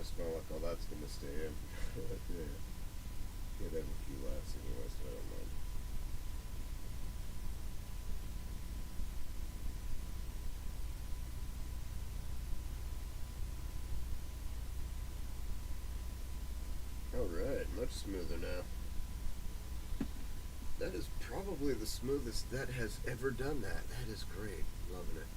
smell like all that's gonna stay in. Yeah. Could have a few laughs anyway, so I don't mind. Alright, much smoother now. That is probably the smoothest that has ever done that. That is great. Loving it.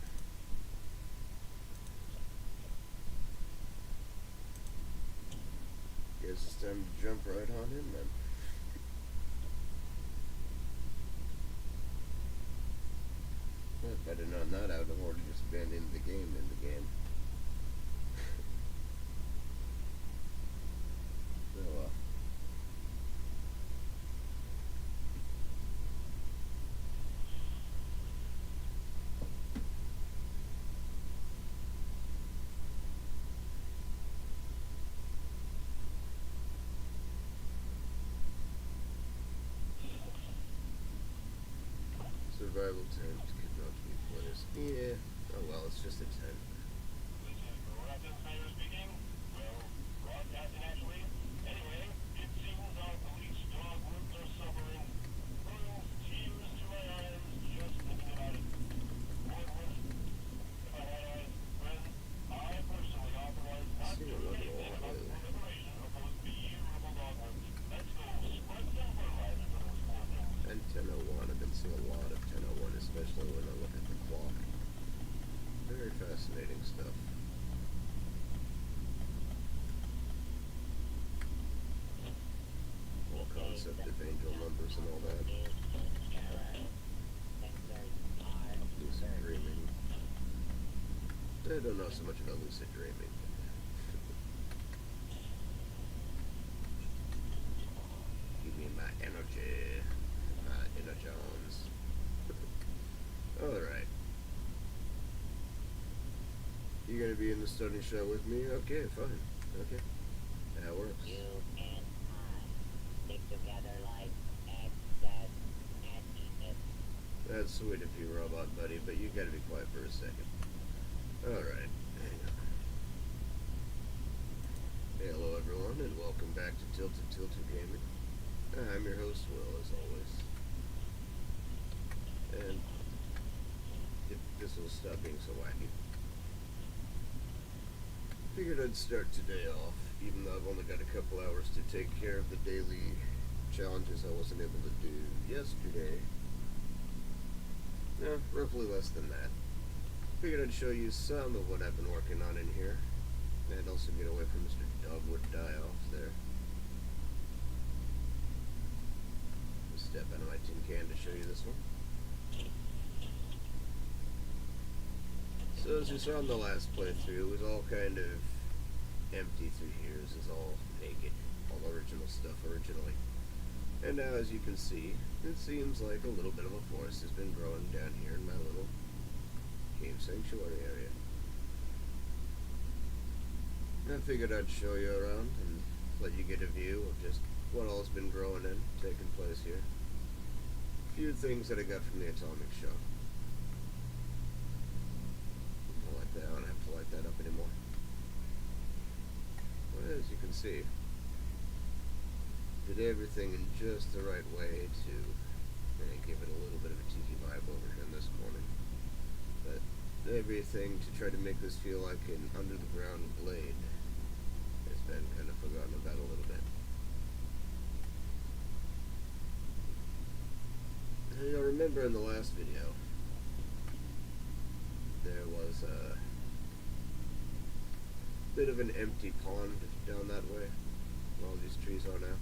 Guess it's time to jump right on in then. If I had known that, I would have already just been in the game. Oh well. Survival tent could not be placed. Yeah. Oh well, it's just a tent. And 1001, I've been seeing a lot of 1001, especially when I look at the clock. Very fascinating stuff. Whole concept of angel numbers and all that. Lucid dreaming. I don't know so much about lucid dreaming. Give me my energy. Inner Jones. Alright. You gonna be in the study show with me? Okay, fine. Okay. That works. You and I stick together like excess happiness. That's sweet of you, robot buddy, but you gotta be quiet for a second. Alright. Hang on. Hello everyone, and welcome back to Tilted Gaming. I'm your host, Will, as always. And if this will stop being so wacky. Figured I'd start today off, even though I've only got a couple hours to take care of the daily challenges I wasn't able to do yesterday. No, roughly less than that. Figured I'd show you some of what I've been working on in here, and also get away from Mr. Dogwood Die-Off there. Step out of my tin can to show you this one. So as you saw in the last playthrough, it was all kind of empty through here. This is all naked, all original stuff originally. And now as you can see, it seems like a little bit of a forest has been growing down here in my little cave sanctuary area. I figured I'd show you around and let you get a view of just what all's been growing and taking place here. A few things that I got from the atomic shop. I don't have to light that up anymore. Well, as you can see, did everything in just the right way to give it a little bit of a tiki vibe over here in this corner. But everything to try to make this feel like an under the ground glade has been kind of forgotten about a little bit. You'll remember in the last video, there was a bit of an empty pond down that way, where all these trees are now.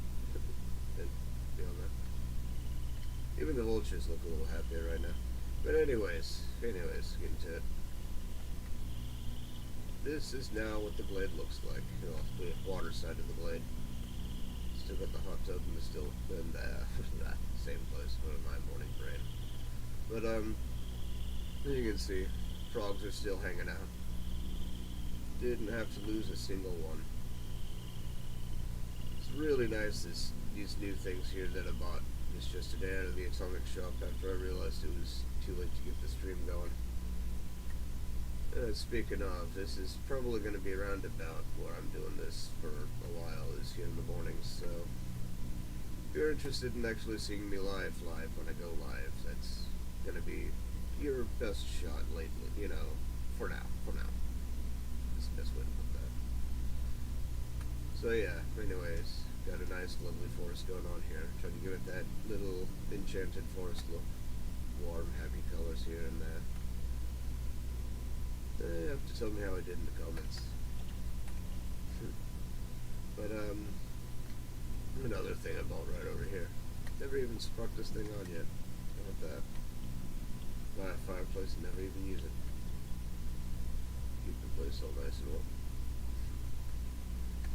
And beyond that, even the vultures look a little happier right now. But anyways, getting to it. This is now what the glade looks like. You know, the water side of the glade. Still got the hot tub and still in the same place. What am I, morning brain? But you can see, frogs are still hanging out. Didn't have to lose a single one. It's really nice, these new things here that I bought just today out of the atomic shop after I realized it was too late to get the stream going. Speaking of, this is probably going to be around about where I'm doing this for a while, is here in the mornings, so if you're interested in actually seeing me live when I go live, that's going to be your best shot lately, for now. That's the best way to put that. So yeah, anyways, got a nice lovely forest going on here. Trying to give it that little enchanted forest look. Warm, happy colors here and there. You have to tell me how I did in the comments. But another thing I bought right over here. Never even sparked this thing on yet. How about that? Buy a fireplace and never even use it. Keep the place all nice and warm.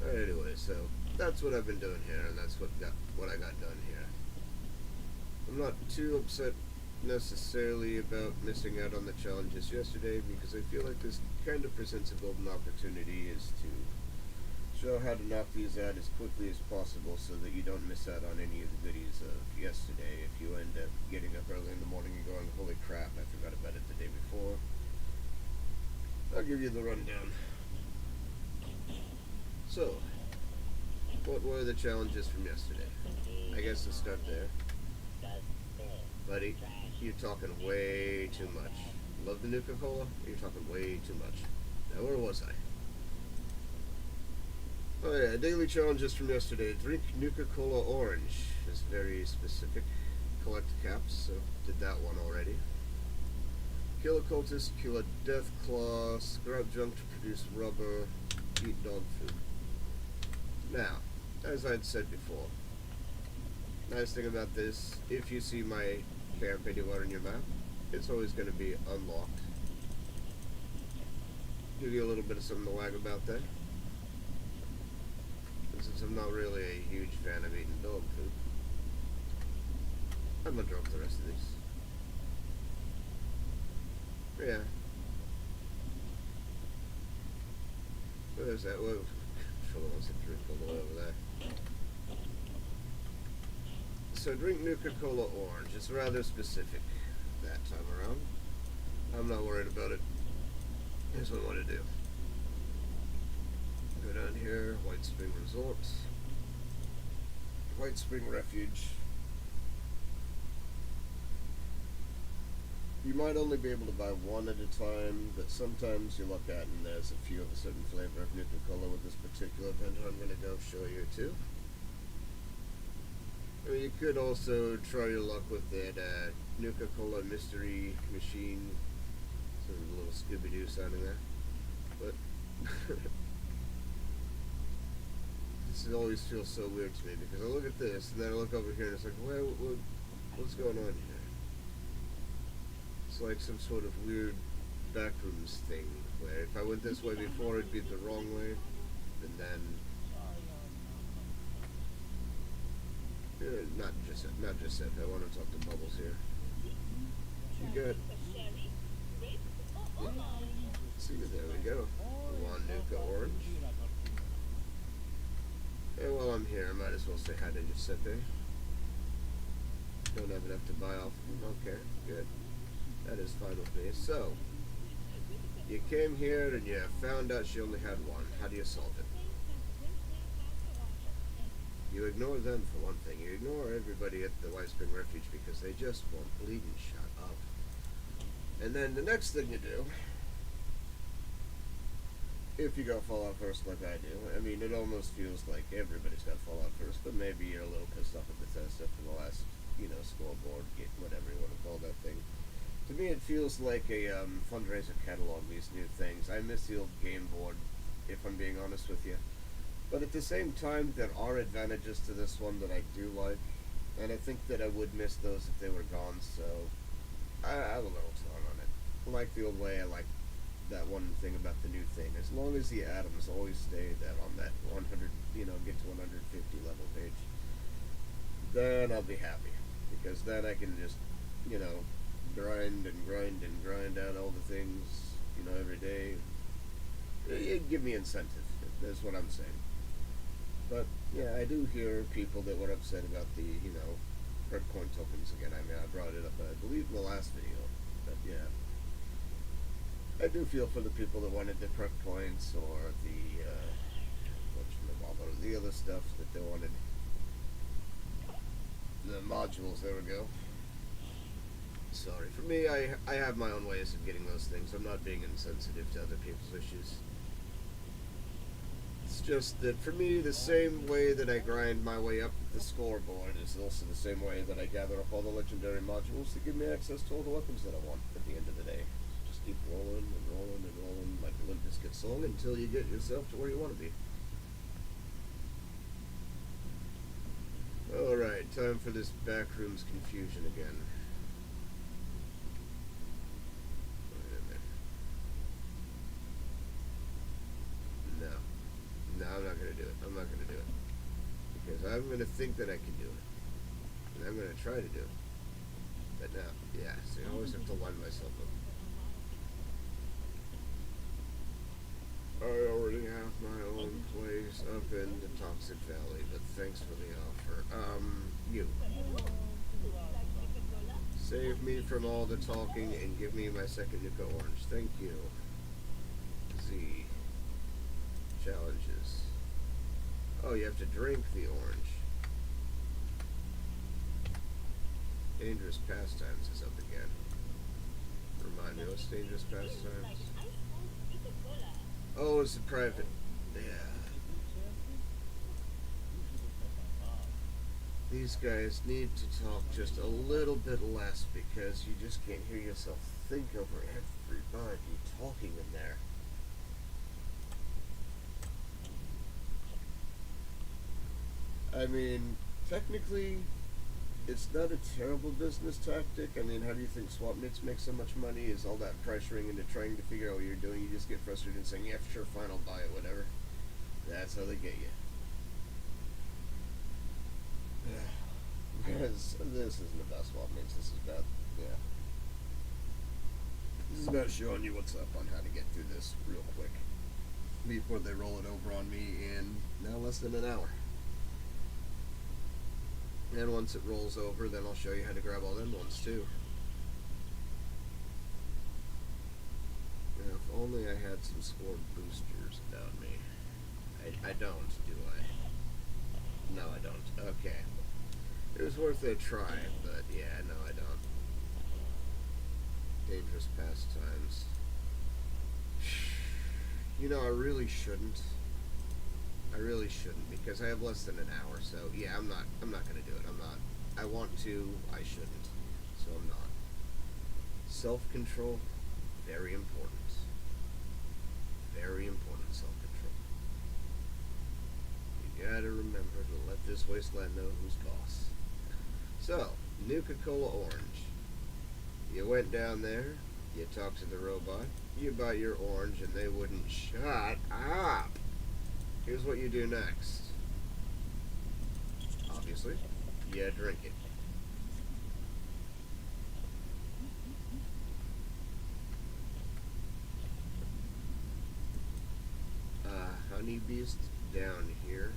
Alright, anyway, so that's what I've been doing here, and that's what I got done here. I'm not too upset necessarily about missing out on the challenges yesterday, because I feel like this kind of presents a golden opportunity is to show how to knock these out as quickly as possible so that you don't miss out on any of the goodies of yesterday if you end up getting up early in the morning and going, holy crap, I forgot about it the day before. I'll give you the rundown. So, what were the challenges from yesterday? I guess let's start there. Buddy, you're talking way too much. Love the Nuka-Cola? You're talking way too much. Now, where was I? Oh yeah, daily challenges from yesterday. Drink Nuka-Cola Orange is very specific. Collect caps, so did that one already. Kill a cultist, kill a death claw, scrap junk to produce rubber, eat dog food. Now, as I'd said before, nice thing about this, if you see my camp anywhere in your map, it's always going to be unlocked. Give you a little bit of something to wag about that. And since I'm not really a huge fan of eating dog food, I'm going to drop the rest of these. Yeah. Where's that? Whoa. Fella wants to drink all the way over there. So drink Nuka-Cola Orange. It's rather specific that time around. I'm not worried about it. Here's what I want to do. Go down here, White Spring Resort. White Spring Refuge. You might only be able to buy one at a time, but sometimes you look at and there's a few of a certain flavor of Nuka-Cola with this particular vendor I'm going to go show you too. I mean, you could also try your luck with that Nuka-Cola Mystery Machine. Sort of a little Scooby-Doo sounding there. But this always feels so weird to me because I look at this and then I look over here and it's like, what's going on here? It's like some sort of weird backrooms thing where if I went this way before it'd be the wrong way, and then not just that. I want to talk to Bubbles here. You good? See, there we go. One Nuka Orange. And while I'm here, I might as well say hi to Giuseppe. Don't have enough to buy off of him. Okay, good. That is fine with me. So, you came here and you found out she only had one. How do you solve it? You ignore them for one thing. You ignore everybody at the White Spring Refuge because they just won't bleeding shut up. And then the next thing you do, if you go Fallout first like I do, I mean, it almost feels like everybody's got Fallout first, but maybe you're a little pissed off at Bethesda for the last, scoreboard, whatever you want to call that thing. To me, it feels like a fundraiser catalog, these new things. I miss the old game board, if I'm being honest with you. But at the same time, there are advantages to this one that I do like, and I think that I would miss those if they were gone, so I'm a little torn on it. I like the old way, I like that one thing about the new thing. As long as the atoms always stay on that 100, get to 150 level page, then I'll be happy. Because then I can just, grind out all the things, every day. It'd give me incentive, that's what I'm saying. But, yeah, I do hear people that were upset about the, Hardcoin tokens again. I mean, I brought it up, I believe, in the last video. But, yeah. I do feel for the people that wanted the perk points or the the other stuff that they wanted. The modules. There we go. Sorry. For me, I have my own ways of getting those things. I'm not being insensitive to other people's issues. It's just that for me, the same way that I grind my way up the scoreboard is also the same way that I gather up all the legendary modules that give me access to all the weapons that I want at the end of the day. So just keep rolling and rolling and rolling like a Limp Bizkit song until you get yourself to where you want to be. Alright, time for this backrooms confusion again. No, I'm not going to do it. I'm not going to do it. Because I'm going to think that I can do it. And I'm going to try to do it. But no, yeah, so I always have to line myself up. I already have my own place up in the Toxic Valley, but thanks for the offer. You. Save me from all the talking and give me my second Nuka Orange. Thank you. Z. Challenges. Oh, you have to drink the orange. Dangerous Pastimes is up again. Remind me, what's Dangerous Pastimes? Oh, it's a private. Yeah. These guys need to talk just a little bit less because you just can't hear yourself think over everybody talking in there. I mean, technically, it's not a terrible business tactic. I mean, how do you think swap meets make so much money? Is all that pressuring into trying to figure out what you're doing? You just get frustrated and saying, yeah, sure, fine, I'll buy it, whatever. That's how they get you. Because this isn't about swap meets. This is about, yeah. This is about showing you what's up on how to get through this real quick before they roll it over on me in now less than an hour. And once it rolls over, then I'll show you how to grab all them ones too. Now, if only I had some score boosters about me. I don't, do I? No, I don't. Okay. It was worth a try, but yeah, no, I don't. Dangerous Pastimes. You know, I really shouldn't. I really shouldn't because I have less than an hour. So yeah, I'm not gonna do it. I'm not. I want to. I shouldn't. So I'm not. Self-control, very important. Very important self-control. You gotta remember to let this wasteland know who's boss. So, Nuka-Cola Orange. You went down there. You talked to the robot. You bought your orange, and they wouldn't shut up. Here's what you do next. Obviously, you drink it. Honeybeast down here.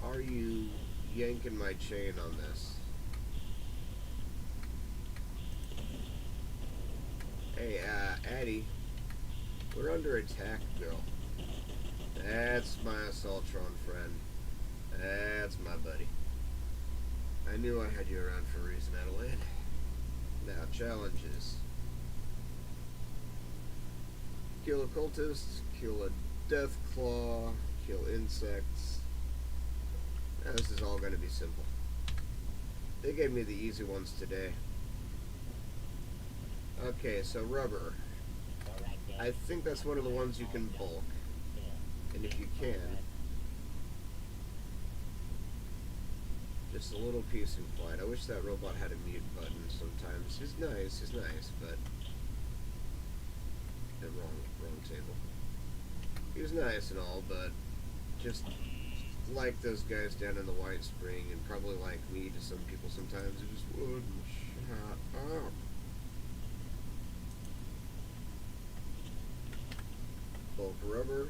Are you yanking my chain on this? Hey, Addie. We're under attack, girl. That's my Assaultron friend. That's my buddy. I knew I had you around for a reason, Adelaide. Now, challenges. Kill a cultist, kill a death claw, kill insects. Now, this is all going to be simple. They gave me the easy ones today. Okay, so rubber. I think that's one of the ones you can bulk. And if you can, just a little peace and quiet. I wish that robot had a mute button sometimes. He's nice, but the wrong table. He was nice and all, but just like those guys down in the White Spring, and probably like me to some people sometimes, it just wouldn't shut up. Bulk rubber.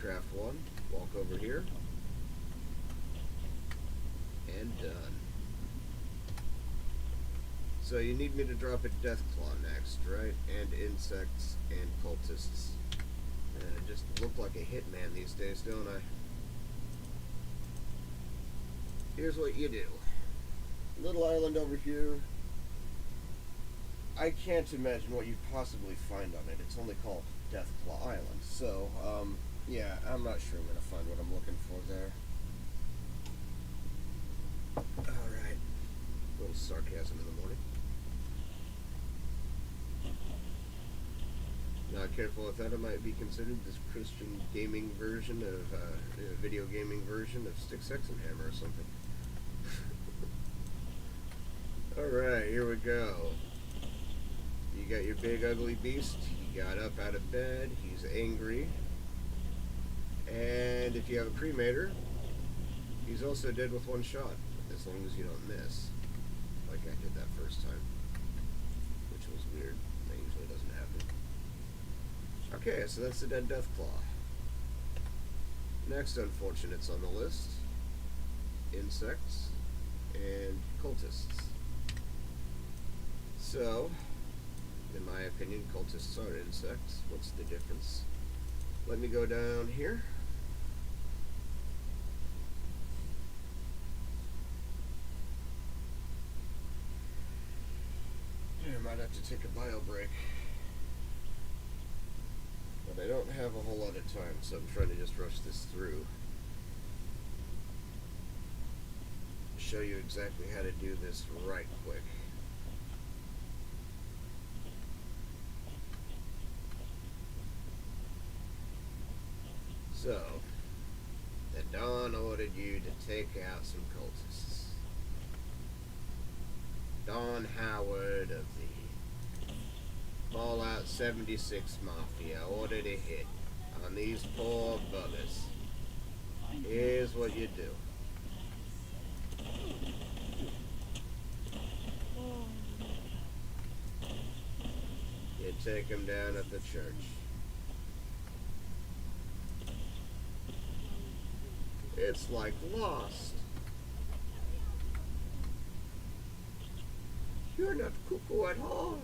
Craft one, walk over here, and done. So you need me to drop a Deathclaw next, right? And insects and cultists. I just look like a hitman these days, don't I? Here's what you do. Little island over here. I can't imagine what you'd possibly find on it. It's only called Deathclaw Island. So, yeah, I'm not sure I'm going to find what I'm looking for there. Alright. A little sarcasm in the morning. Not careful with that, it might be considered this Christian gaming version of, video gaming version of Stick, Sex, and Hammer or something. Alright, here we go. You got your big ugly beast, he got up out of bed, he's angry. And if you have a cremator, he's also dead with one shot, as long as you don't miss. Like I did that first time. Which was weird, that usually doesn't happen. Okay, so that's the dead Deathclaw. Next unfortunates on the list, insects and cultists. So, in my opinion, cultists are insects. What's the difference? Let me go down here. I might have to take a bio break. But I don't have a whole lot of time, so I'm trying to just rush this through. Show you exactly how to do this right quick. So, the Dawn ordered you to take out some cultists. Don Howard of the Fallout 76 Mafia ordered a hit on these poor buggers. Here's what you do. You take them down at the church. It's like Lost. You're not cuckoo at all.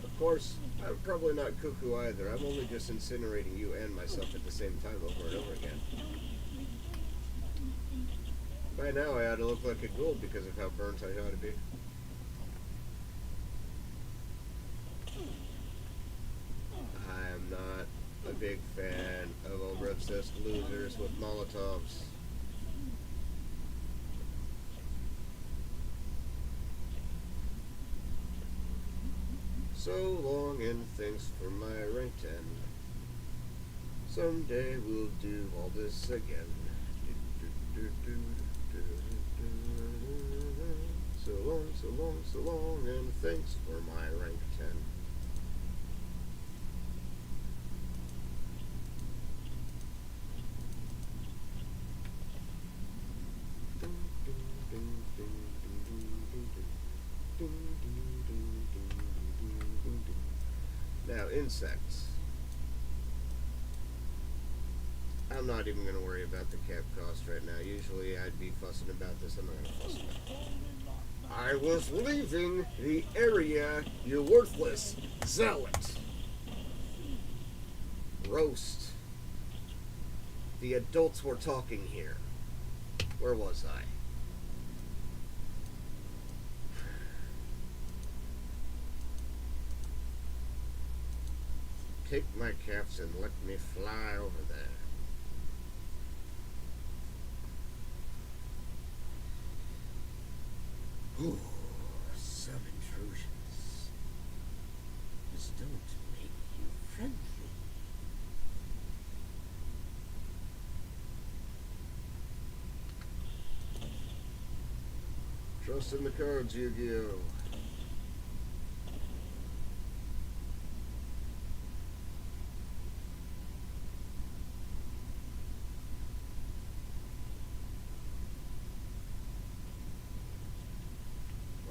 Of course, I'm probably not cuckoo either. I'm only just incinerating you and myself at the same time over and over again. By now I ought to look like a ghoul because of how burnt I ought to be. I'm not a big fan of over-obsessed losers with Molotovs. So long and thanks for my rank 10. Someday we'll do all this again. So long, so long, so long, and thanks for my rank 10. Now, insects. I'm not even going to worry about the cap cost right now. Usually I'd be fussing about this. I'm not going to fuss about it. I was leaving the area, you worthless zealot. Roast. The adults were talking here. Where was I? Take my caps and let me fly over there. Ooh, some intrusions. This don't make you friendly. Trust in the cards, Yu-Gi-Oh!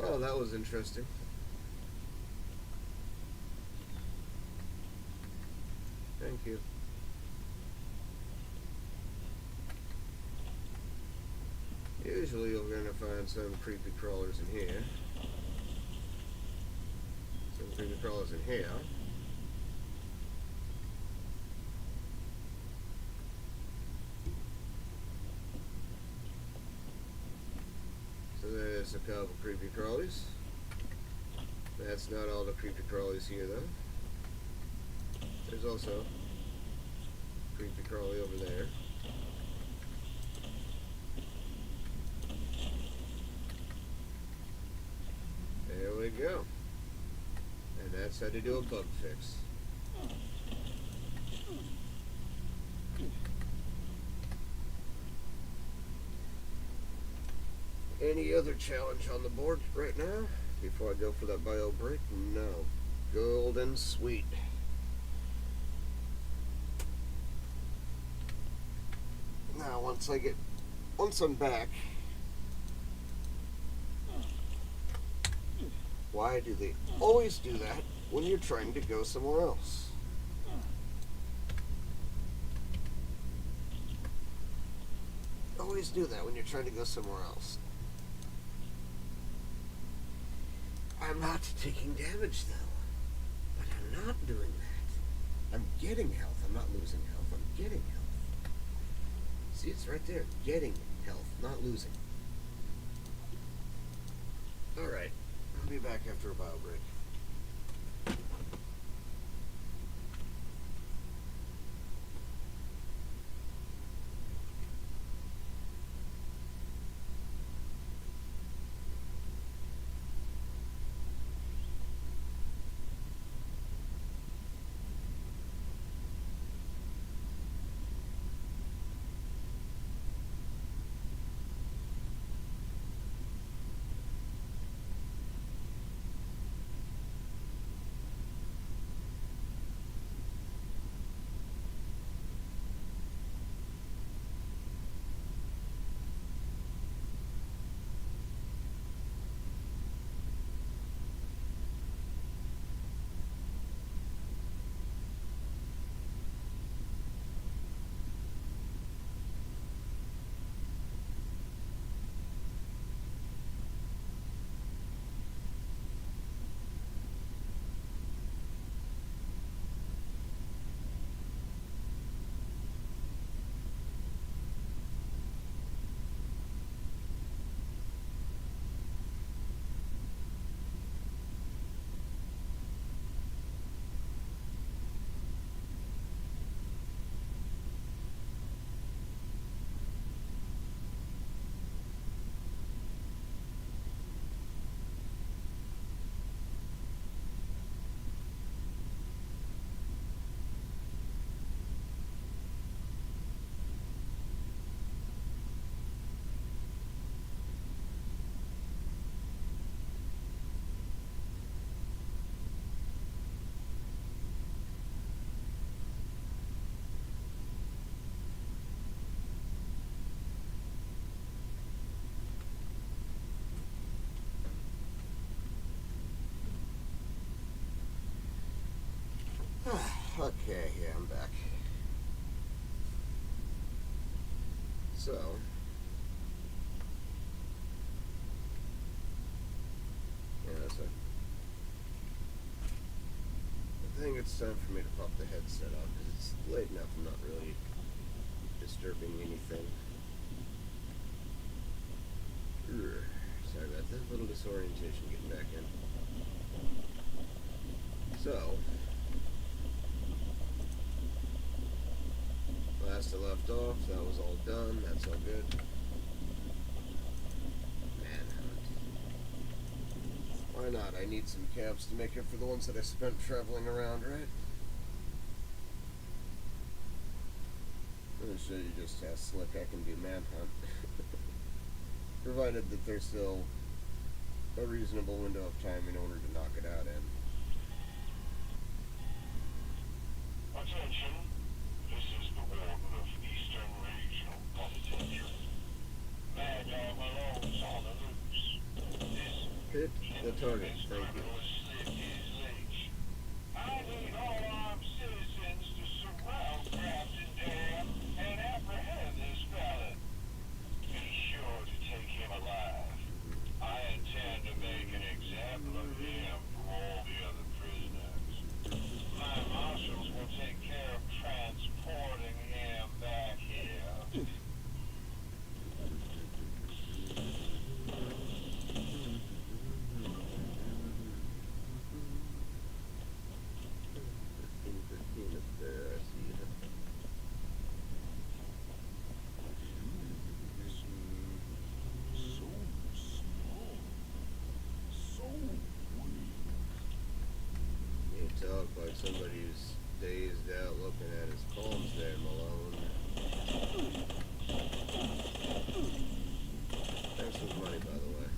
Oh, that was interesting. Thank you. eventually you're going to find some creepy crawlers in here. Some creepy crawlers in here. So there's a couple creepy crawlies. That's not all the creepy crawlies here though. There's also a creepy crawly over there. There we go. And that's how to do a bug fix. Any other challenge on the board right now? Before I go for that bio break? No. Golden sweet. Now once I'm back, why do they always do that when you're trying to go somewhere else? Always do that when you're trying to go somewhere else. I'm not taking damage though, but I'm not doing that. I'm getting health. I'm not losing health. I'm getting health. See, it's right there. Getting health, not losing. Alright, I'll be back after a bio break. Okay, yeah, I'm back. So, yeah, so I think it's time for me to pop the headset off because it's late enough. I'm not really disturbing anything. Sorry about that. A little disorientation getting back in. So, last I left off, that was all done. That's all good. Manhunt. Why not? I need some caps to make up for the ones that I spent traveling around, right? I'm gonna show you just how slick I can do manhunt. Provided that there's still a reasonable window of time in order to knock it out in. Attention, this is the Warden of Eastern Regional Penitentiary. Mad Dog Malone's on the loose. Hit the target, thank you. Slit his leash. I need all armed citizens to surround Grafton Dam and apprehend this felon. Be sure to take him somebody who's dazed out looking at his palms there, Malone. Thanks for the money, by the way.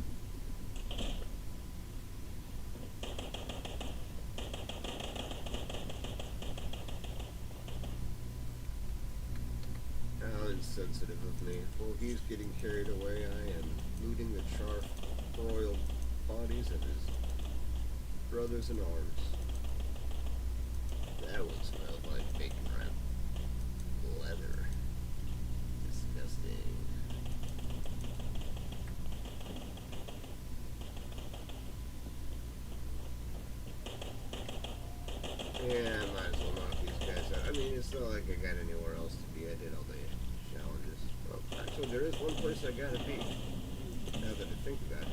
How insensitive of me. While he's getting carried away, I am looting the char-broiled bodies of his brothers in arms. That one smelled like bacon wrap leather. Disgusting. Yeah, I might as well knock these guys out. I mean, it's not like I got anywhere else to be. I did all the challenges. Well, actually, there is one place I gotta be. Now that I think about it.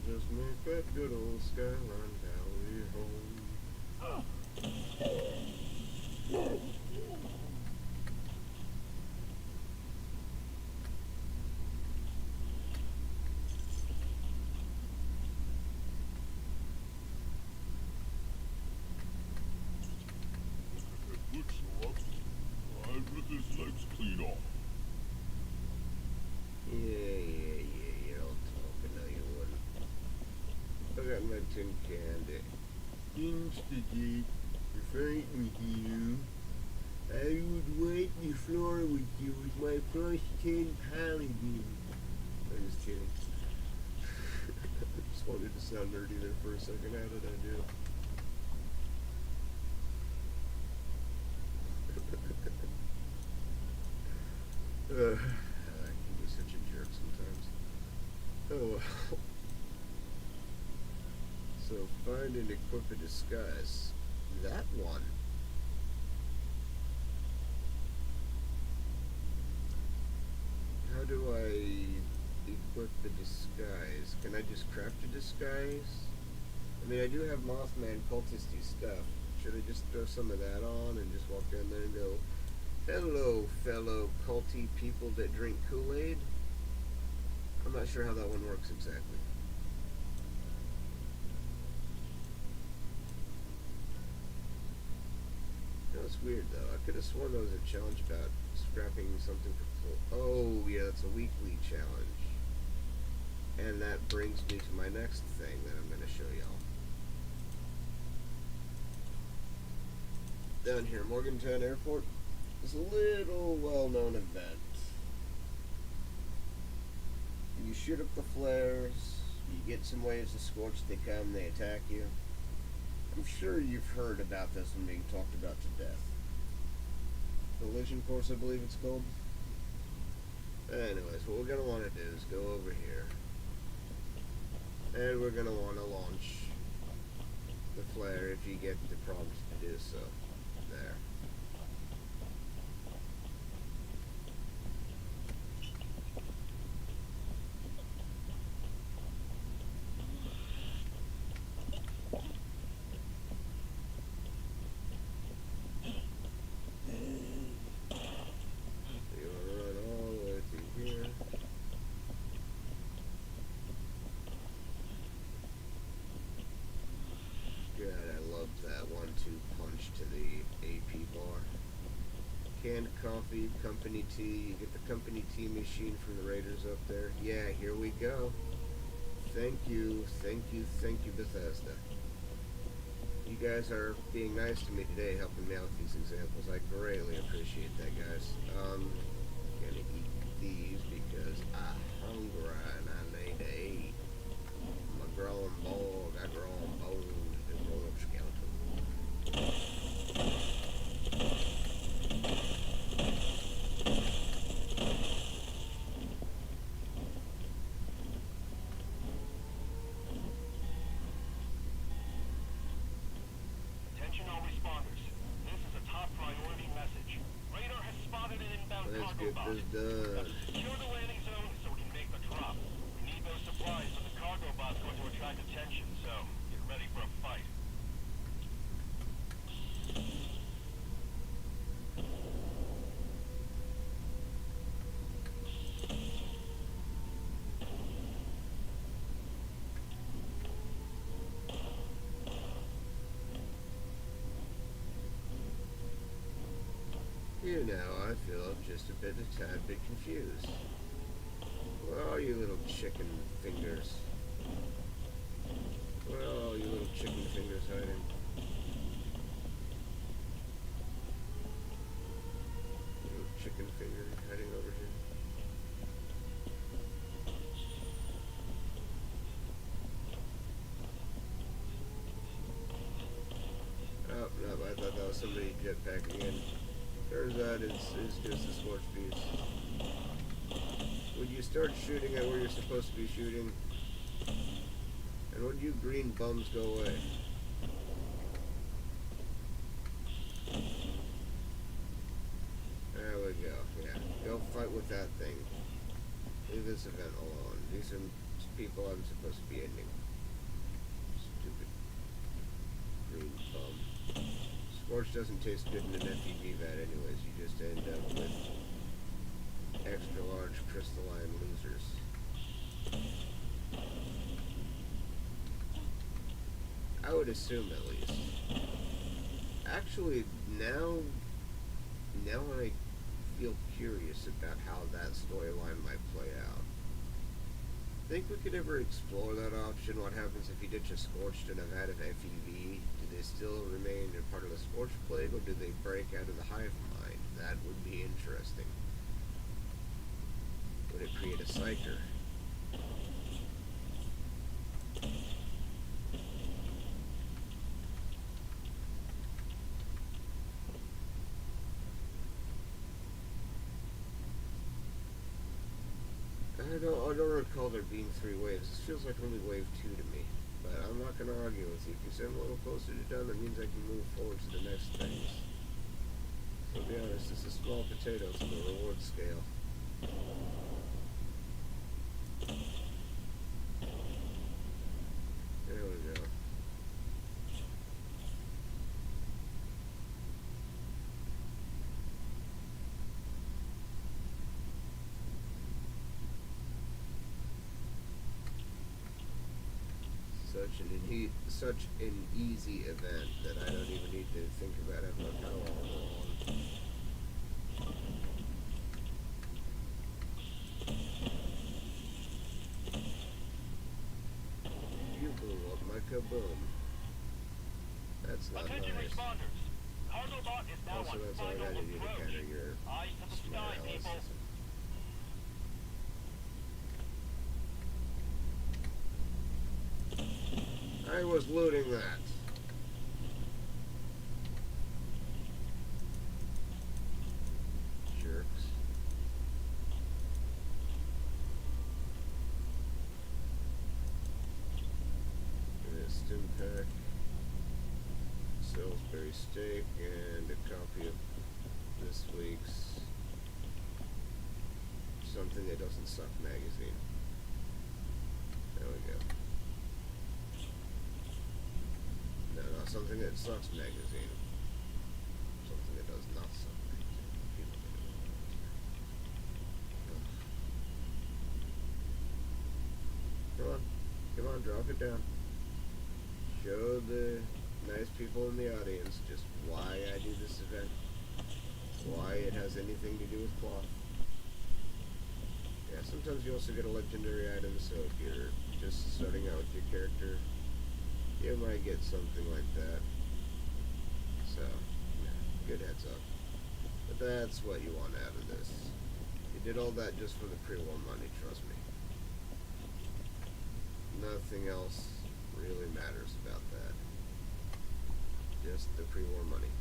Just make that good old Skyline Valley home. Looks so up. I'd rip his legs clean off. Yeah, you're all talking, no you wouldn't. I got my tin candy. Instead, to fight with you, I would wipe the floor with you with my plus 10 paladin. I'm just kidding. I just wanted to sound nerdy there for a second. How did I do? I can be such a jerk sometimes. Oh well. So find and equip a disguise. That one. How do I equip the disguise? Can I just craft a disguise? I mean, I do have Mothman cultisty stuff. Should I just throw some of that on and just walk down there and go, hello, fellow culty people that drink Kool-Aid? I'm not sure how that one works exactly. That's weird though. I could have sworn there was a challenge about scrapping something for oh yeah, that's a weekly challenge. And that brings me to my next thing that I'm going to show y'all. Down here, Morgantown Airport is a little well-known event. You shoot up the flares, you get some waves of scorch, they come, they attack you. I'm sure you've heard about this one being talked about to death. Collision course, I believe it's called. Anyways, what we're going to want to do is go over here. And we're going to want to launch the flare if you get the prompt to do so. There. Canned coffee, company tea. You get the company tea machine from the Raiders up there. Yeah, here we go. Thank you, Bethesda. You guys are being nice to me today, helping me out with these examples. I greatly appreciate that, guys. Gonna eat these because I'm hungry and I need to eat. I'm a growing boy, I grow on bones, and grow up skeleton. Let's get this done. Secure the landing zone so we can make the drop. We need those supplies so the cargo bot's going to attract attention, so get ready for a fight. You know, I feel just a tad bit confused. Where are you little chicken fingers? Where are all you little chicken fingers hiding? Little chicken finger hiding over here. Oh, no, I thought that was somebody jetpacking in. Turns out it's just a scorched beast. Would you start shooting at where you're supposed to be shooting? And would you green bums go away? There we go. Yeah, go fight with that thing. Leave this event alone. These are people I'm supposed to be ending. Stupid green bum. Scorch doesn't taste good in an FEV vat anyways. You just end up with extra large crystalline losers. I would assume, at least. Actually, now I feel curious about how that storyline might play out. Think we could ever explore that option? What happens if you ditch a Scorched and a vat of FEV? Do they still remain a part of the Scorched plague, or do they break out of the hive mind? That would be interesting. Would it create a psyker? I don't recall there being 3 waves. This feels like only wave 2 to me. But I'm not going to argue with you. If you say I'm a little closer to done, that means I can move forward to the next things. So to be honest, it's a small potato to the reward scale. There we go. Such an easy event that I don't even need to think about having a power armor on. You blew up my kaboom. That's not Attention nice. responders. Cargo bot is now Also, on that's all I final gotta do to approach. counter your Eyes to the smart sky, people. analysis. I was looting that. Jerks. And a stim pack, Salisbury steak, and a copy of this week's Something That Doesn't Suck magazine. There we go. No, Something That Sucks magazine. Something That Does Not Suck magazine. People get it. Come on, drop it down. Show the nice people in the audience just why I do this event. Why it has anything to do with cloth. Yeah, sometimes you also get a legendary item, so if you're just starting out with your character, you might get something like that. So, yeah, good heads up. But that's what you want out of this. You did all that just for the pre-war money, trust me. Nothing else really matters about that. Just the pre-war money.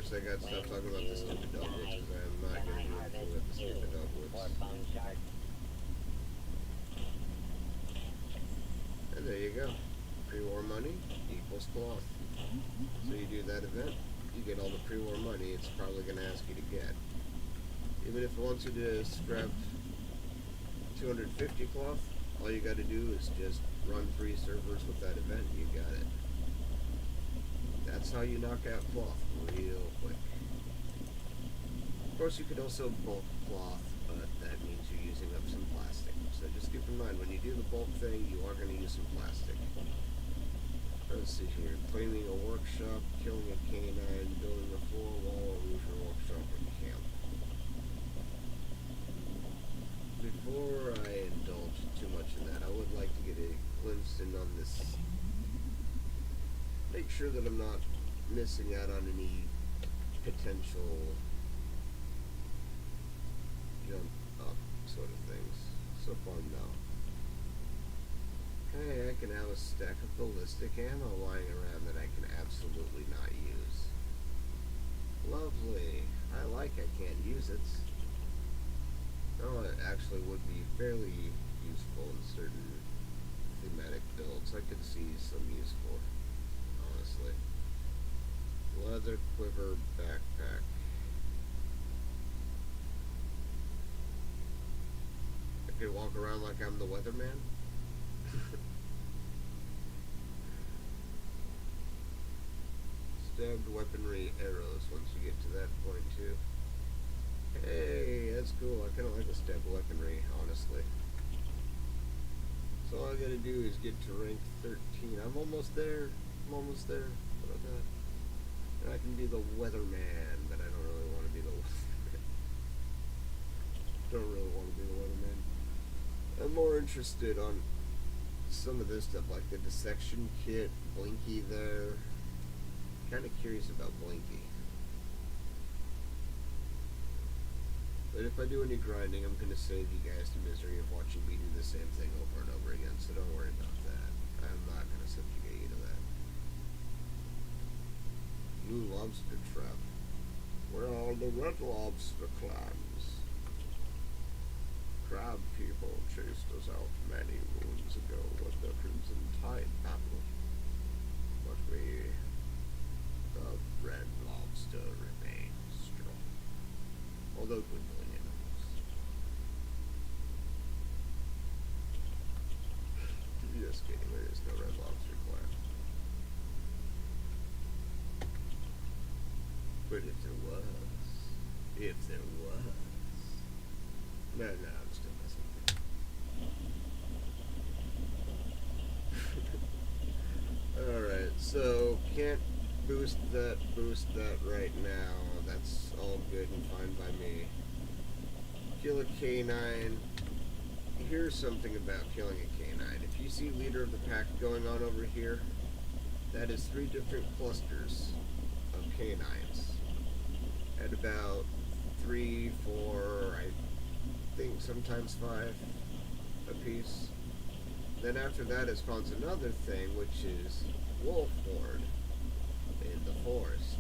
wish I got stopped talking about the stupid dogwoods, because I am not can going I to do anything with the stupid or dogwoods. bone shark? And there you go. Pre-war money equals cloth. So you do that event, you get all the pre-war money it's probably going to ask you to get. Even if it wants you to scrap 250 cloth, all you got to do is just run 3 servers with that event, you got it. That's how you knock out cloth real quick. Of course, you could also bulk cloth, but that means you're using up some plastic. So just keep in mind, when you do the bulk thing, you are going to use some plastic. Let's see here. Claiming a workshop, killing a canine, building a floor wall, roof or workshop or camp. Before I indulge too much in that, I would like to get a glimpse in on this. Make sure that I'm not missing out on any potential jump up sort of things. So far, no. Hey, I can have a stack of ballistic ammo lying around that I can absolutely not use. Lovely. I like I can't use it. Oh, it actually would be fairly useful in certain thematic builds. I could see some use for, honestly. Leather quiver backpack. I could walk around like I'm the weatherman. Stabbed weaponry arrows once you get to that point too. Hey, that's cool. I kinda like the stabbed weaponry, honestly. So all I gotta do is get to rank 13. I'm almost there. I'm almost there. What about that? And I can be the weatherman, but I don't really want to be the weatherman. Don't really want to be the weatherman. I'm more interested on some of this stuff, like the dissection kit, Blinky there. Kind of curious about Blinky. But if I do any grinding, I'm going to save you guys the misery of watching me do the same thing over and over again, so don't worry about that. I'm not going to subjugate you to that. Blue lobster trap. Where are the red lobster clams? Crab people chased us out many moons ago with their crimson tide battle. But the red lobster remains strong, although dwindling in numbers. Just kidding, there is no red lobster clan. But if there was, no, I'm still messing with you. Alright, so can't boost that right now. That's all good and fine by me. Kill a canine. Here's something about killing a canine. If you see leader of the pack going on over here, that is 3 different clusters of canines. At about 3, 4, I think sometimes 5 apiece. Then after that it spawns another thing, which is wolf horde in the forest.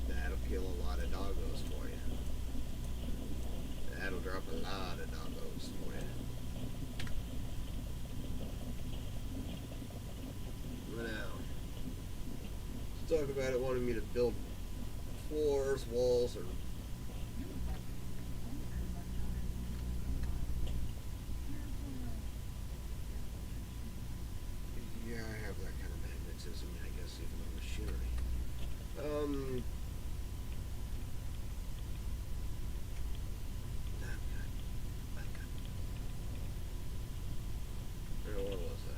That'll kill a lot of doggos for you. That'll drop a lot of doggos for you. Now, let's talk about it wanting me to build floors, walls, or yeah, I have that kind of magnetism, I guess, even on machinery. Where was I?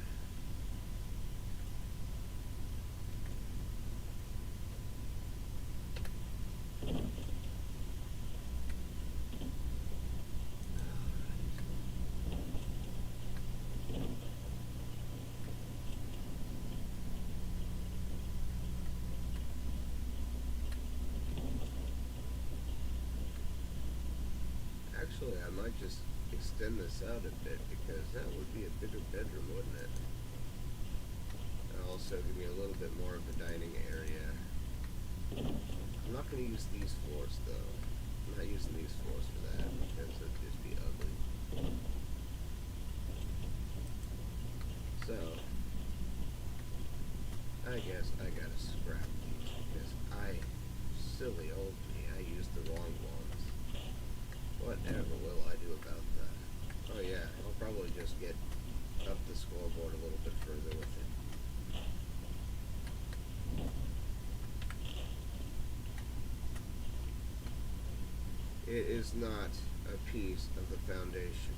Actually, I might just extend this out a bit, because that would be a bigger bedroom, wouldn't it? And also give me a little bit more of a dining area. I'm not going to use these floors though. I'm not using these floors for that because it'd just be ugly. So, I guess I gotta scrap these because silly old me, I used the wrong ones. Whatever will I do about that? Oh yeah, I'll probably just get up the scoreboard a little bit further with it. It is not a piece of the foundation.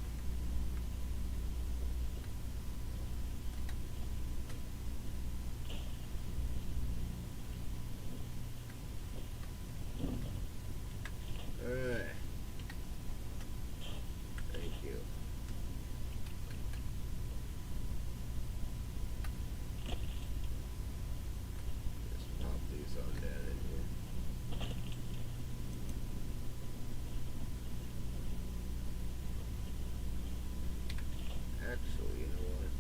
Alright. Thank you. Just pop these on down in here. Actually, you know what?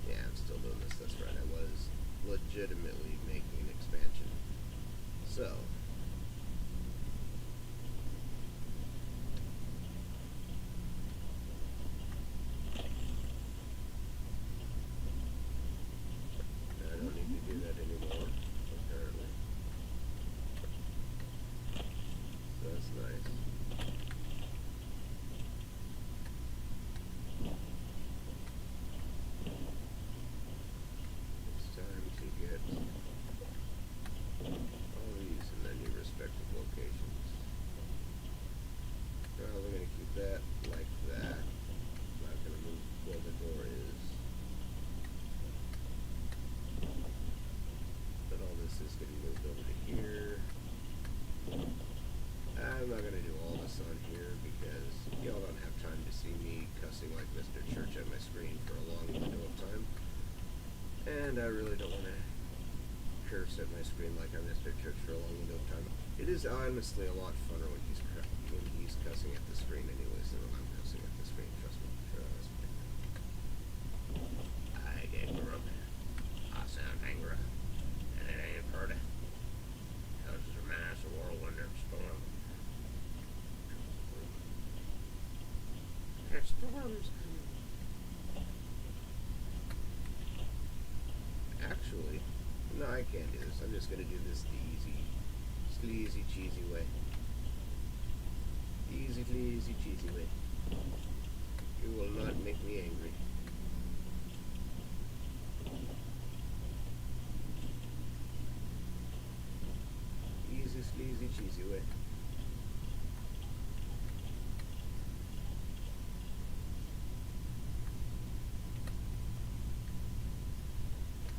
Yeah, I'm still doing this. That's right. I was legitimately making an expansion. So, I don't need to do that anymore, apparently. So that's nice. It's time to get all these in their new respective locations. Well, we're going to keep that like that. I'm not going to move where the door is. But all this is getting moved over to here. I'm not going to do all this on here because y'all don't have time to see me cussing like Mr. Church on my screen for a long window of time. And I really don't want to curse at my screen like I'm Mr. Church for a long window of time. It is honestly a lot funner when he's cussing at the screen anyways than when I'm cussing at the screen, trust me. I get drunk. I sound angry. And it ain't pretty. Houses are mass, a whirlwind and storm. That storm's coming. Actually, no, I can't do this. I'm just gonna do this the sleazy, cheesy way. Easy, sleazy, cheesy way. You will not make me angry. Easy, sleazy, cheesy way.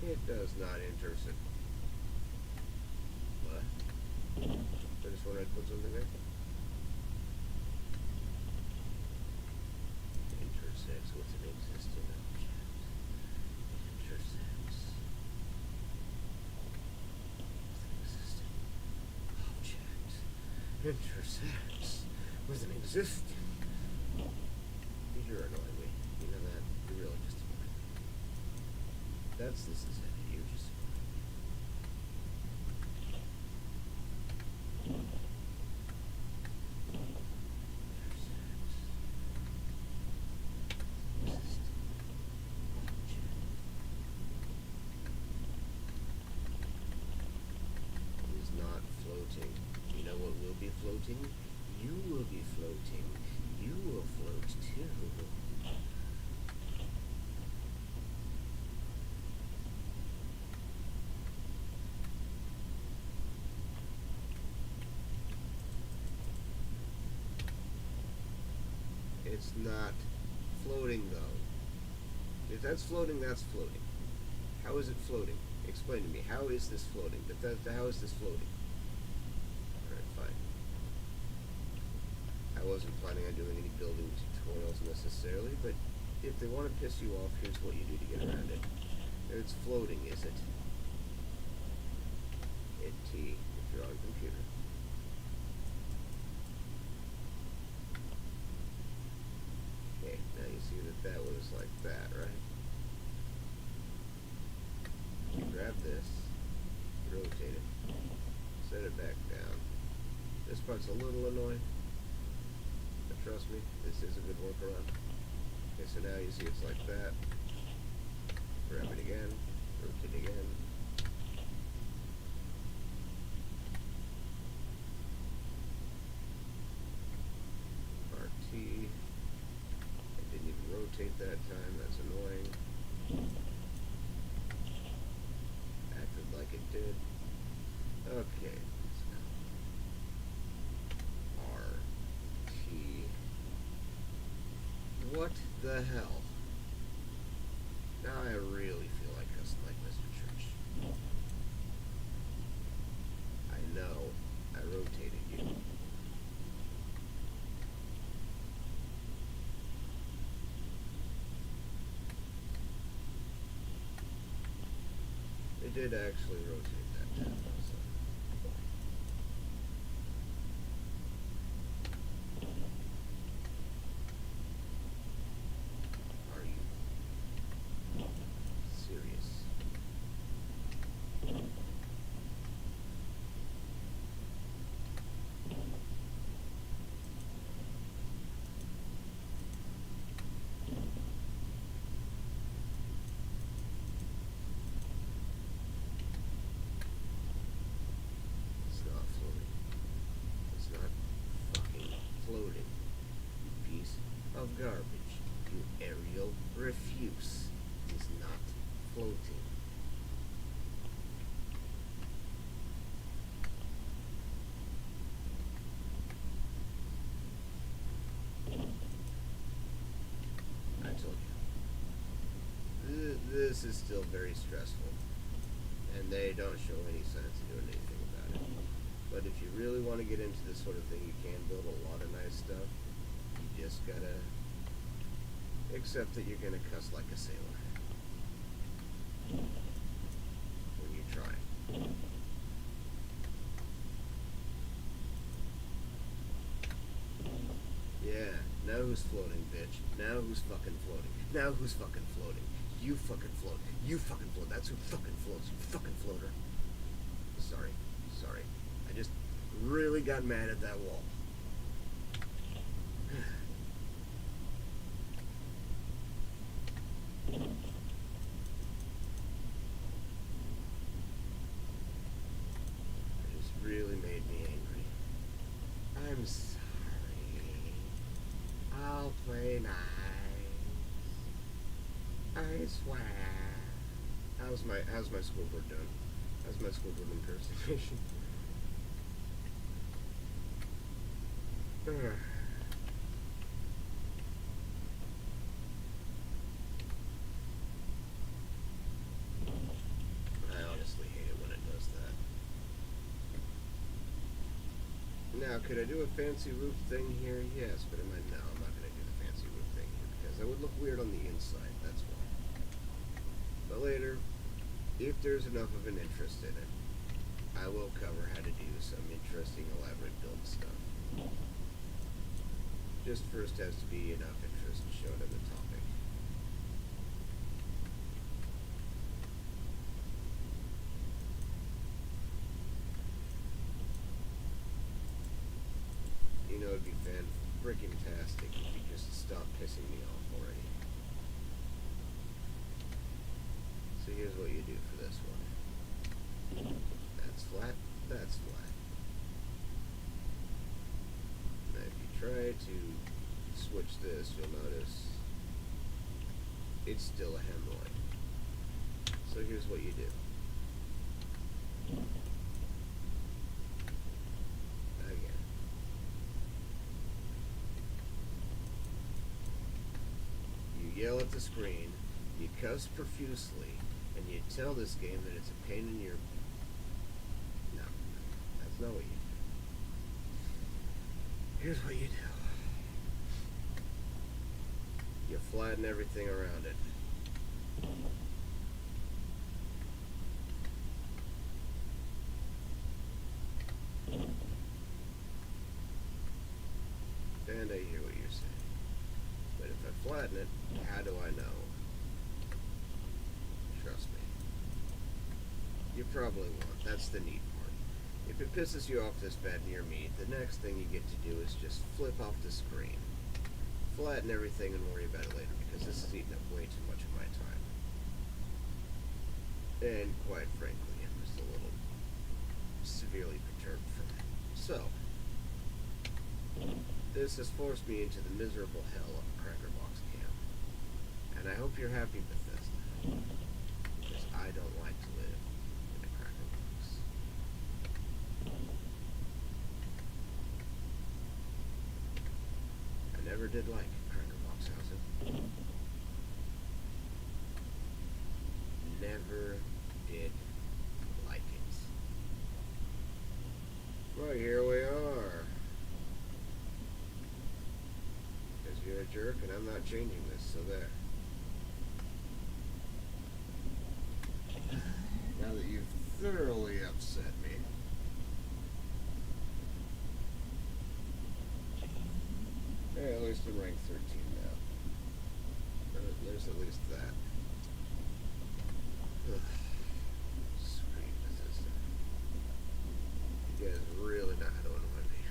It does not interest. What? I just wanted to put something there. Intersects with an existing object. Intersects with an existing object. Intersects with an existing. You're annoying me. You know that? You're really just annoying. This is it. You're just floating. You know what will be floating? You will be floating. You will float too. It's not floating though. If that's floating, that's floating. How is it floating? Explain to me. How is this floating? How is this floating? Alright, fine. I wasn't planning on doing any building tutorials necessarily, but if they want to piss you off, here's what you do to get around it. It's floating, is it? Hit T if you're on computer. Okay, now you see that was like that, right? You grab this, throw rotate it. Set it back down. This part's a little annoying, but trust me, this is a good workaround. Okay, so now you see it's like that. Grab it again, rotate again. RT. I didn't even rotate that time, that's annoying. Acted like it did. Okay. RT. What the hell? Now I really feel like cussing like Mr. Church. I know I rotated you. It did actually rotate that tab, so. Are you serious? It's not floating. It's not fucking floating. You piece of garbage. You aerial refuse. It's not floating. I told you. This is still very stressful. And they don't show any signs of doing anything about it. But if you really want to get into this sort of thing, you can build a lot of nice stuff. You just gotta accept that you're gonna cuss like a sailor when you try. Yeah, now who's floating, bitch? Now who's fucking floating? Now who's fucking floating? You fucking float. You fucking float. That's who fucking floats. You fucking floater. Sorry. Sorry. I just really got mad at that wall. It just really made me angry. I'm sorry. I'll play nice. I swear. How's my schoolboard doing? How's my schoolboard impersonation? I honestly hate it when it does that. Now, could I do a fancy roof thing here? Yes, but no, I'm not going to do the fancy roof thing here because that would look weird on the inside, that's why. But later, if there's enough of an interest in it, I will cover how to do some interesting, elaborate build stuff. Just first has to be enough interest shown in the topic. You know, it'd be fan-freaking-tastic if you just stop pissing me off already. So here's what you do for this one. That's flat, that's flat. Now if you try to switch this, you'll notice it's still a hemorrhoid. So here's what you do. Again. You yell at the screen, you cuss profusely, and you tell this game that it's a pain in your... No, that's not what you do. Here's what you do. You flatten everything around it. And I hear what you're saying. But if I flatten it, how do I know? Trust me. You probably won't. That's the neat part. If it pisses you off this bad near me, the next thing you get to do is just flip off the screen. Flatten everything and worry about it later, because this is eating up way too much of my time. And quite frankly, I'm just a little severely perturbed from it. So, this has forced me into the miserable hell of a Cracker Box camp. And I hope you're happy, Bethesda, because I don't like to live in a Cracker Box. I never did like Cracker Box housing. Never did like it. Well, here we are. Because you're a jerk and I'm not changing this, so there. Now that you've thoroughly upset me. Hey, at least I'm ranked 13 now. There's at least that. Ugh. Sweet Bethesda. You guys really know how to annoy me.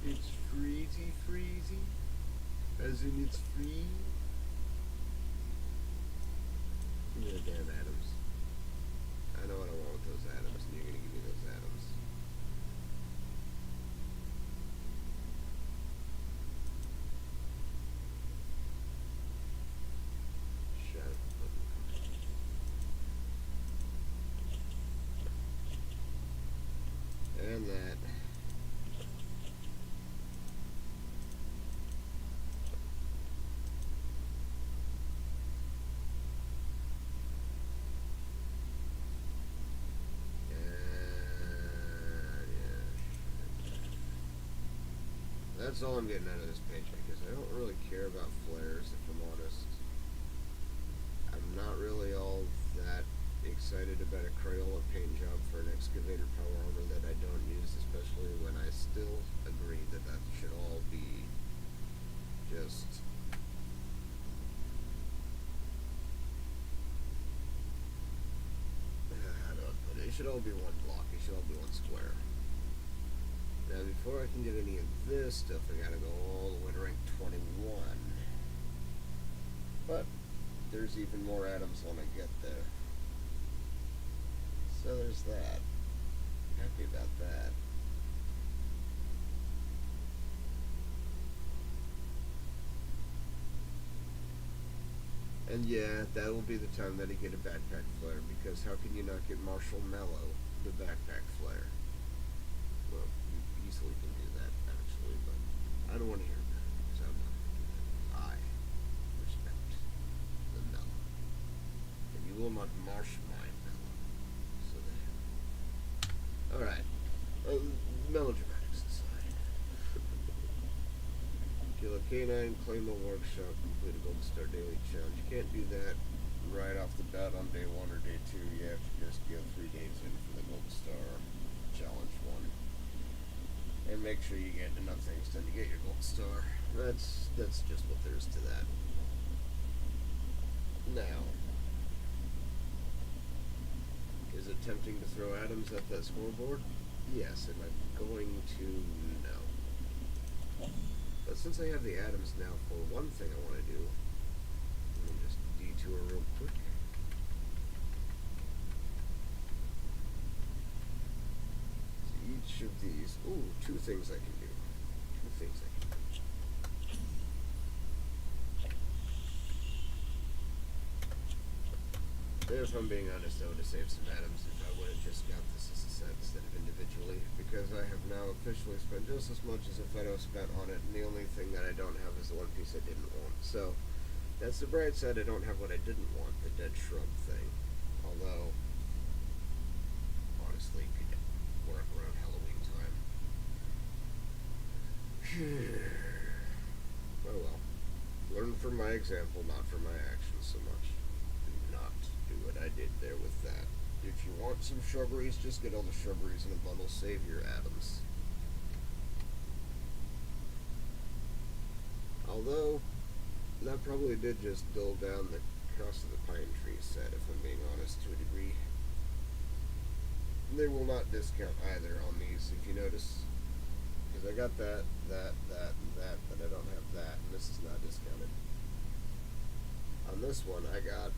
It's freezy, as in it's free. Give me the damn atoms. I know what I want with those atoms, and you're gonna give me those atoms. Shut up. And that. That's all I'm getting out of this page, because I don't really care about flares, if I'm honest. I'm not really all that excited about a Crayola paint job for an excavator power armor that I don't use, especially when I still agree that that should all be just... how do I put it? It should all be one block. It should all be one square. Now, before I can get any of this stuff, I gotta go all the way to rank 21. But there's even more atoms when I get there. So there's that. Happy about that. And yeah, that will be the time that I get a backpack flare, because how can you not get Marshall Mello, the backpack flare? Well, you easily can do that, actually, but I don't want to hear about it, because I'm not going to do that. I respect the mellow. And you will not marsh my mellow. So there. Alright. Melodramatics aside. Kill a canine, claim a workshop, complete a Golden Star Daily Challenge. You can't do that right off the bat on day 1 or day 2. You have to just go 3 days in for the Golden Star Challenge 1. And make sure you get enough things done to get your Gold Star. That's just what there is to that. Now, is it tempting to throw atoms at that scoreboard? Yes. Am I going to? No. But since I have the atoms now for one thing I want to do, let me just detour real quick. Each of these. Ooh, 2 things I can do. 2 things I can do. If I'm being honest, I would have saved some atoms if I would have just got this as a set instead of individually, because I have now officially spent just as much as if I'd have spent on it, and the only thing that I don't have is the one piece I didn't want. So, that's the bright side. I don't have what I didn't want, the dead shrub thing. Although, honestly, could work around Halloween time. Oh well. Learn from my example, not from my actions so much. Do not do what I did there with that. If you want some shrubberies, just get all the shrubberies in a bundle. Save your atoms. Although, that probably did just dull down the cost of the pine tree set, if I'm being honest, to a degree. They will not discount either on these, if you notice. Because I got that, and that, but I don't have that, and this is not discounted. On this one, I got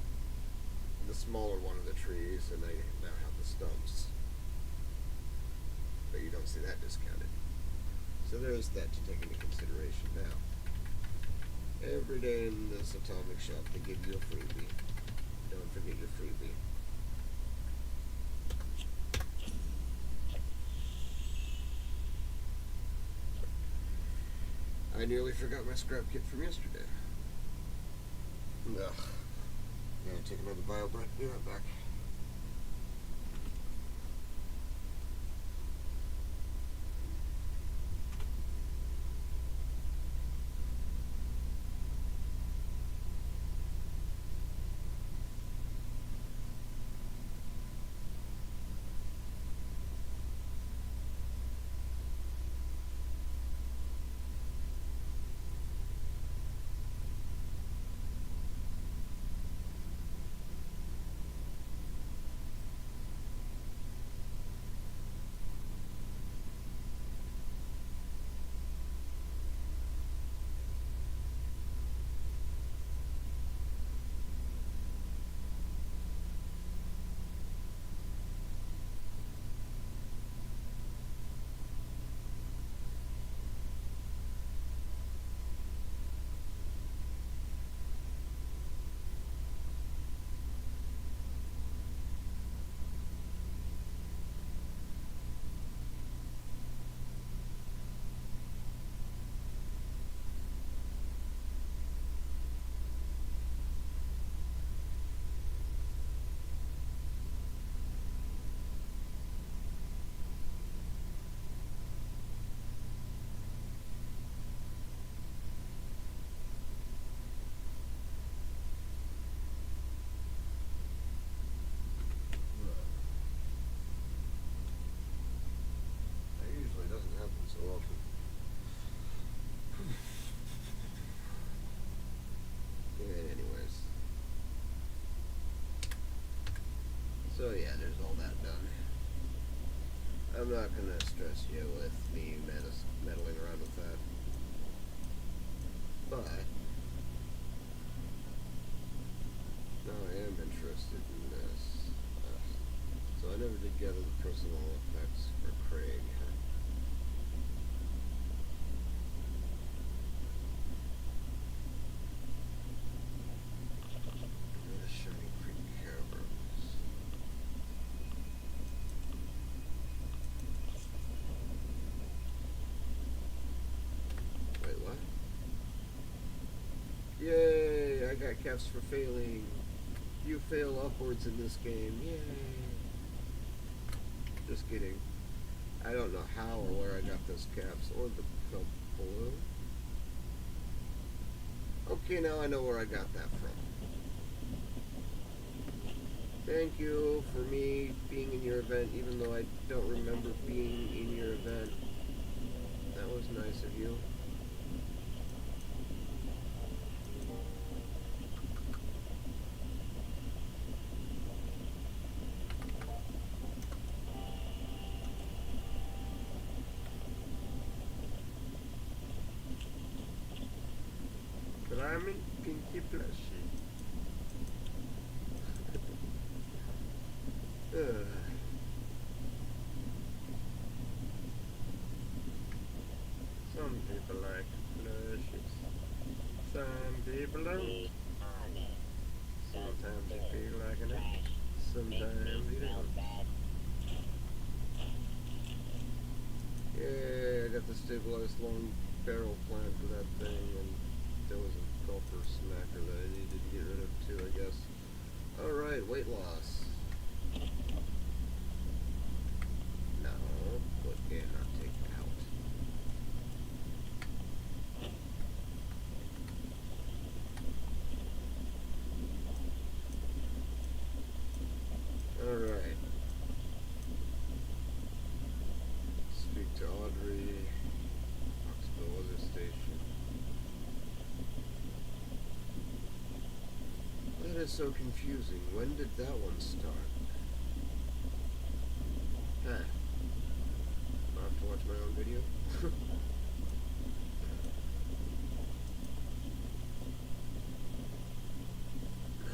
the smaller one of the trees, and I now have the stumps. But you don't see that discounted. So there's that to take into consideration now. Every day in this atomic shop, they give you a freebie. Don't forget your freebie. I nearly forgot my scrap kit from yesterday. Ugh. Gotta take another bio break. Be right back. So yeah, there's all that done. I'm not gonna stress you with me meddling around with that. But no, I am interested in this. So I never did gather the personal effects for Craig. Yay! I got caps for failing. You fail upwards in this game. Yay! Just kidding. I don't know how or where I got those caps or the balloon. Okay, now I know where I got that from. Thank you for me being in your event, even though I don't remember being in your event. That was nice of you. I'm in pinky blushy. Some people like blushes. Some people don't. Sometimes they feel like it. Sometimes they don't. Yeah, I got the stabilized long barrel plan for that thing, and there was a golfer smacker that I needed to get rid of too, I guess. Alright, weight loss. No, what can I take out? Alright. Speak to Audrey. Oxbow Weather Station. is so confusing. When did that one start? Huh. I'll have to watch my own video.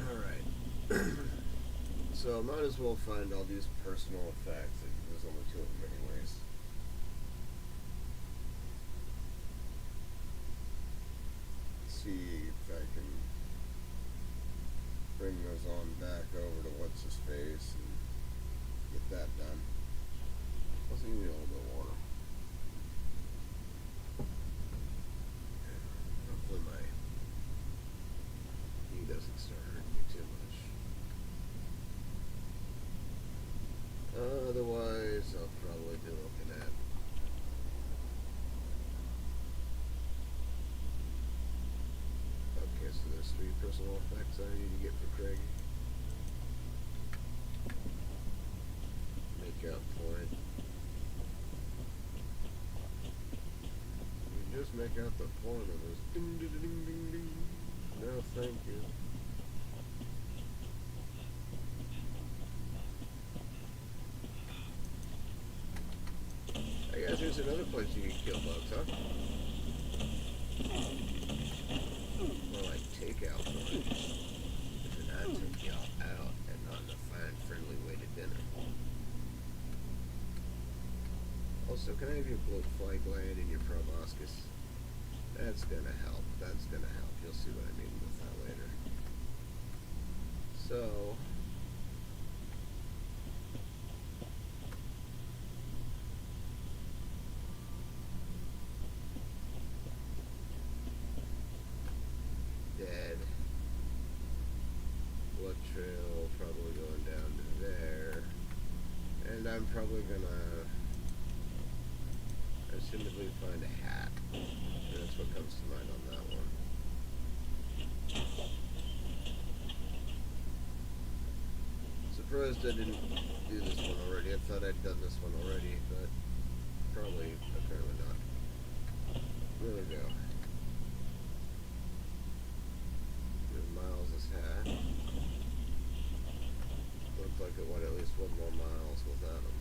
Alright. So I might as well find all these personal effects. There's only two of them anyways. See if I can bring those on back over to what's his face and get that done. Also, you need a little bit of water. Hopefully my knee doesn't start hurting me too much. Otherwise, I'll probably be looking at okay, so there's 3 personal effects I need to get for Craig. Make out point. You just make out the point of this. Ding ding ding ding ding. No, thank you. I guess there's another place you can kill bugs, huh? More like takeout bugs. If an eye took y'all out and not in a fine, friendly way to dinner. Also, can I have your bloatfly gland and your proboscis? That's gonna help. That's gonna help. You'll see what I mean with that later. So... dead. Blood trail probably going down to there. And I'm probably gonna assumedly find a hat. That's what comes to mind on that one. Surprised I didn't do this one already. I thought I'd done this one already, but probably, apparently not. There we go. There's Miles' hat. Looks like it went at least 1 more miles without him.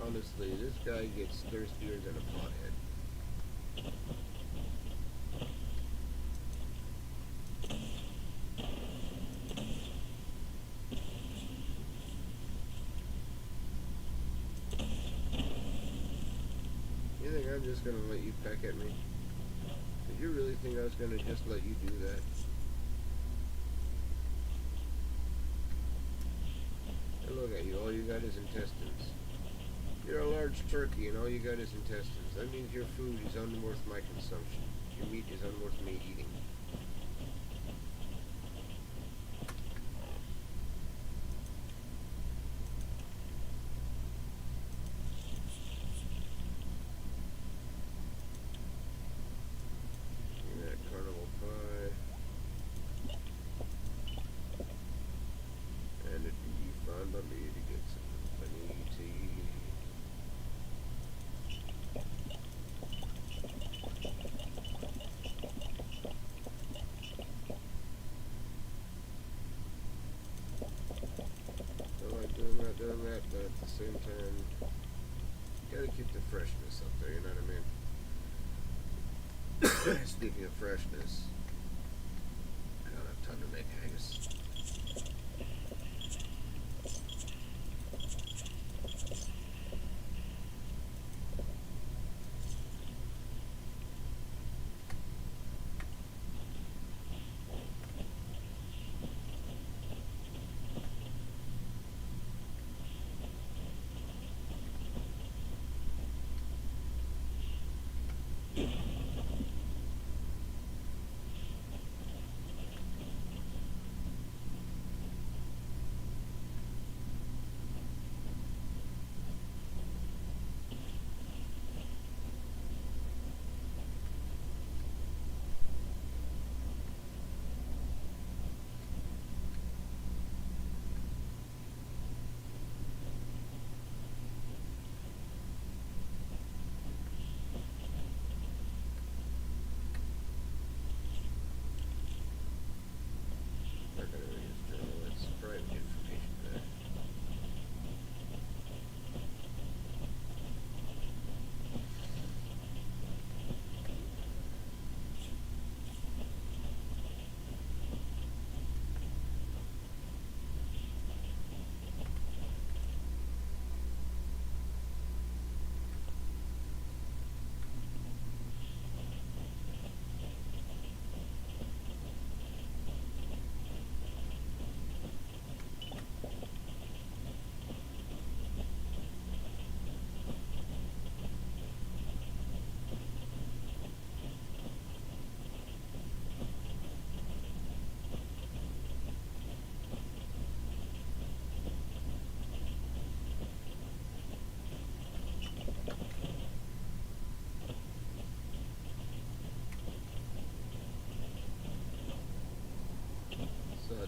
Honestly, this guy gets thirstier than a pothead. You think I'm just gonna let you peck at me? Did you really think I was gonna just let you do that? And look at you, all you got is intestines. You're a large turkey and all you got is intestines. That means your food is unworth my consumption. Your meat is unworth me eating. Give me that carnival pie. And it'd be fine by me to get some honey tea. Doing that, but at the same time, gotta keep the freshness up there, you know what I mean? Speaking of freshness, I don't have time to make haggis.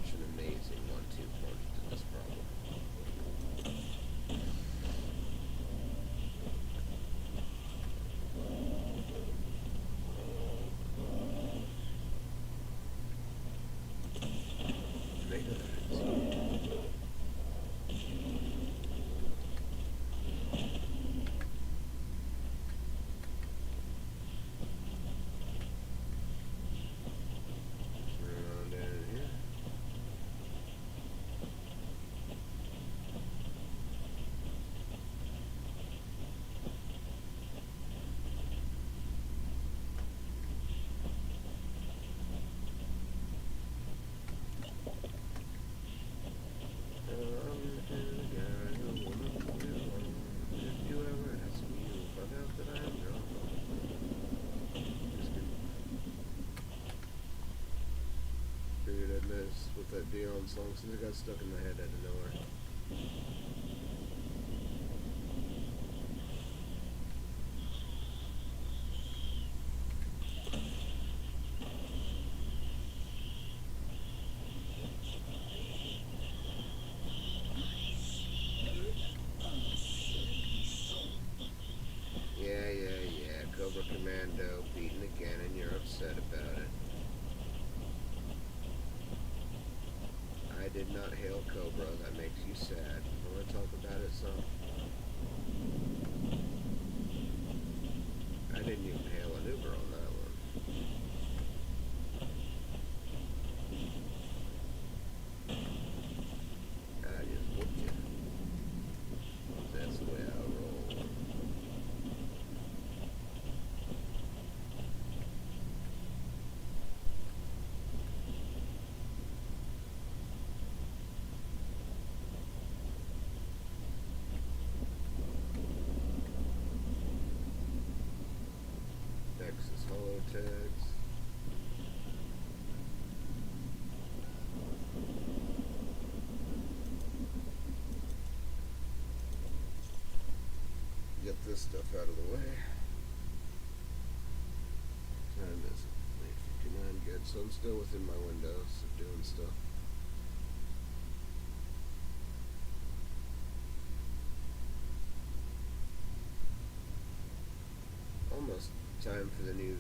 such an amazing 1-2 punch to this problem. With that Dion song since it got stuck in my head out of nowhere. Yeah. Cobra Commando beaten again and you're upset about it. I did not hail Cobra. That makes you sad. Want to talk about it some? I didn't even hail an Uber on that one. I just whooped you. That's the way I roll. Texas Hollow tags. Get this stuff out of the way. Time is 8:59. Good. So I'm still within my windows of doing stuff. Almost time for the new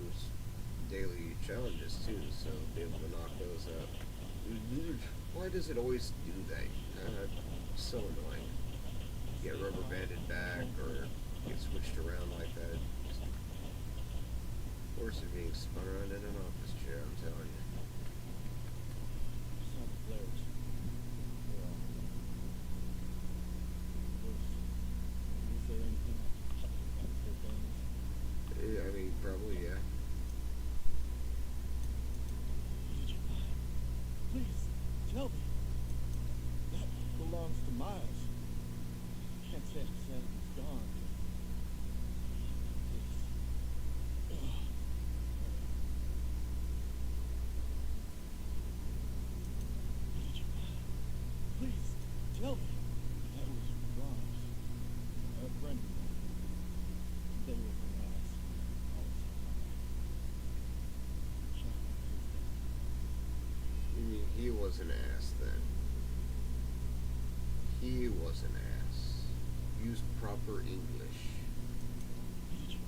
daily challenges too, so be able to knock those out. Why does it always do that? So annoying. Get rubber banded back or get switched around like that. Just worse than being spun around in an office chair, I'm telling you. Some flares. Did you say anything after things? Yeah, I mean, probably, yeah. Did you? Please, tell me. That belongs to Miles. Can't say I'm sad he's gone. Did you? Please, tell me. That was Ron's. A friend of mine. They were from Miles. You mean he was an ass then? He was an ass. Use proper English. Did you?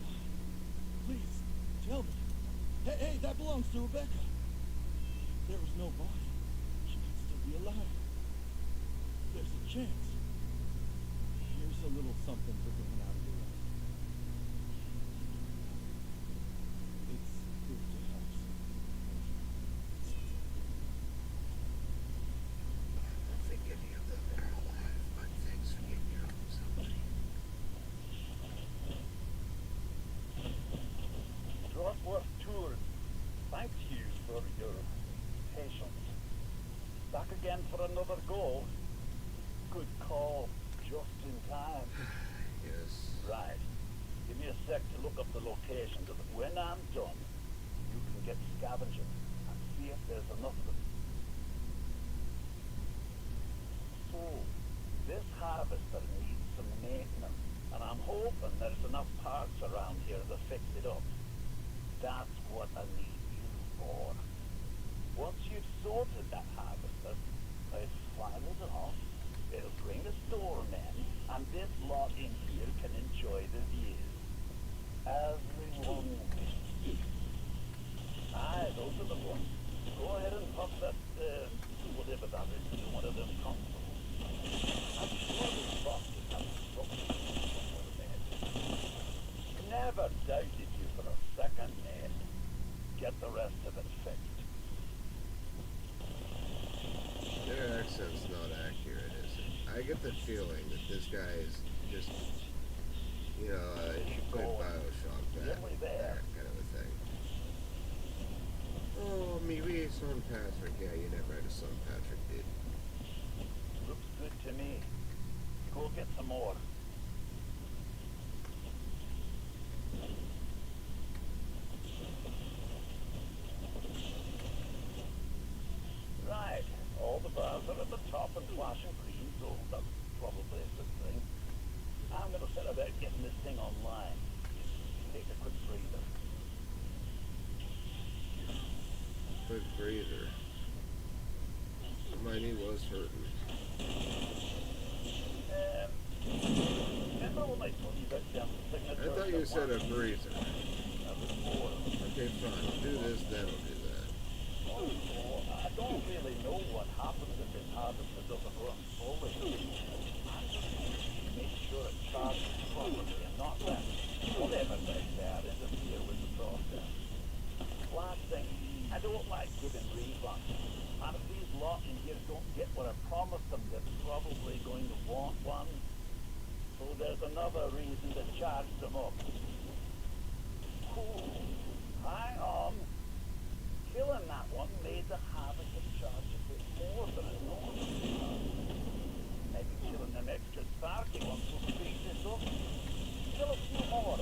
Please, tell me. Hey, that belongs to Rebecca. There was no body. She might still be alive. There's a chance. Here's a little something for going out of your way. It's good to have some. I don't think any of them are alive, but thanks for getting your own somebody. Northwest Tours, thank you for your patience. Back again for another go. Good call, just in time. Yes. Right. Give me a sec to look up the location, because when I'm done, you can get scavenging and see if there's enough of them. So, this harvester needs some maintenance, and I'm hoping there's enough parts around here to fix it up. That's what I need you for. Once you've sorted that harvester, the rest of it fixed. Their accent's not accurate, is it? I get the feeling that this guy is just, you know, if you played Bioshock, Nearly there. that kind of a thing. Oh, maybe Son Patrick. Yeah, you never had a Son Patrick, dude. Looks good to me. Go get some more. Right. All the bars are at the top and flashing green, so that's probably a good thing. I'm gonna set about getting this thing online. Take a quick breather. Quick breather. My knee was hurting. Remember when I told you about them signatures? I thought you said a breather. That was more. Okay, fine. Do this, then I'll do that. Oh, I don't really know what happens if this harvester doesn't run fully. I'm just going to make sure it charges properly and not let whatever's out there interfere with the process. Last thing, I don't like giving refunds. And if these lot in here don't get what I promised them, they're probably going to want one. So there's another reason to charge them up. Ooh, hang on. Killing that one made the harvester charge a bit more than it normally does. Maybe killing them extra Starkey ones will speed this up. Kill a few more.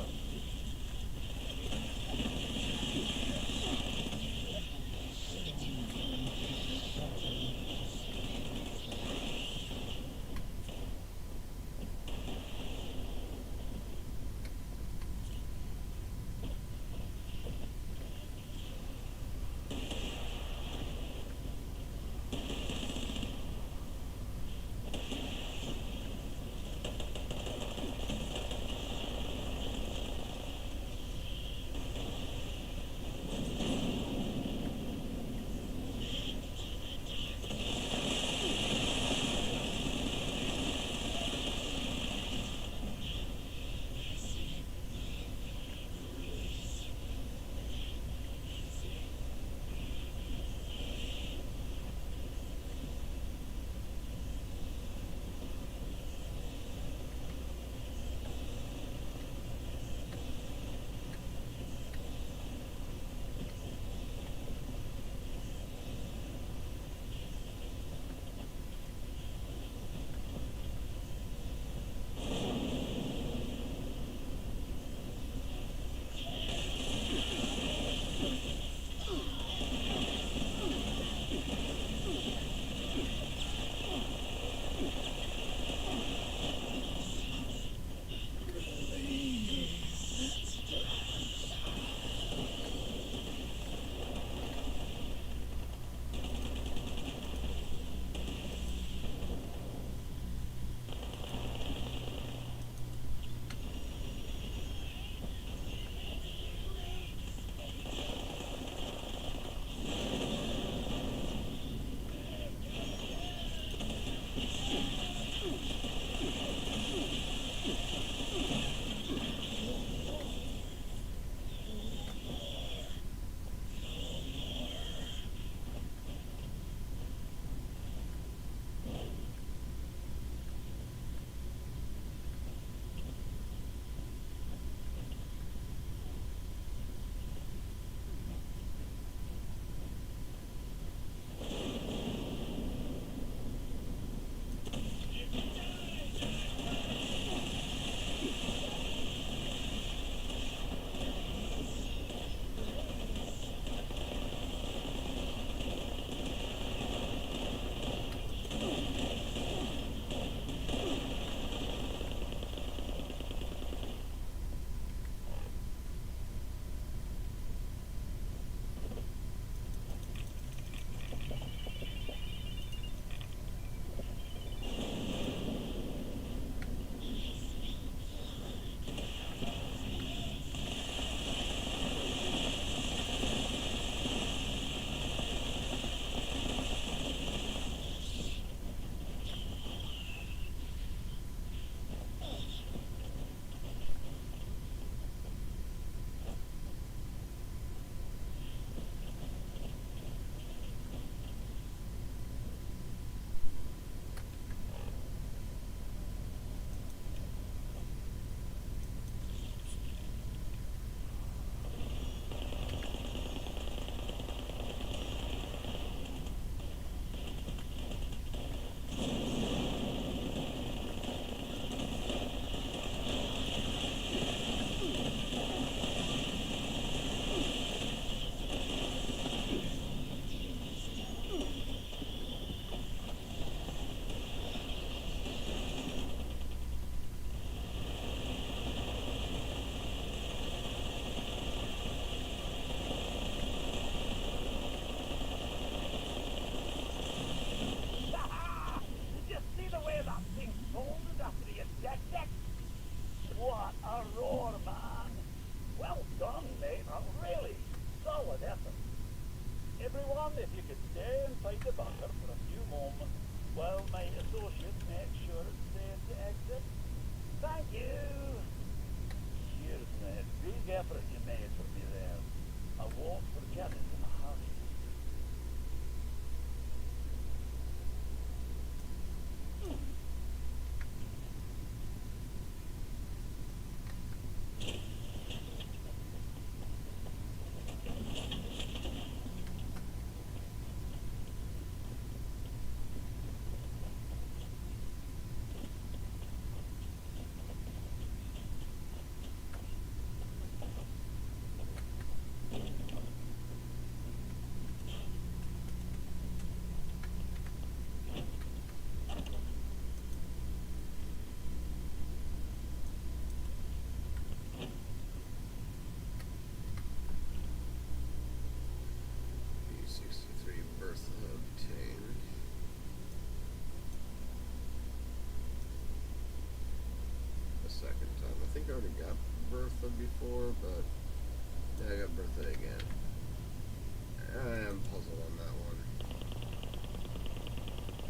if you could stay inside the bunker for a few moments while my associate makes sure it's safe to exit. Thank you! Cheers, mate. Big effort you made for me there. I won't forget it in a hurry. B63 Bertha obtained. A second time. I think I already got Bertha before, but yeah, I got Bertha again. I am puzzled on that one.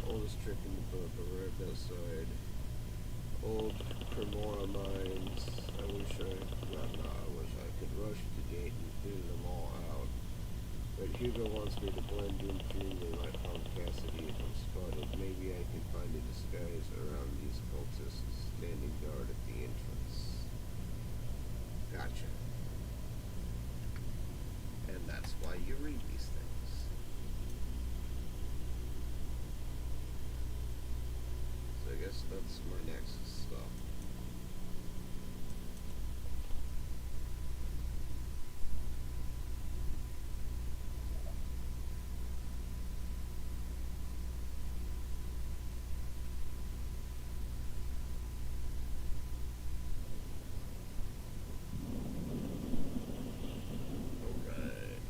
Oldest trick in the book, over at that side. Old Cremora mines. I wish I could rush the gate and clear them all out. But Hugo wants me to blend in freely like Tom Cassidy if I'm spotted. Maybe I can find a disguise around these cultists standing guard at the entrance. Gotcha. And that's why you read these things. So I guess that's my next stop. Alright.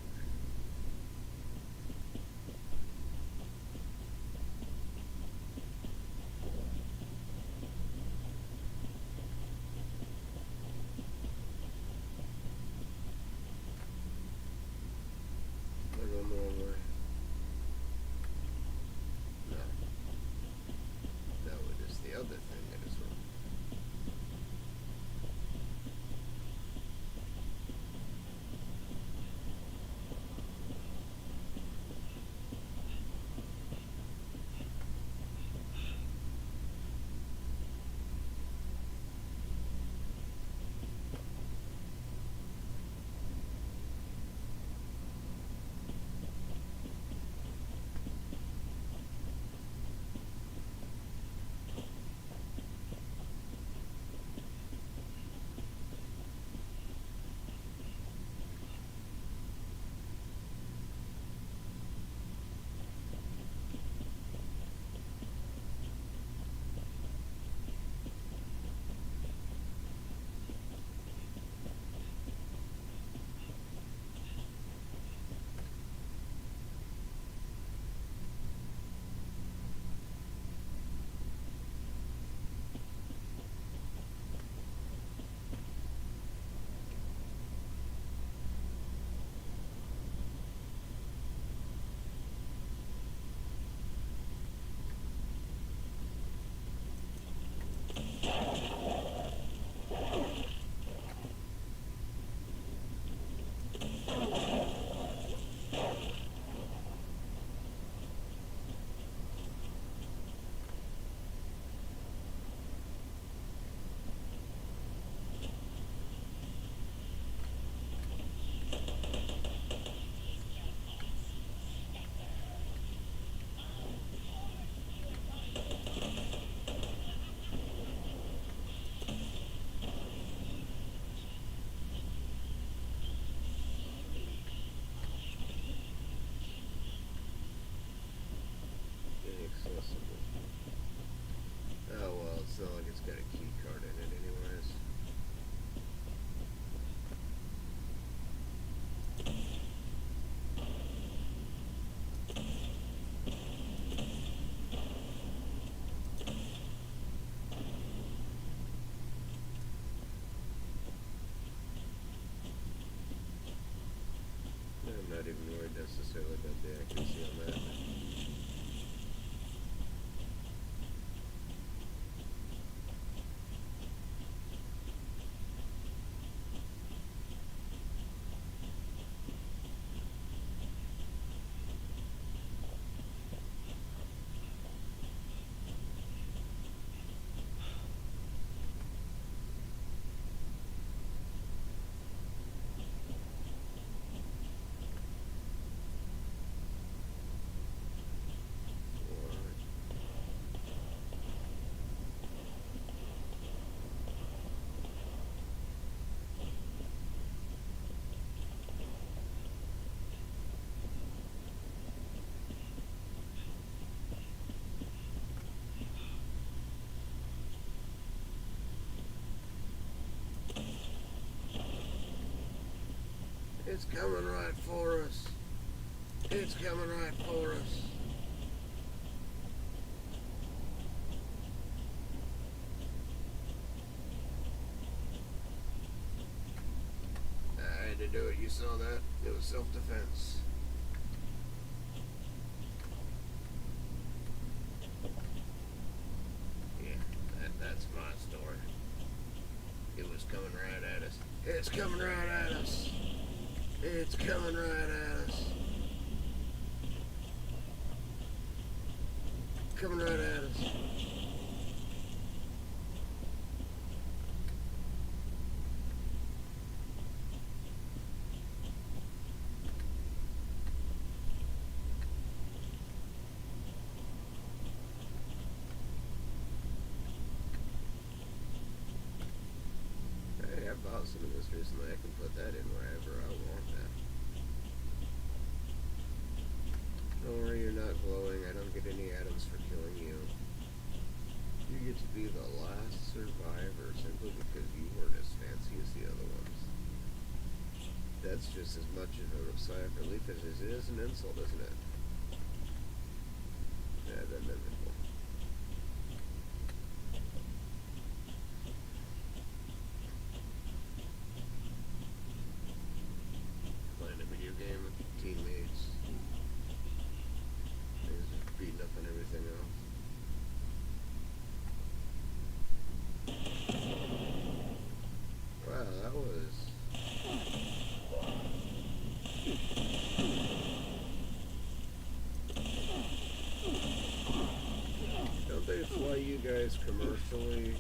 I'm not even worried necessarily about the accuracy on that. It's coming right for us. It's coming right for us. I had to do it. You saw that? It was self-defense. Yeah, that's my story. It was coming right at us. It's coming right at us. It's coming right at us. Coming right at us. Hey, I bought some of this recently. I can put that in wherever I want that. Don't worry, you're not glowing. I don't get any atoms for killing you. You get to be the last survivor simply because you weren't as fancy as the other ones. That's just as much of a sigh of relief as it is an insult, isn't it? Yeah, that mythical. Playing a video game with teammates. Things just beating up on everything else. Wow, that was... Don't they fly you guys commercially?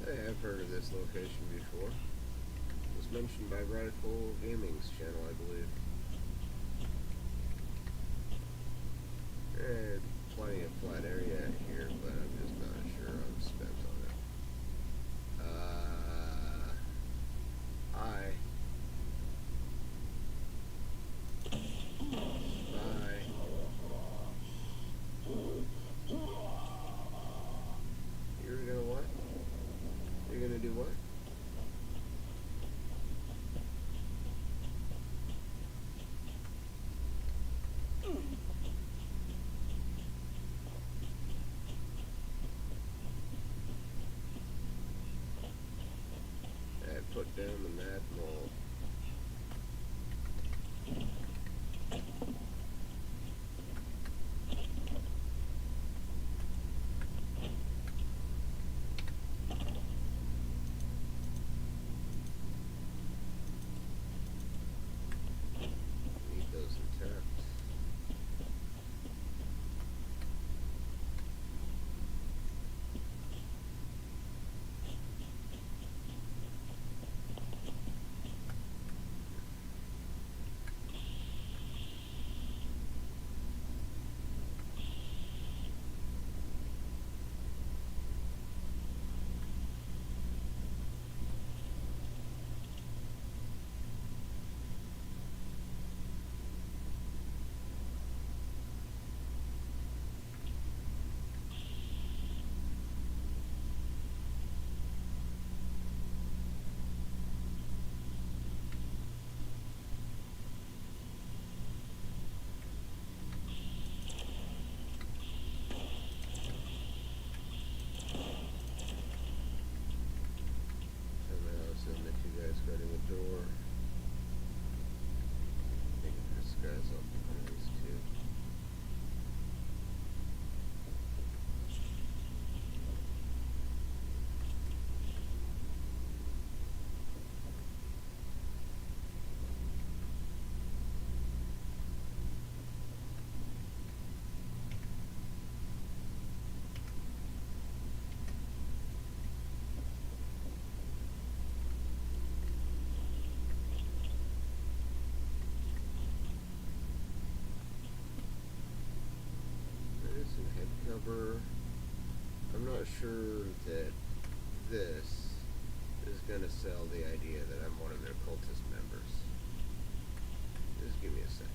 Hey, I've heard of this location before. It was mentioned by Radical Gaming's channel, I believe. Plenty of flat area here, but I'm just not sure I'm spent on it. Hi. Bye. You're gonna what? You're gonna do what? I put down the mad mole. Need those intact. cover. I'm not sure that this is gonna sell the idea that I'm one of their cultist members. Just give me a second.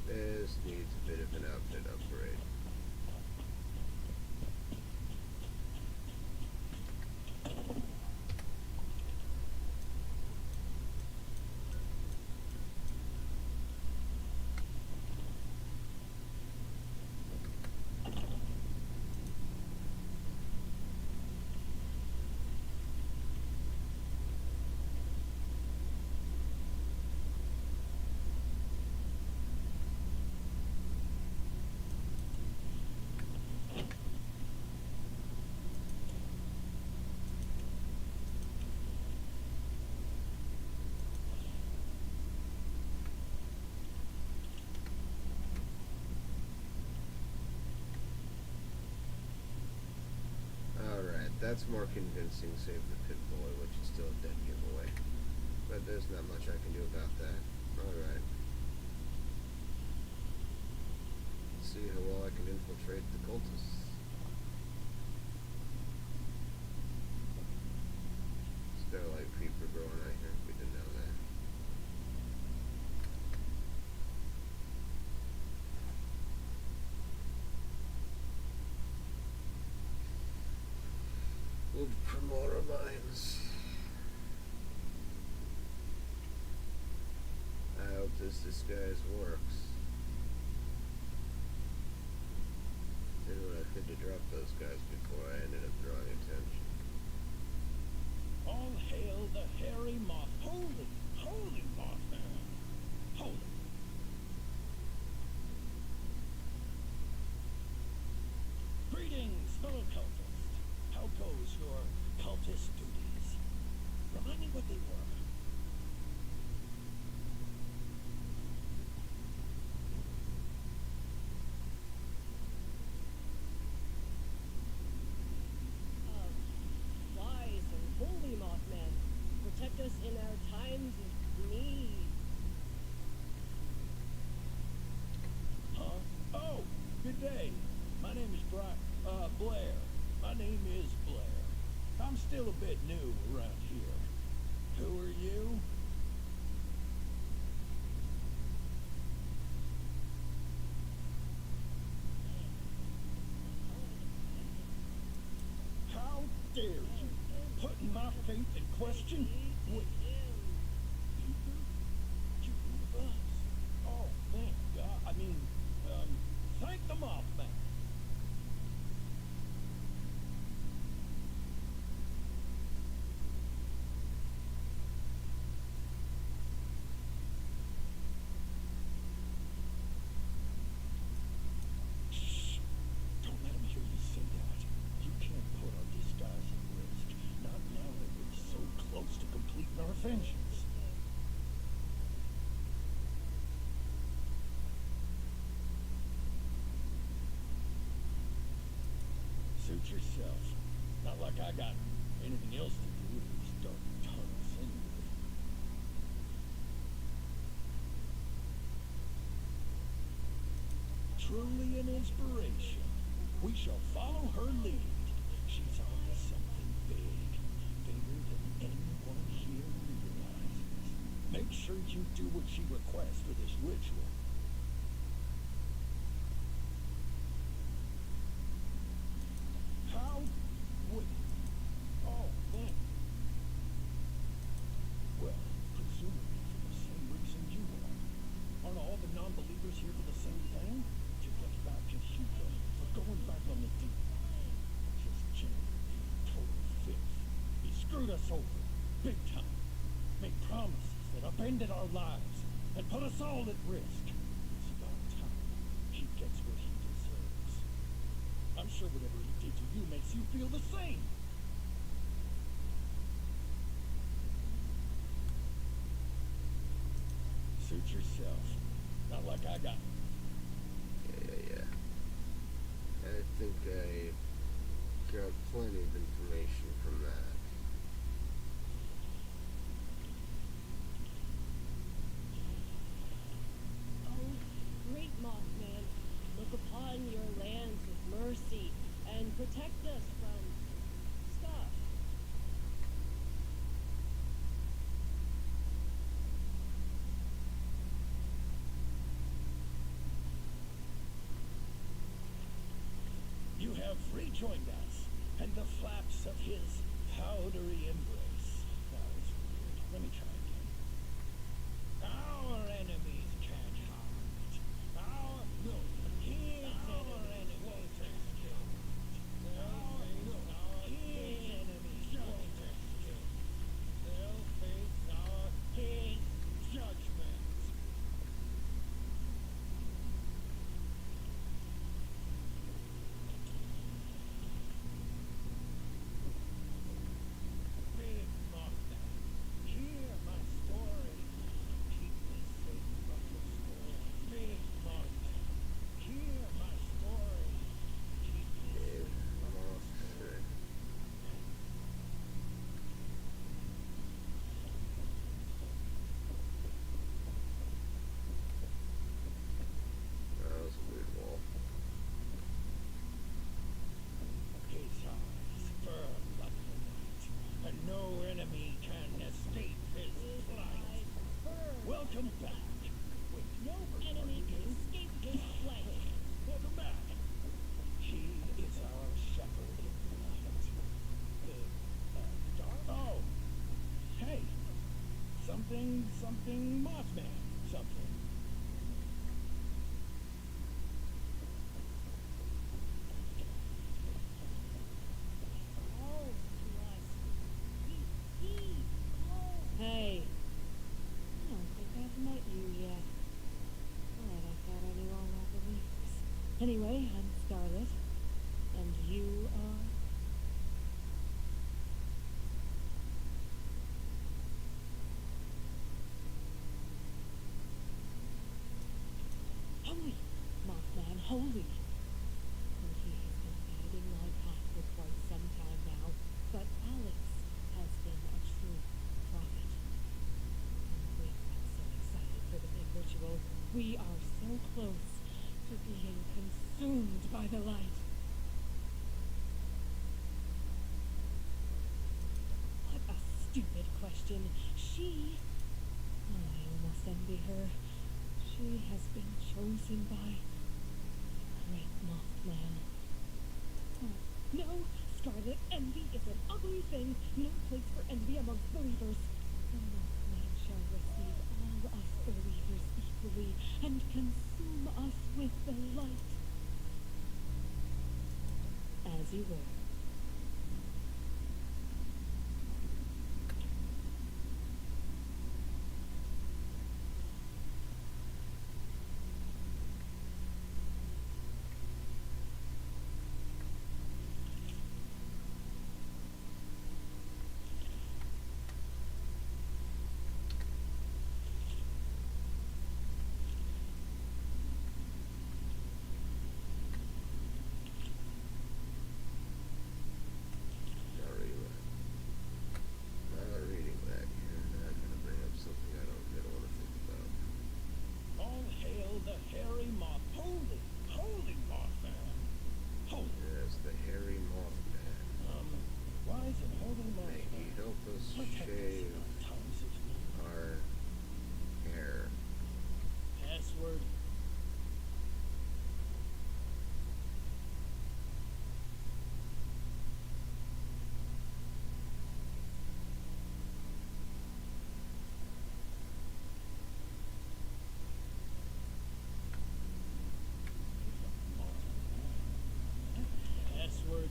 This needs a bit of an outfit upgrade. Alright, that's more convincing, save the pit boy, which is still a dead giveaway. But there's not much I can do about that. Alright. Let's see how well I can infiltrate the cultists. Skyline creeper growing out here, we didn't know that. We'll promote our mines. I hope this disguise works. Did what I could to drop those guys before I ended up drawing attention. All hail the hairy moth. Holy, holy Mothman. Holy. Greetings, fellow cultist. How goes your cultist duties? Remind me what they were. Wise and holy Mothman, protect us in our times of need. Huh? Oh, good day. My name is Blair. My name is Blair. I'm still a bit new around here. Who are you? How dare you? Putting my faith in question? Wait. Peter? You one of us? Oh, thank God. I mean, thank the Mothman. Shh. Don't let him hear you say that. You can't put our disguise at risk. Not now that we're so close to completing our vengeance. Suit yourself. Not like I got anything else to do with these dark tunnels anyway. Truly an inspiration. We shall follow her lead. She's on to something big. Bigger than anyone here realizes. Make sure you do what she requests for this ritual. How would Oh, thank Well, presumably for the same reason you are. Aren't all the non-believers here for the same thing? To get back at Hugo for going back on the deep. Just genuinely total filth. He screwed us over, big time. Made promises that upended our lives and put us all at risk. It's about time he gets what he deserves. I'm sure whatever he did to you makes you feel the same. Suit yourself. Not like I got. Yeah. I think I got plenty of information from that. He joined us, and the flaps of his powdery embrace. That was weird. Let me try again. Our enemies can't hide. Our no, his enemies won't escape. His enemies won't escape. They'll face his judgment. Big Mothman, hear my story. Keep me safe from the storm. Big Mothman, hear my story. Keep me Big safe from the Moth. storm. That was a weird wall. His eyes firm like the night, and no enemy can escape his flight. Welcome back. Wait, No enemy can escape his flight. welcome back. He is our shepherd in the night. The dark. Oh, hey, something Mothman, something. Calls to us. He calls. Hey. I don't think I've met you yet. But I thought I knew all about the Reapers. Anyway, I'm Scarlet. And you are? Holy! Mothman, holy! And he has been guiding my path for quite some time now, but Alex has been a true prophet. And we've been so excited for the big ritual. We are so close to being consumed by the light. What a stupid question. I almost envy her. She has been chosen by the great Mothman. Oh, no, Scarlet, envy is an ugly thing. No place for envy amongst believers. The Mothman shall receive all us believers equally and consume us with the light. As you will. Not reading that here. Not gonna bring up something I don't want to think about. All hail the hairy moth. Holy Mothman. Holy. Yes, the hairy Mothman. Why is it holy May he Mothman? help us Protect us shave in our times of need. our hair. Password. Password.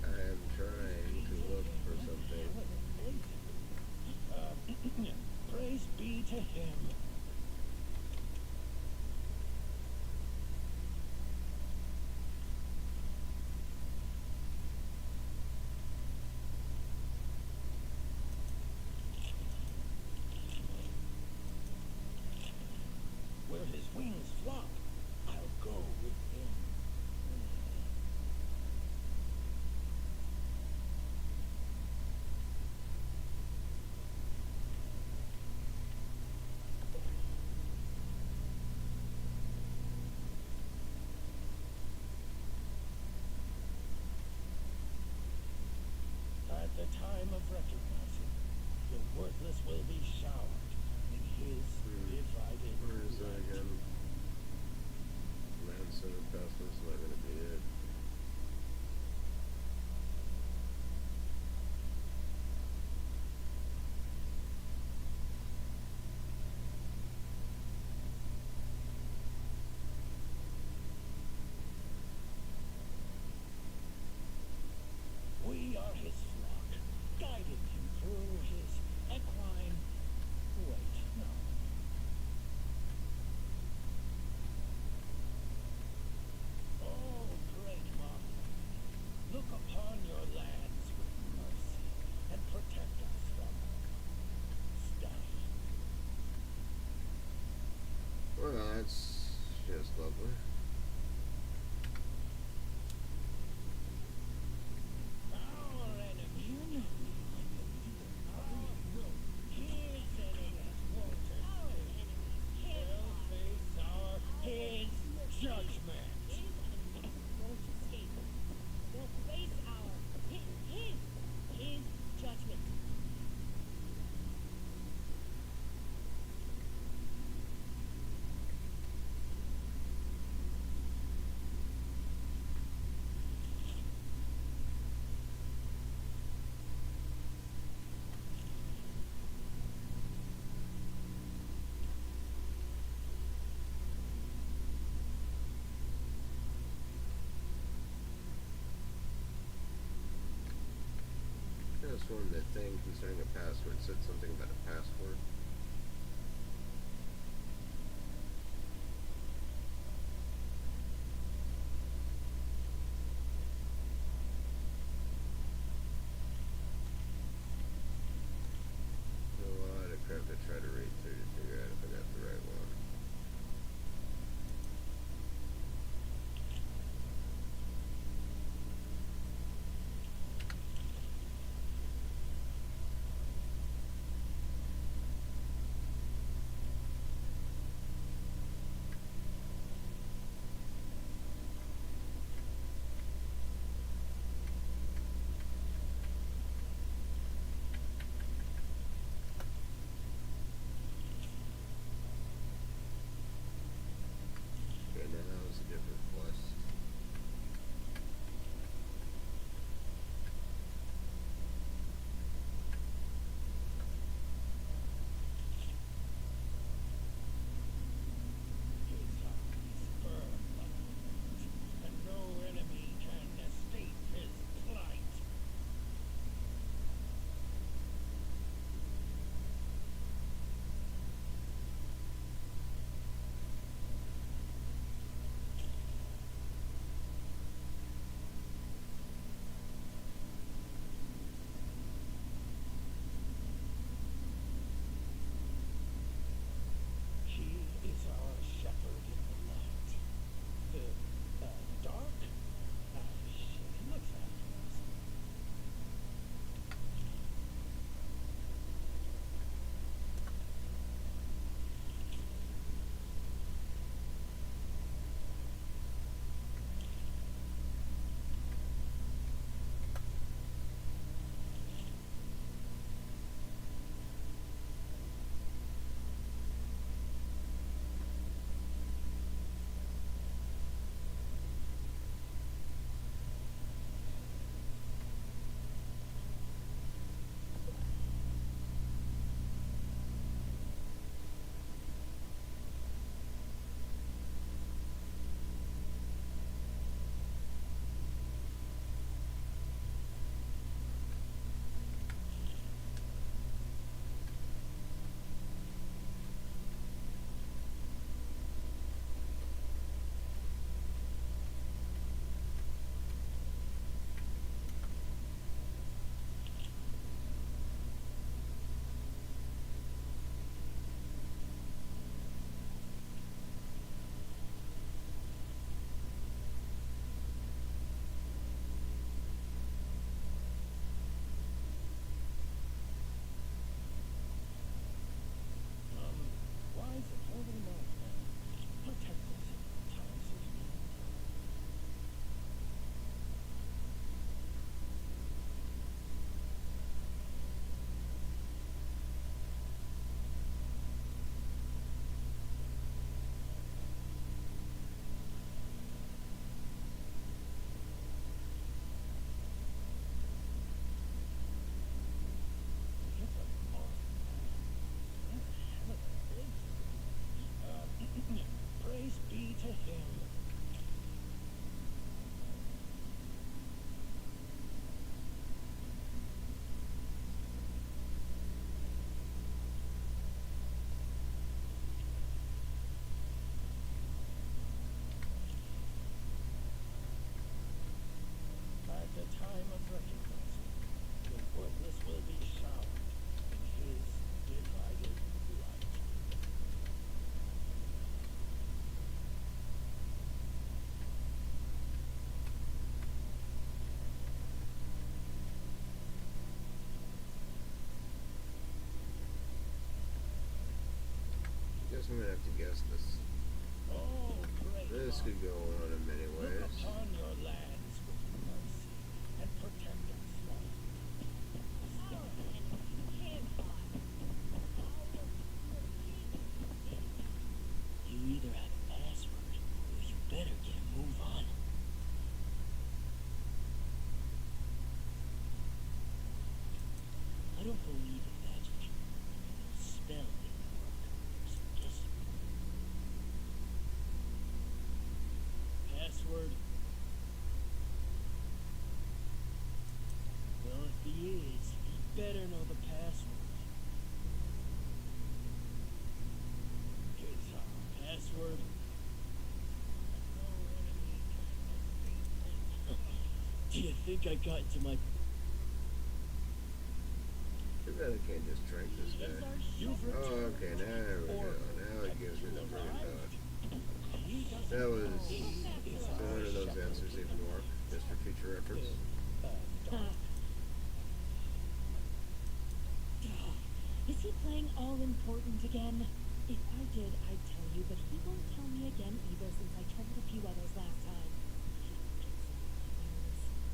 I am trying to look for something. Praise be to him. Where his wings flop, I'll go with him. At the time of recognizing, the worthless will be showered in his divided Where is that light. again? Land Center Customs not gonna be it. That's just lovely. Our enemy. You know me like a leader. His enemy won't escape. They'll face his judgment. His enemy won't escape. They'll face his judgment. I just wanted that thing concerning a password said something about a password. A lot of crap to try to read through to figure out if I got the right one. I'm gonna have to guess this. Oh, great. This could go on in many Look ways. upon your lands with mercy and protect us, Lord. You either have a password or you better get a move on. I don't believe in magic. The spell didn't work. So guess password. Well, if he is, he better know the password. Password. Do you think I got into my... Too bad I can't just drink this guy. Oh, okay, now we go. Now it gives me the friggin' dodge. That was one of those answers even more, just for future reference. Is he playing all important again? If I did, I'd tell you, but he won't tell me again either since I tried a few others last time.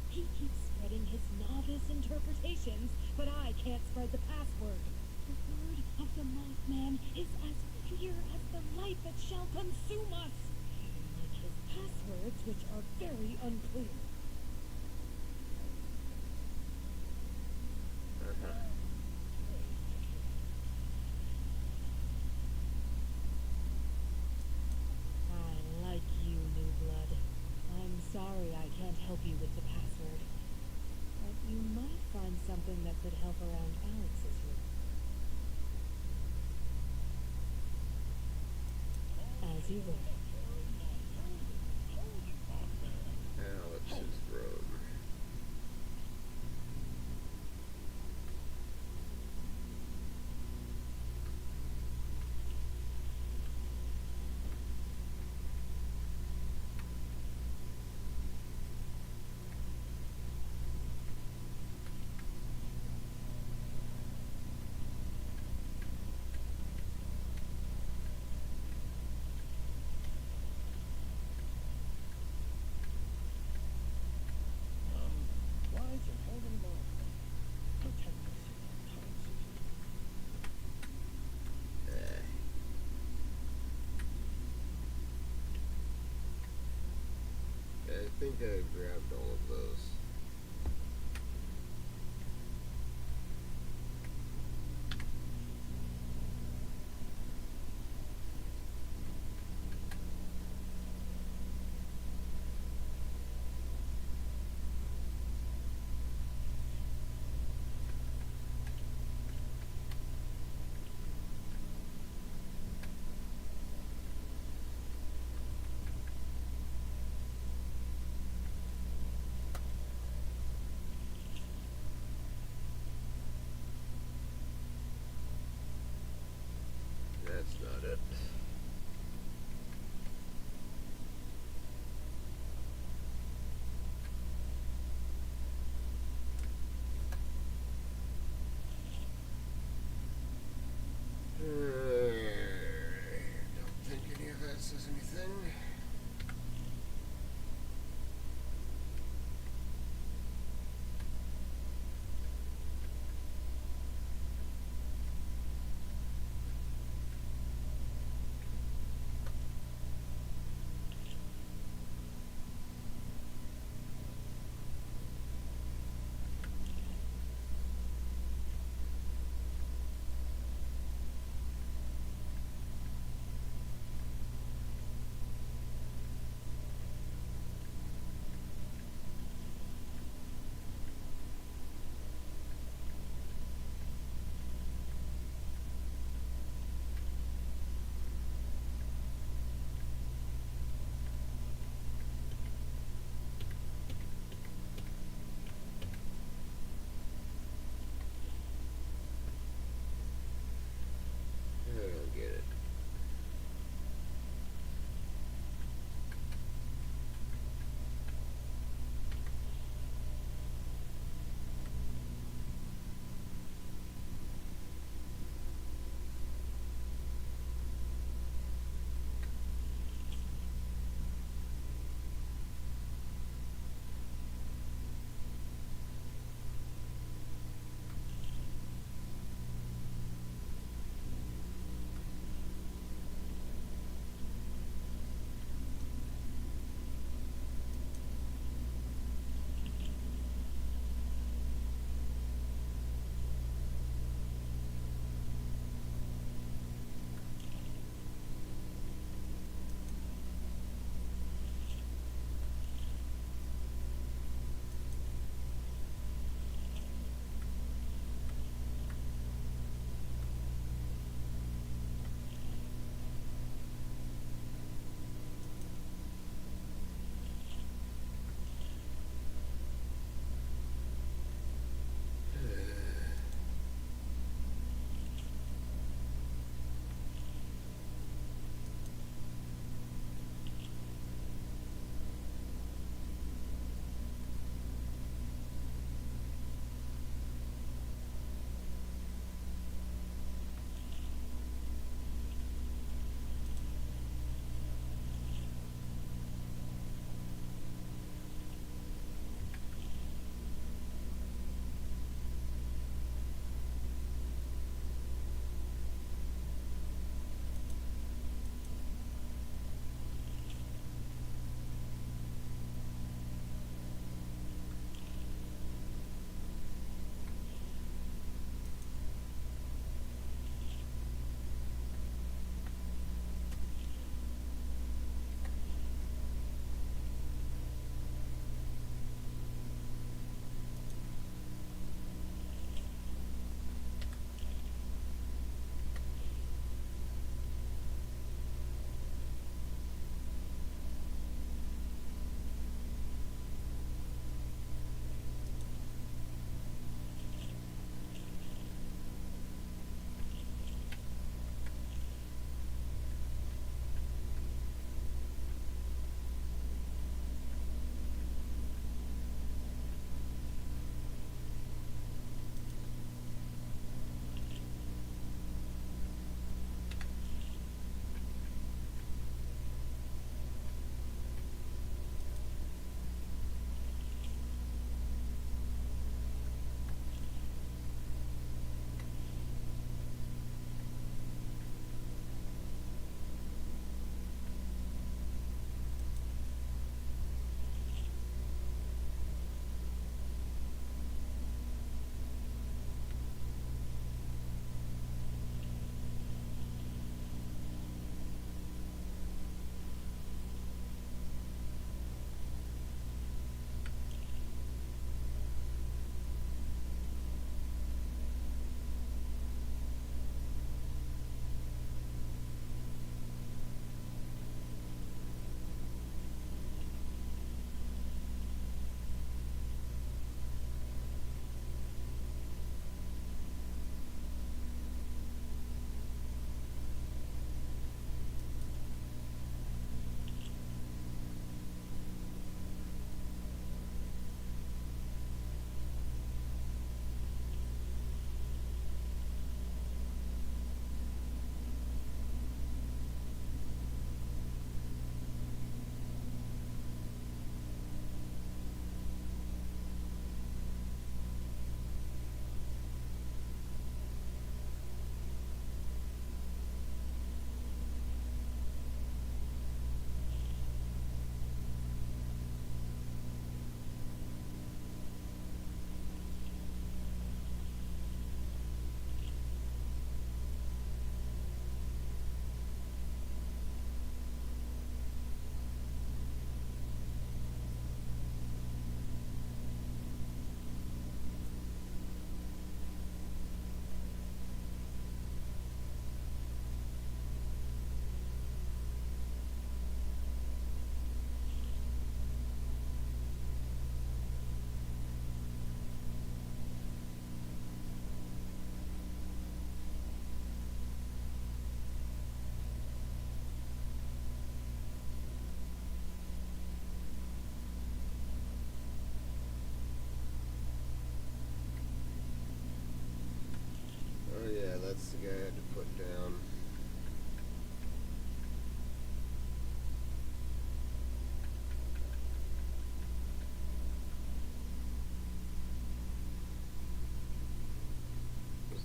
He keeps spreading his novice interpretations, but I can't spread the password. The word of the Mothman is as clear as the light that shall consume us. Like his passwords, which are very unclear. I like you, New Blood. I'm sorry I can't help you with the password. But you might find something that could help around Alex's room. As you will. Alex's room. Why is it holding on? Protect us in times of I think I grabbed all of those.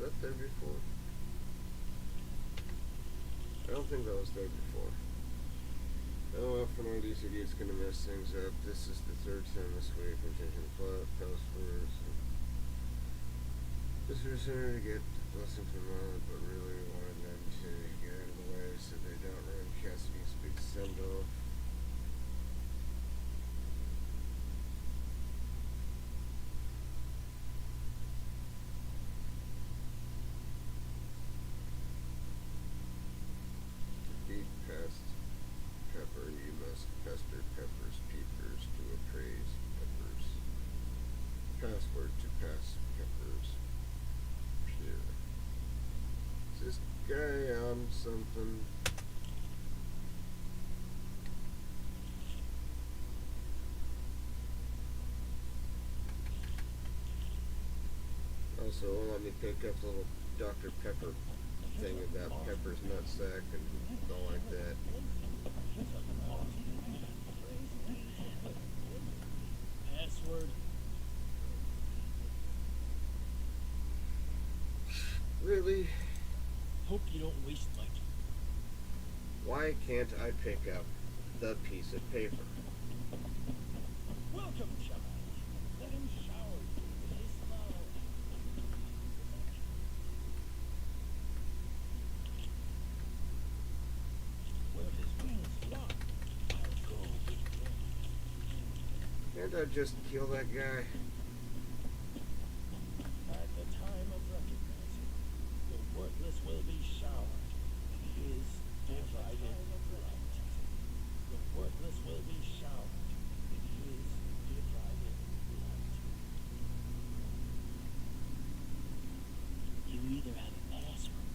that there before? I don't think that was there before. Oh, often are these idiots gonna mess things up? This is the third time this week. I'm changing the passwords. This was sooner to get blessing from mom, but really wanted them to get out of the way so they don't ruin Cassidy's big send-off. Defeat pest Pepper, you must pester Pepper's peepers to appraise Pepper's. Password to pass Pepper's peer. Is this guy on something? Also, won't let me pick up the little Dr. Pepper thing about Pepper's nutsack and all like that. Password. Really? Hope you don't waste my time. Why can't I pick up the piece of paper? Welcome, child. Let him shower you with his love. Where his wings fly, I'll go with them. Can't I just kill that guy? At the time of recognizing, the worthless will be showered in his divided light. The worthless will be showered in his divided light. You either have a password.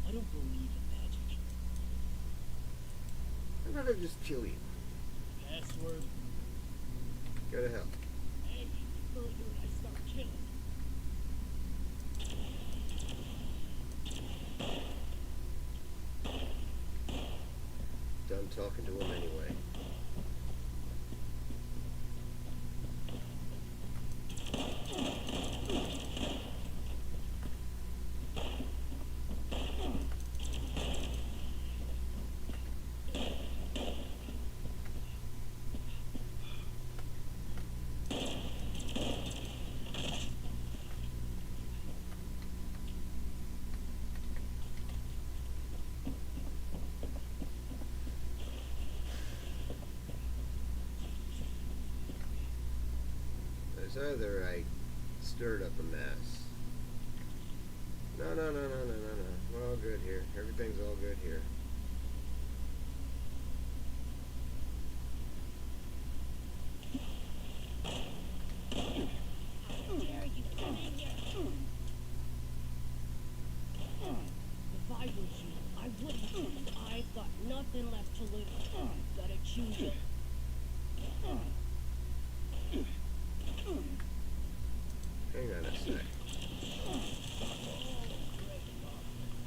I don't believe in magic. How about I just kill you? Password. Go to hell. Hey, before you and I start killing. Done talking to him anyway. It's either I stirred up a mess. No. We're all good here. Everything's all good here. How dare you come in here? If I was you, I wouldn't. I've got nothing left to lose. Gotta choose it. Hang on a sec.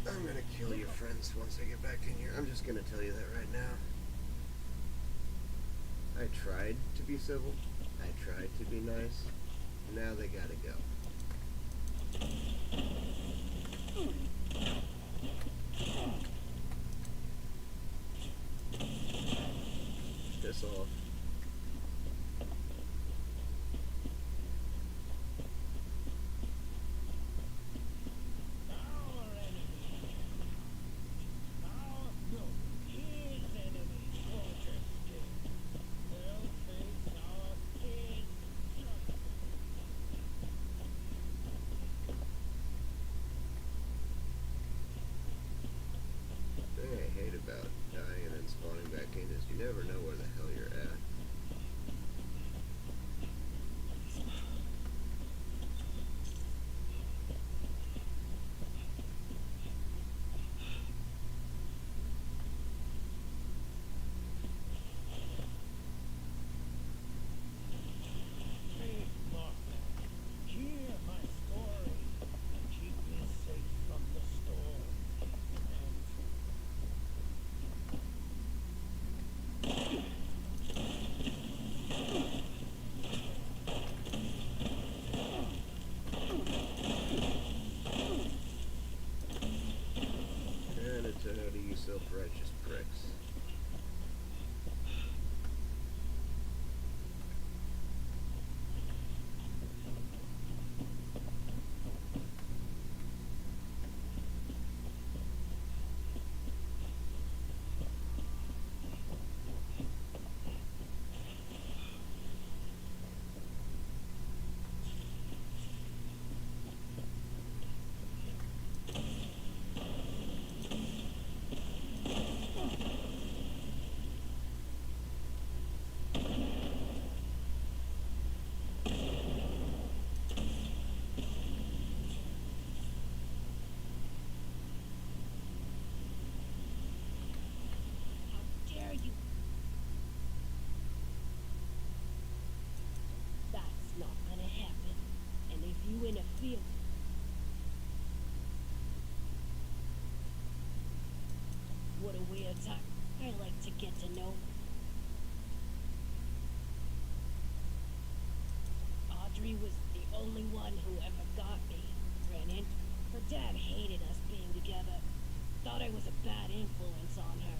I'm gonna kill your friends once I get back in here. I'm just gonna tell you that right now. I tried to be civil. I tried to be nice. Now they gotta go. Piss off. Our enemy. No, his enemy won't escape. They'll face his judgment. The thing I hate about dying and then spawning back in is you never know where the hell you're at. Hey, Martha, hear my story and keep me safe from the storm. And time, I like to get to know Audrey was the only one who ever got me. Ran in. Her dad hated us being together. Thought I was a bad influence on her.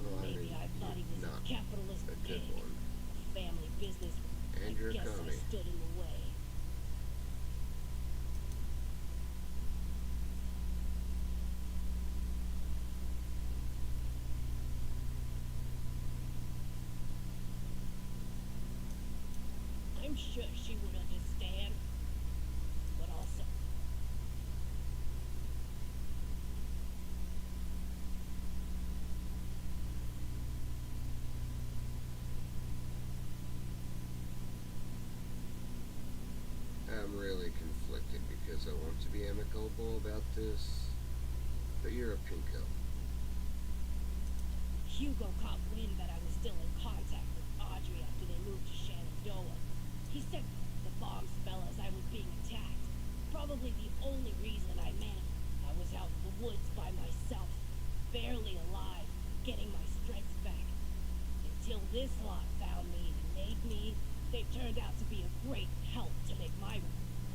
Well, Maybe I thought he was not a capitalist a good pig. one. A family business. And I you're a guess I commie. stood in the way. I'm sure she would understand. But also, I'm really conflicted because I want to be amicable about this, but you're a pinko. Hugo caught wind that I was still in contact with Audrey after they moved to Shenandoah. He said the bombs fell as I was being attacked. Probably the only reason I managed. I was out in the woods by myself, barely alive, getting my strength back. Until this lot found me and made me, they turned out to be a great help to make my.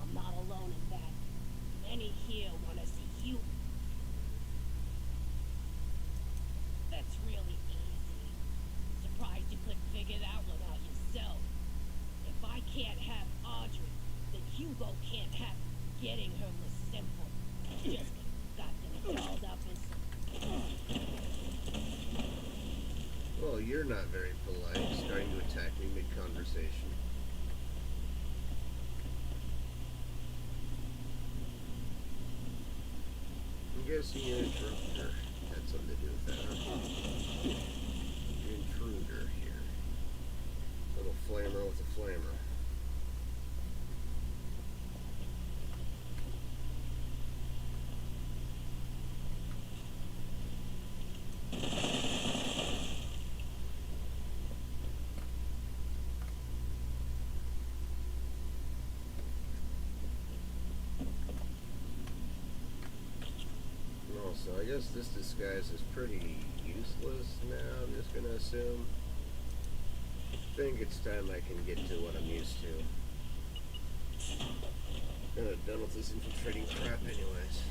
I'm not alone in that. Many here want to see you. That's really easy. Surprised you couldn't figure that one out yourself. If I can't have Audrey, then Hugo can't have. Getting her was simple. Just got them dolled up and. Well, you're not very polite, starting to attack me mid-conversation. I'm guessing you're an intruder. Had something to do with that, huh? You're an intruder here. Little flamer with a flamer. So I guess this disguise is pretty useless now, I'm just gonna assume. I think it's time I can get to what I'm used to. I'm done with this infiltrating crap anyways.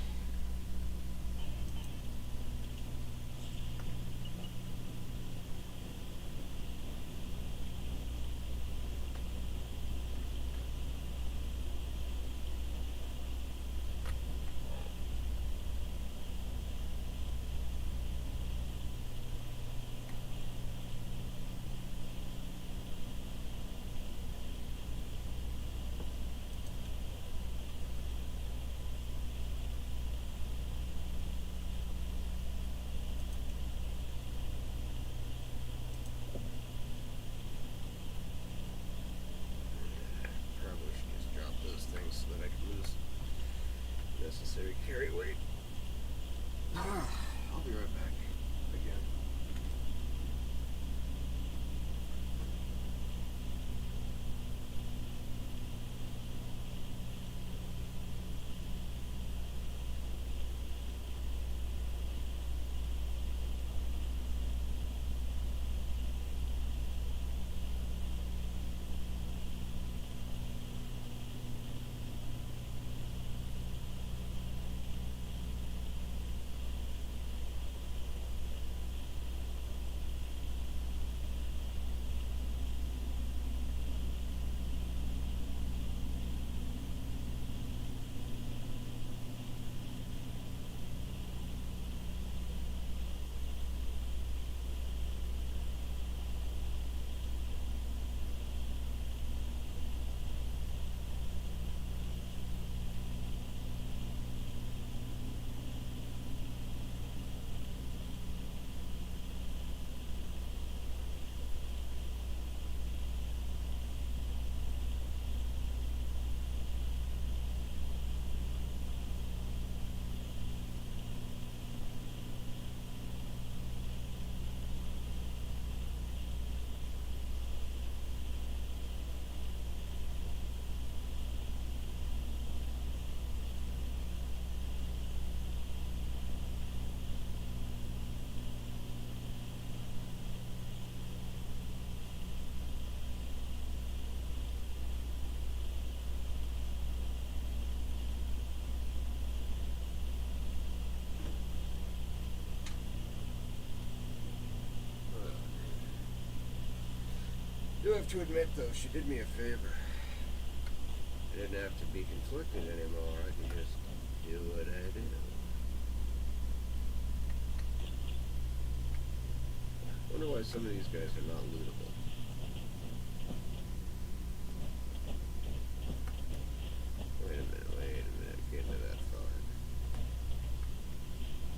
So that I can lose necessary carry weight. I'll be right back. Again. Do have to admit, though, she did me a favor. I didn't have to be conflicted anymore. I could just do what I do. Wonder why some of these guys are not lootable. Wait a minute. Get into that thought.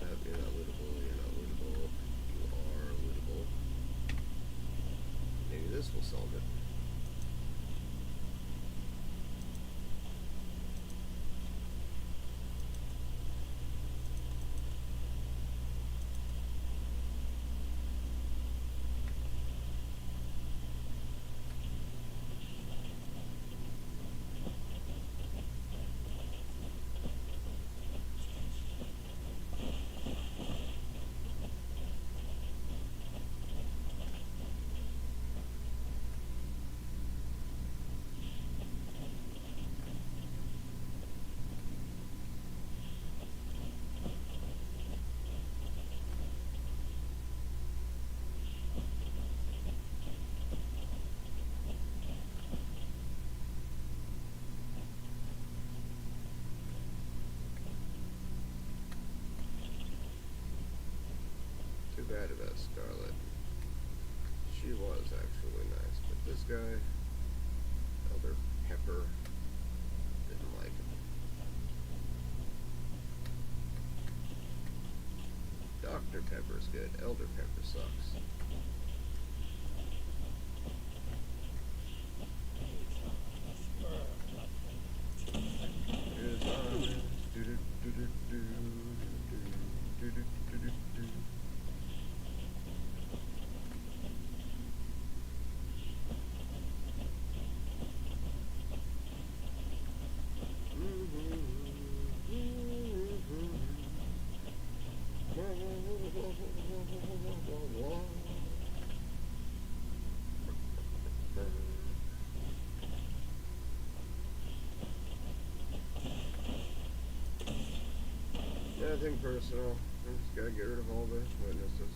No, you're not lootable, you're not lootable. You are lootable. Maybe this will solve it. Too bad about Scarlet. She was actually nice, but this guy, Elder Pepper, didn't like him. Dr. Pepper's good. Elder Pepper sucks. Nothing personal. I just gotta get rid of all the witnesses.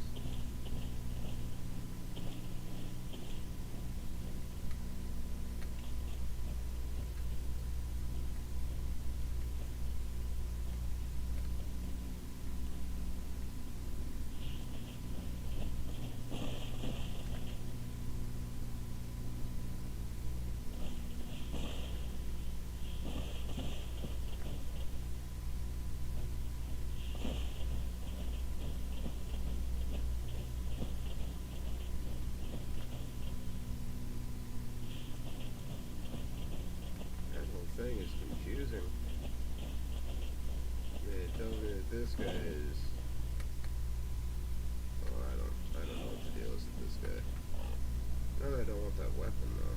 Thing is confusing. It tells me that this guy is. Oh, I don't know what the deal is with this guy. No, I don't want that weapon though.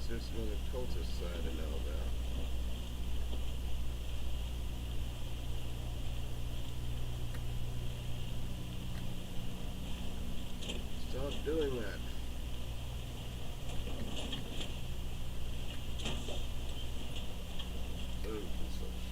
there's some other cultists that I didn't know about. Stop doing that. Boom, missiles.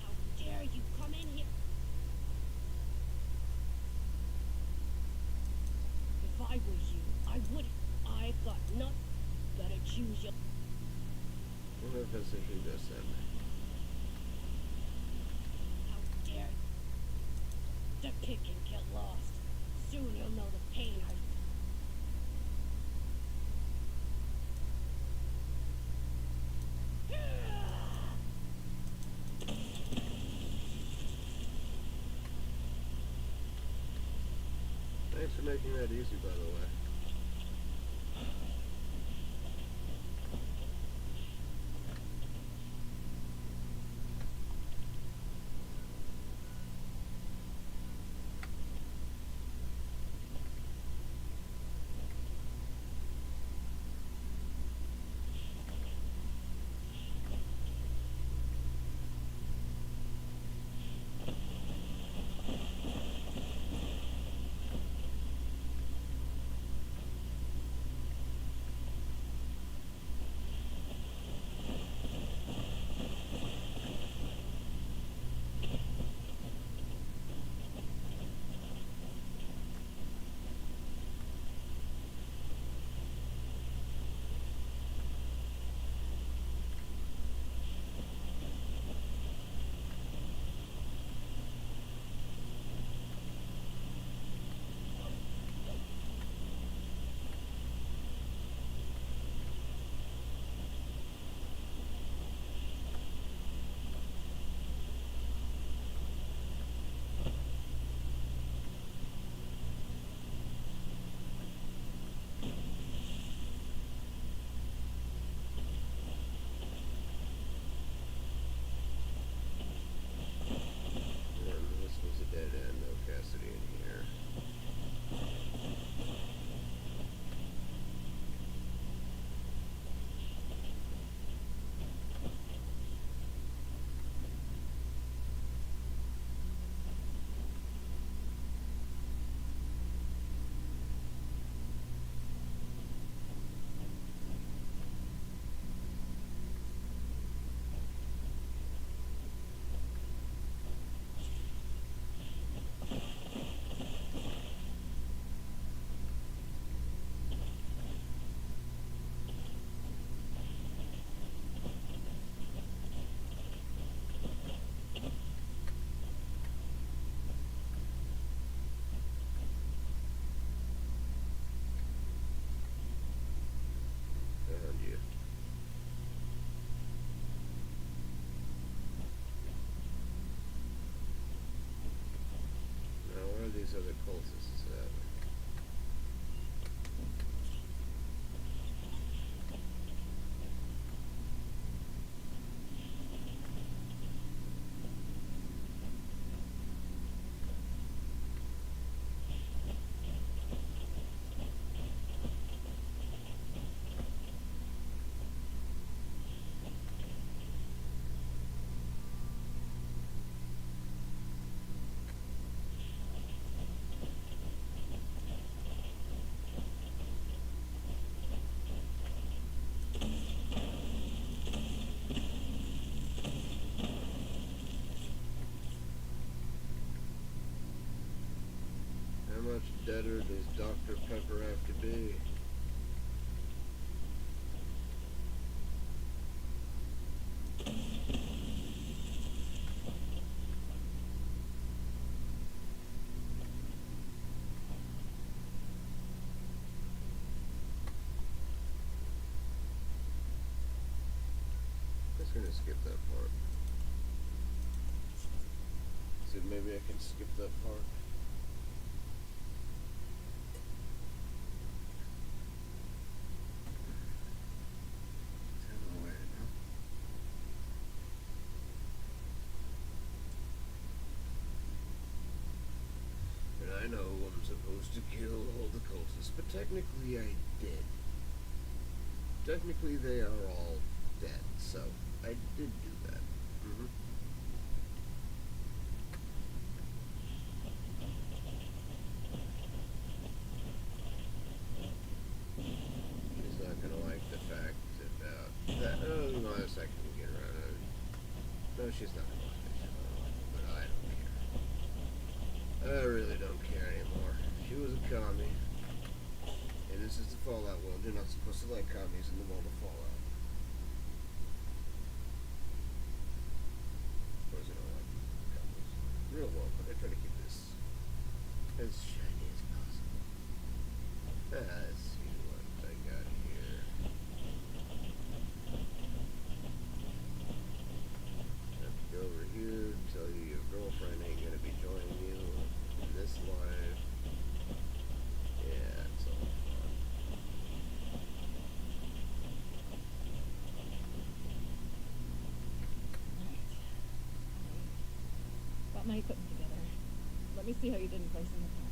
How dare you come in here? If I was you, I would. I've got none. Gotta choose your. I wonder if that's if you just said that. How dare you? The kid can get lost. Soon he'll know the pain I. Thanks for making that easy, by the way. These other cultists at? How much deader does Dr. Pepper have to be? gonna skip that part. So maybe I can skip that part. Turn away now. And I know I'm supposed to kill all the cultists, but technically I did. Technically they are all dead, so I did do that. She's not gonna like the fact about that. Oh, unless I can get around it. No, she's not gonna like it. But I don't care. I really don't care anymore. She was a commie. And this is the Fallout world. You're not supposed to like commies in the world of Fallout. Of course, I don't like commies. Real world, but I try to keep this as shiny as possible. Let's see what I got here. Have to go over here, tell you your girlfriend ain't gonna be joining you in this life. Yeah, it's all fun. Got my equipment together. Let me see how you did in placing the part.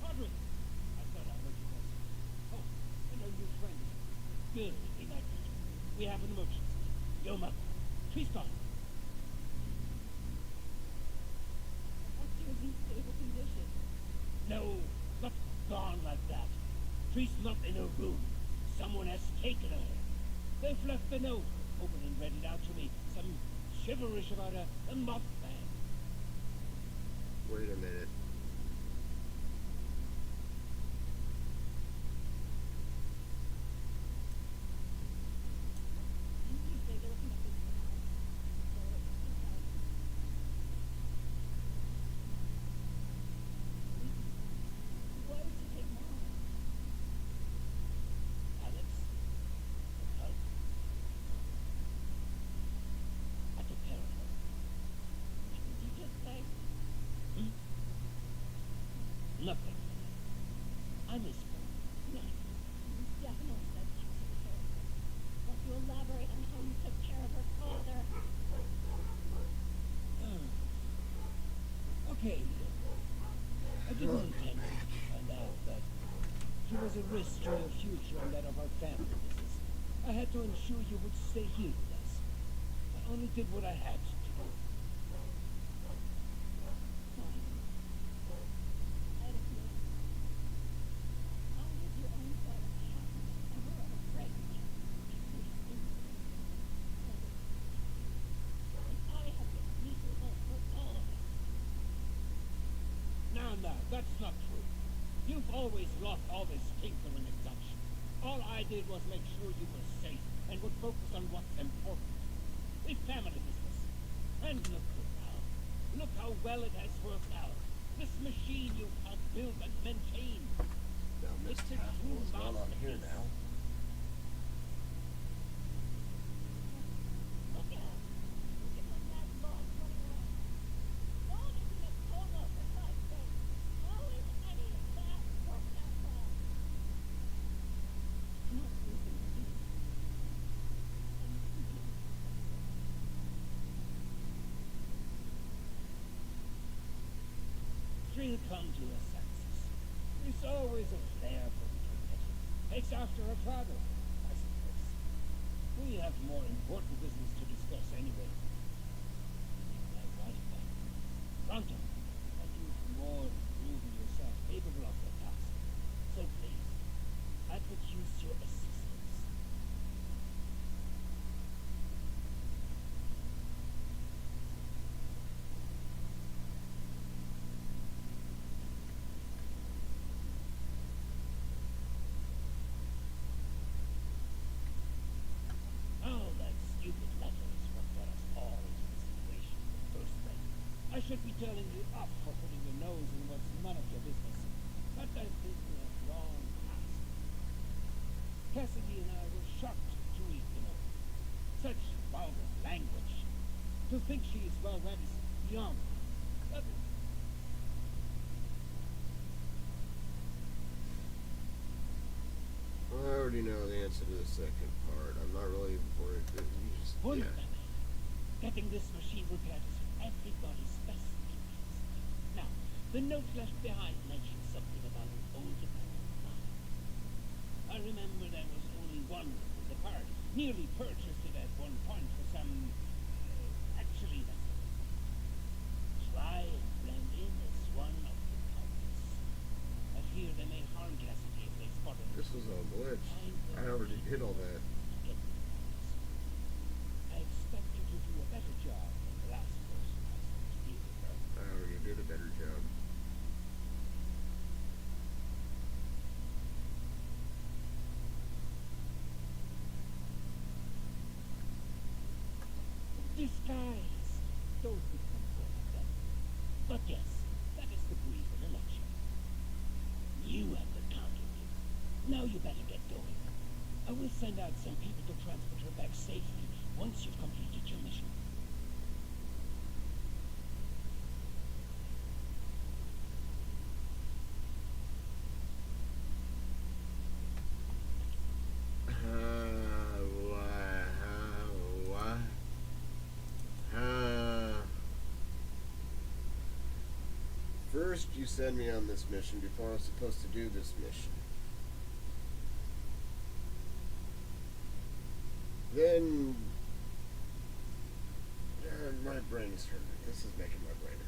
Audrey! I thought I heard your voice. Oh, and our new friend. Good, exactly. We have an emergency. Your mother. She's gone. She was in stable condition. No, not gone like that. She's not in her room. Someone has taken her. They've left a note, open and read it out to me. Some shiverish about a Mothman. Wait a minute. Why would you take Mom? Alex? Help. I took care of her. What did you just say? Hmm? Nothing. I miss her. No. You definitely said you took care of her. Won't you elaborate on how you took care of her father? Okay. I didn't intend to find out that she was a risk to your future and that of our family business. I had to ensure you would stay here with us. I only did what I had to do. Fine. I don't know. How would your own father have ever afraid? And I have been miserable for all of it. Now, that's not true. You've always lost all this tinkering and such. All I did was make sure you were safe and would focus on what's important. A family business. And look now. Look how well it has worked out. This machine you helped build and maintain. Now, Miss It's a Taft, true what's going on here masterpiece. now? Look at him. Look at my mad log running around. Dog is in a coma, for God's sake. How is any of that worked out well? I'm not losing my innocence. I'm losing my She'll come to her senses. There's always a flair for internet. Takes after her father, I suppose. We have more important business to discuss anyway. Like right back. Pronto. And you've more proven yourself capable of the task. So please, I could use your assistance. should be telling you off for putting your nose in what's none of your business. But I think we have long past. Cassidy and I were shocked to read, such vulgar language. To think she is well read is beyond. But Well, I already know the answer to the second part. I'm not really worried. You just, Wonder, yeah. getting this machine repaired is everybody's best interest. Now, the note left behind mentions something about an old abandoned mine. I remember there was only one in the park. Nearly purchased it at one point for some... actually, that's it. Try and blend in as one of the countless. I fear they may harm Cassidy if they spot him. This was all glitch. I already did all that. I expect you to do a better job than the last person I sent to deal with her. I already did a better job. Disguise! Don't become full of them. But yes, that is the brief in a nutshell. You have the counterfeit. Now you better get going. I will send out some people to transport her back safely once you've completed your mission. First, you send me on this mission before I was supposed to do this mission. Then, my brain is hurting. This is making my brain hurt.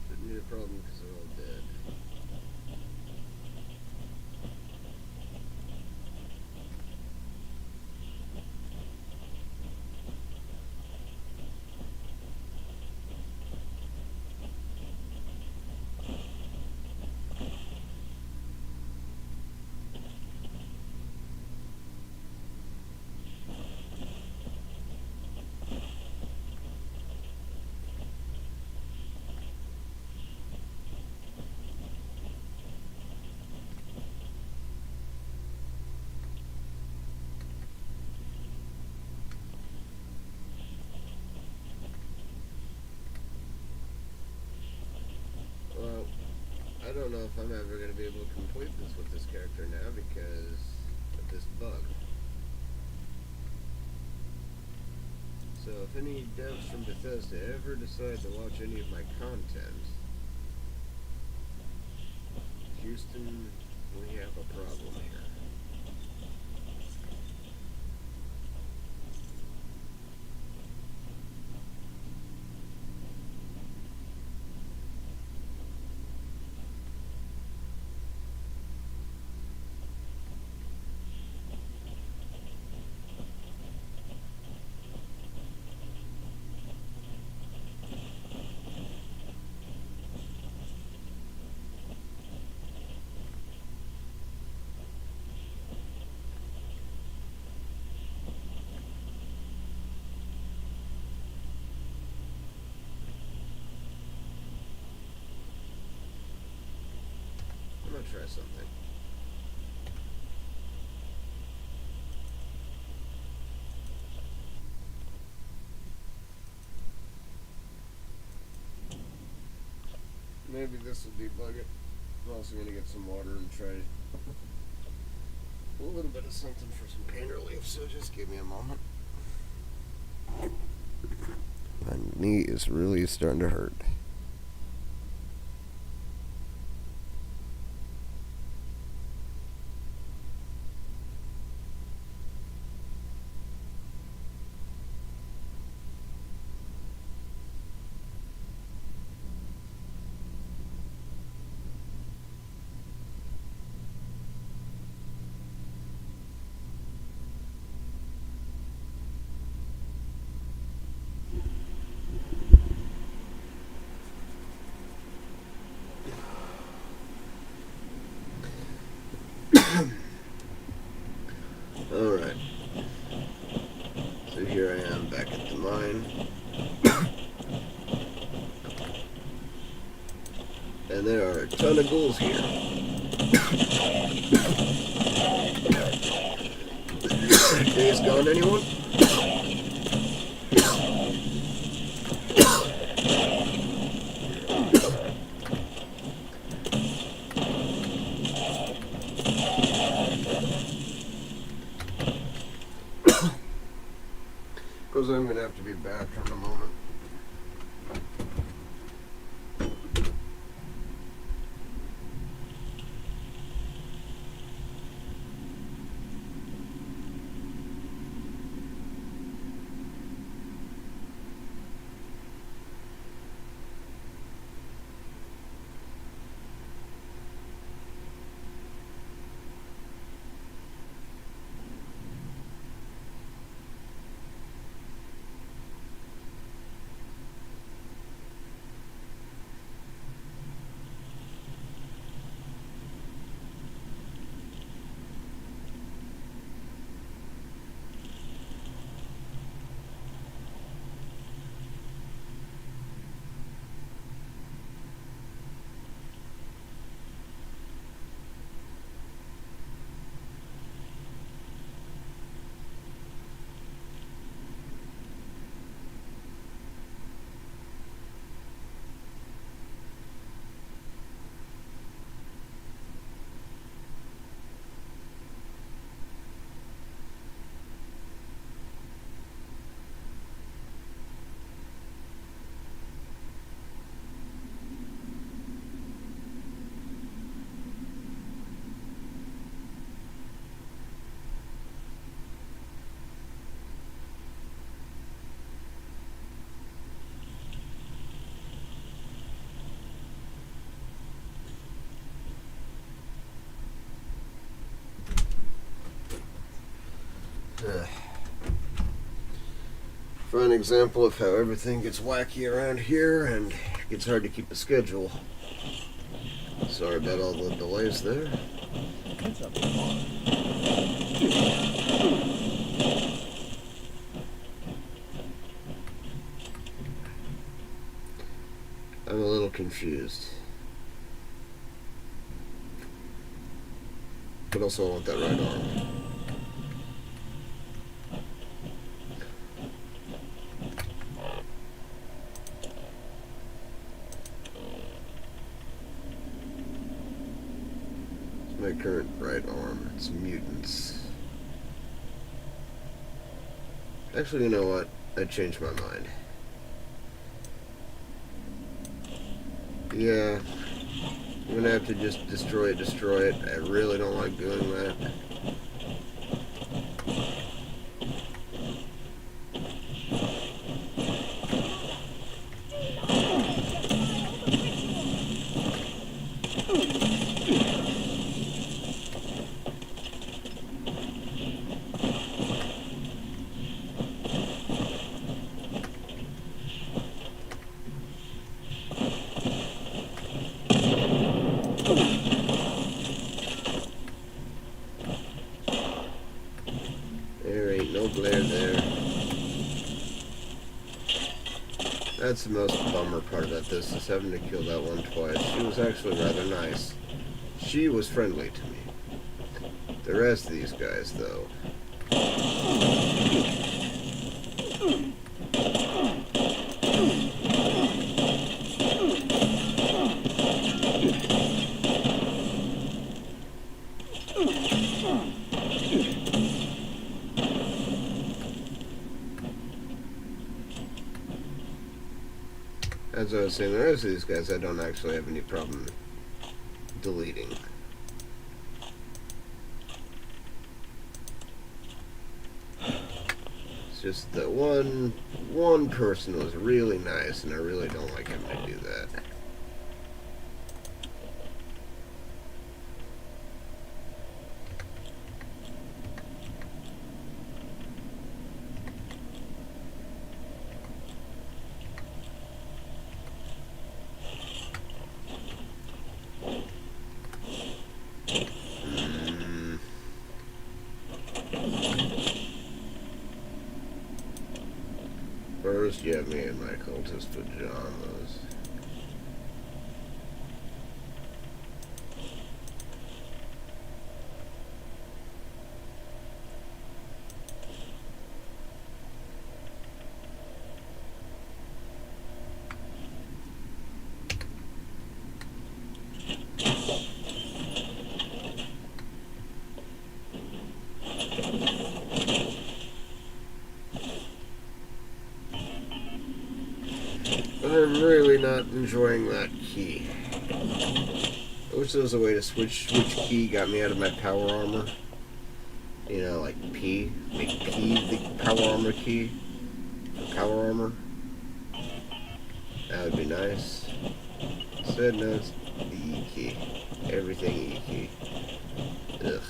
Shouldn't be a problem because they're all dead. Well, I don't know if I'm ever going to be able to complete this with this character now because of this bug. So if any devs from Bethesda ever decide to watch any of my content, Houston, we have a problem here. I'm gonna try something. Maybe this will debug it. I'm also gonna get some water and try a little bit of something for some pain relief, so just give me a moment. My knee is really starting to hurt. And there are a ton of ghouls here. Days gone, anyone? Because I'm going to have to be back in a moment. For an example of how everything gets wacky around here and it's hard to keep a schedule. Sorry about all the delays there. It's up to Mark. I'm a little confused. But also I want that right arm. My current right arm. It's mutants. Actually, you know what? I changed my mind. Yeah. I'm gonna have to just destroy it. I really don't like doing that. There ain't no glare there. That's the most bummer part about this, is having to kill that one twice. She was actually rather nice. She was friendly to me. The rest of these guys, though. As I was saying, the rest of these guys I don't actually have any problem deleting. It's just that one person was really nice, and I really don't like him to do that. First, you have me in my cultist pajamas. I'm really not enjoying that key. I wish there was a way to switch which key got me out of my power armor. You know, like P. Make P the power armor key. For power armor. That would be nice. Instead, no, it's the E key. Everything E key. Ugh.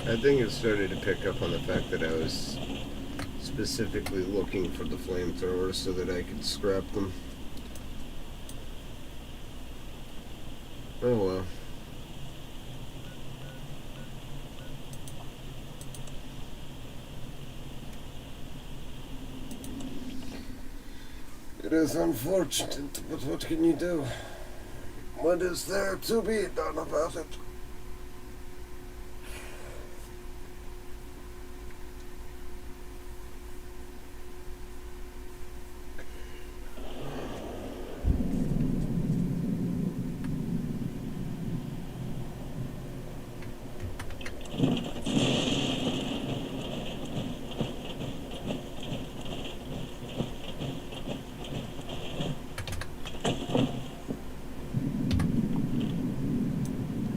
I think it started to pick up on the fact that I was specifically looking for the flamethrowers so that I could scrap them. Oh well. It is unfortunate, but what can you do? What is there to be done about it?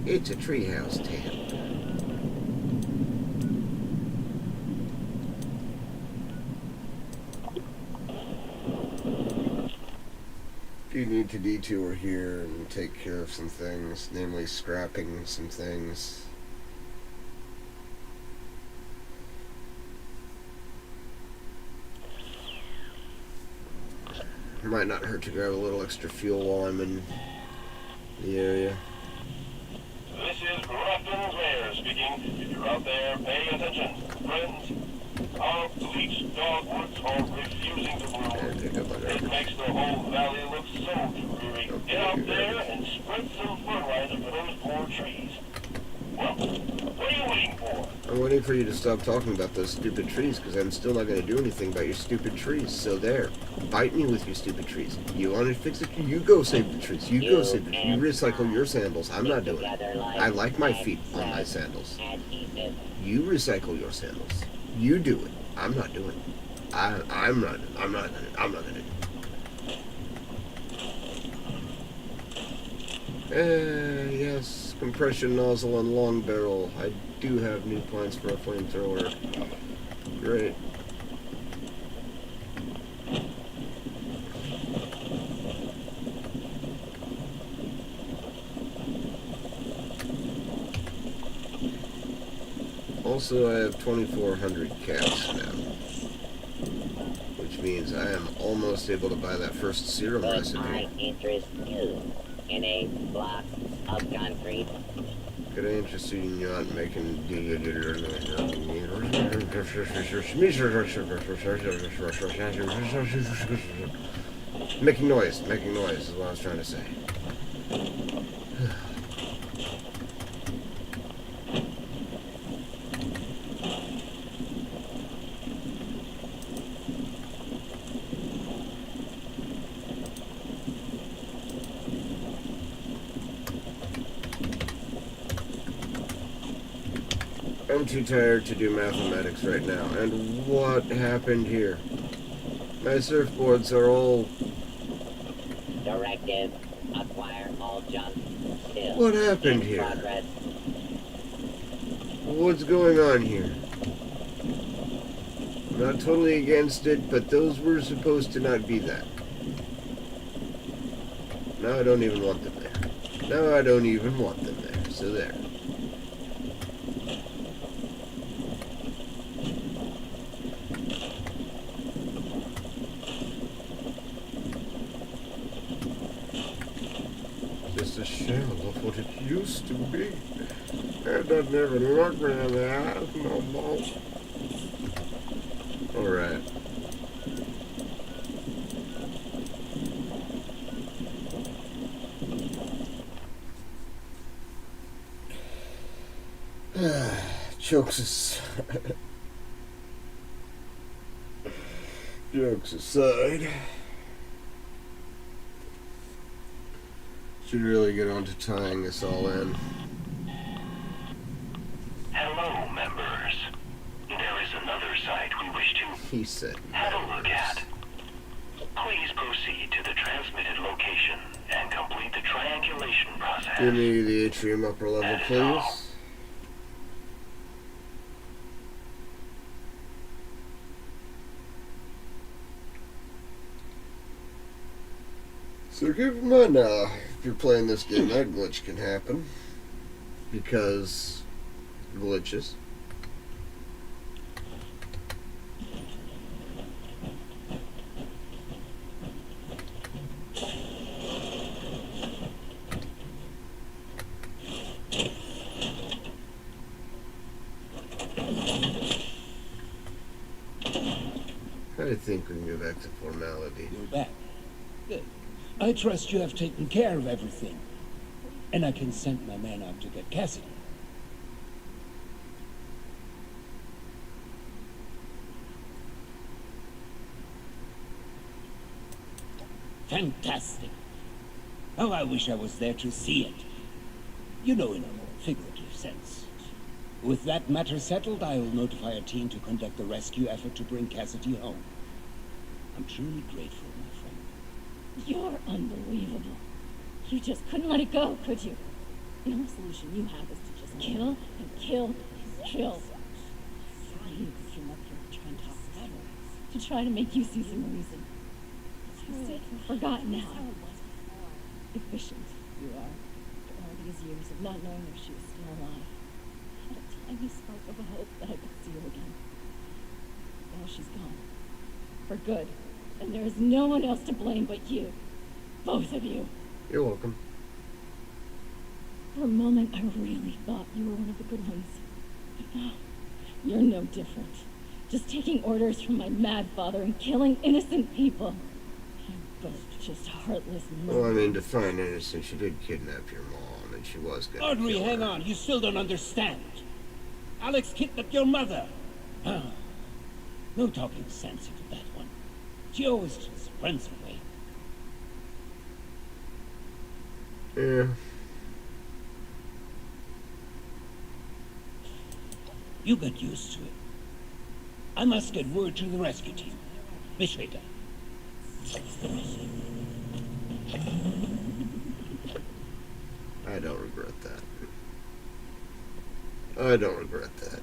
It's a treehouse tent. If you need to detour here and take care of some things, namely scrapping some things. It might not hurt to grab a little extra fuel while I'm in the area. This is Captain Claire speaking. If you're out there, pay attention. Friends, our bleached dogwoods are refusing to bloom. It makes the whole valley look so dreary. Get out there and spread some fertilizer for those poor trees. Well, what are you waiting for? I'm waiting for you to stop talking about those stupid trees, because I'm still not going to do anything about your stupid trees. So there. Bite me with your stupid trees. You want to fix it? You go save the trees. You go save the trees. You recycle your sandals. I'm not doing it. I like my feet on my sandals. You recycle your sandals. You do it. I'm not doing it. I'm not gonna do it. Yes, compression nozzle and long barrel. I do have new plans for a flamethrower. Great. Also, I have 2,400 caps now, which means I am almost able to buy that first serum Could recipe. I interest you in a block of concrete? Could I interest you in not making making noise is what I was trying to say. I'm too tired to do mathematics right now. And what happened here? My surfboards are all... Directive, acquire all junk. Still What happened in here? progress. What's going on here? I'm not totally against it, but those were supposed to not be that. Now I don't even want them there. Now I don't even want them there. So there. Just a shell of what it used to be. It doesn't even look me in the eyes no more. Alright. Jokes aside, should really get on to tying this all in. Hello, members. There is another site we wish to He said, have a look at. Please proceed to the transmitted location and complete the triangulation process. Give me the atrium upper level, please. So keep in mind now, if you're playing this game, that glitch can happen. Because glitches. I think we can go back to formality. You're back. Good. I trust you have taken care of everything. And I can send my man out to get Cassidy. Fantastic. Oh, I wish I was there to see it. You know, in a figurative sense. With that matter settled, I will notify a team to conduct the rescue effort to bring Cassidy home. I'm truly grateful, my friend. You're unbelievable. You just couldn't let it go, could you? The only solution you have is to just kill and kill and kill. You came up here trying to talk better, to try to make you see some reason. You sick and forgotten now. Efficient you are, for all these years of not knowing if she was still alive. Had a tiny spark of a hope that I could see her again. Now she's gone. For good. And there is no one else to blame but you. Both of you. You're welcome. For a moment, I really thought you were one of the good ones. But now, you're no different. Just taking orders from my mad father and killing innocent people. You're both just heartless Well, I murderers. mean, define innocent. She did kidnap your mom, and she was gonna Audrey, kill hang her. on. You still don't understand. Alex kidnapped your mother. Ah, no talking sense into that one. She always just runs away. Yeah. You get used to it. I must get word to the rescue team. Bis später. I don't regret that. I don't regret that.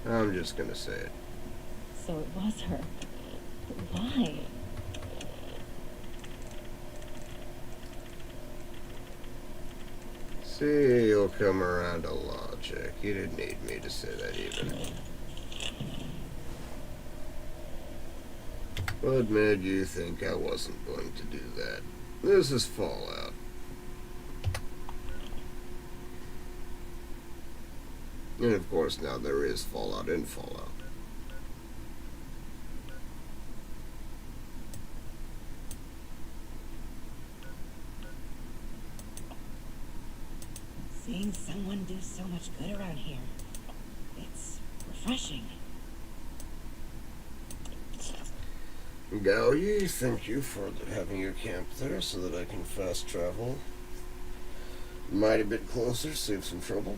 I'm just gonna say it. So it was her. But why? See, you'll come around to logic. You didn't need me to say that even. What made you think I wasn't going to do that? This is Fallout. And of course now there is Fallout in Fallout. Seeing someone do so much good around here. It's refreshing. Gaoyi, thank you for having your camp there so that I can fast travel. Mighty bit closer, save some trouble.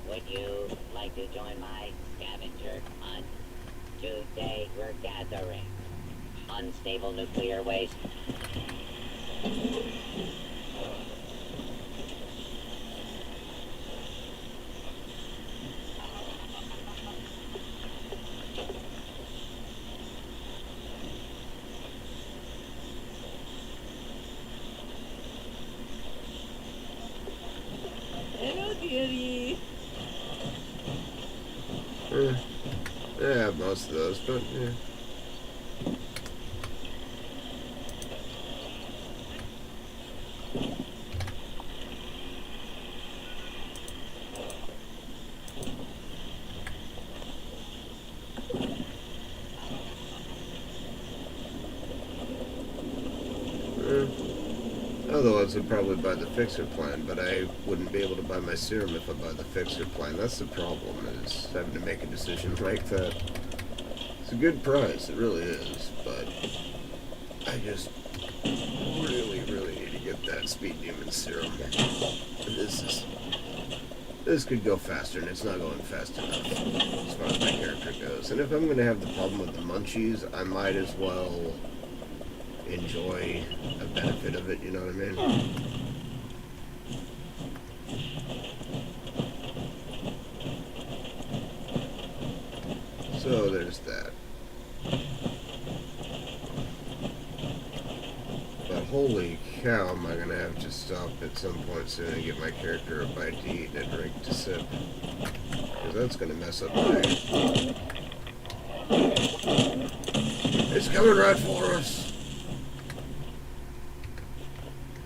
Would you like to join my scavenger hunt? Today we're gathering unstable nuclear waste. Hello, dearie. Yeah, most of those, but yeah. Otherwise, I'd probably buy the fixer plan, but I wouldn't be able to buy my serum if I buy the fixer plan. That's the problem, is having to make a decision like that. It's a good price, it really is, but I just really need to get that speed demon serum. This could go faster, and it's not going fast enough as far as my character goes. And if I'm going to have the problem with the munchies, I might as well enjoy a benefit of it, you know what I mean? So there's that. But holy cow, am I gonna have to stop at some point soon and get my character a bite to eat and a drink to sip. Because that's gonna mess up my... It's coming right for us!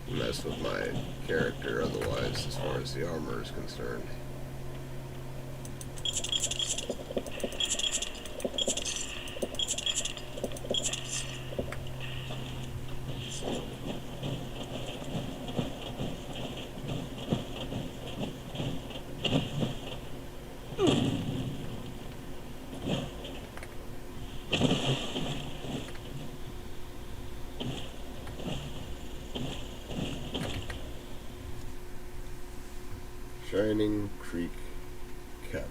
Mess with my character otherwise, as far as the armor is concerned. Shining Creek Cabin.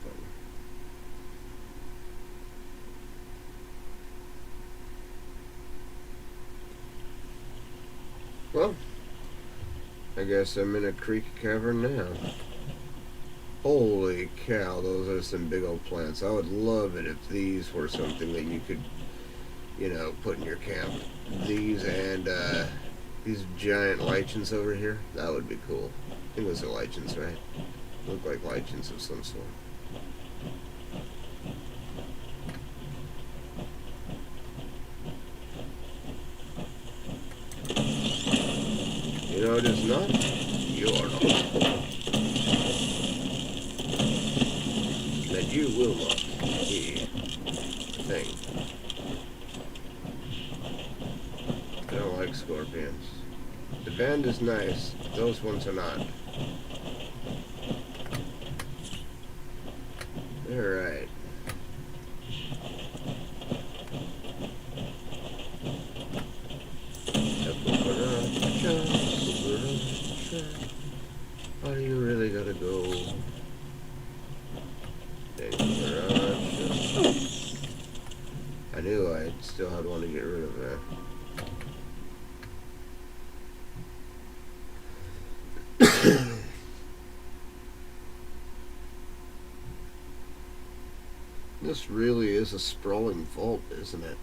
Well, I guess I'm in a creek cavern now. Holy cow, those are some big old plants. I would love it if these were something that you could, you know, put in your camp. These and these giant lichens over here, that would be cool. I think those are lichens, right? Look like lichens of some sort. You know it is not? You are not. That you will not be a thing. I don't like scorpions. The band is nice, those ones are not. Alright. Why do you really gotta go? I knew I still had one to get rid of that. This really is a sprawling vault, isn't it?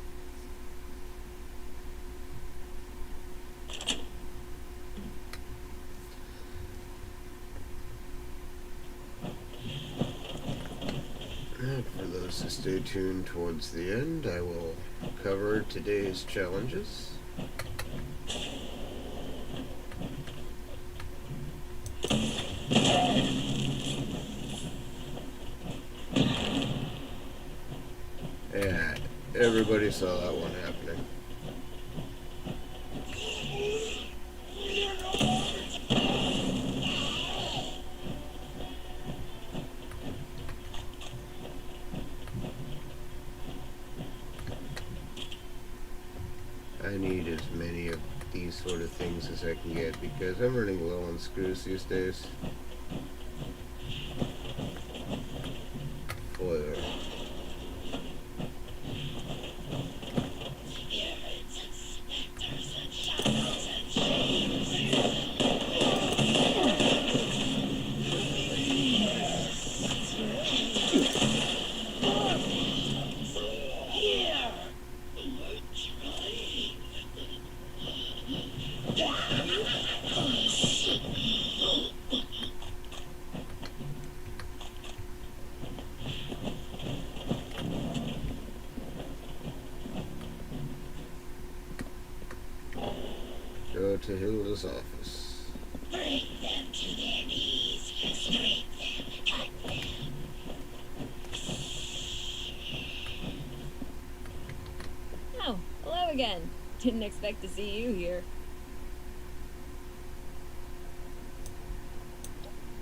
And for those who stay tuned towards the end, I will cover today's challenges. everybody saw that one happening. I need as many of these sort of things as I can get because I'm running low on screws these days. Boy. Go to Hilda's office. Bring them to their knees. Straight them. Cut them. Oh, hello again. Didn't expect to see you here.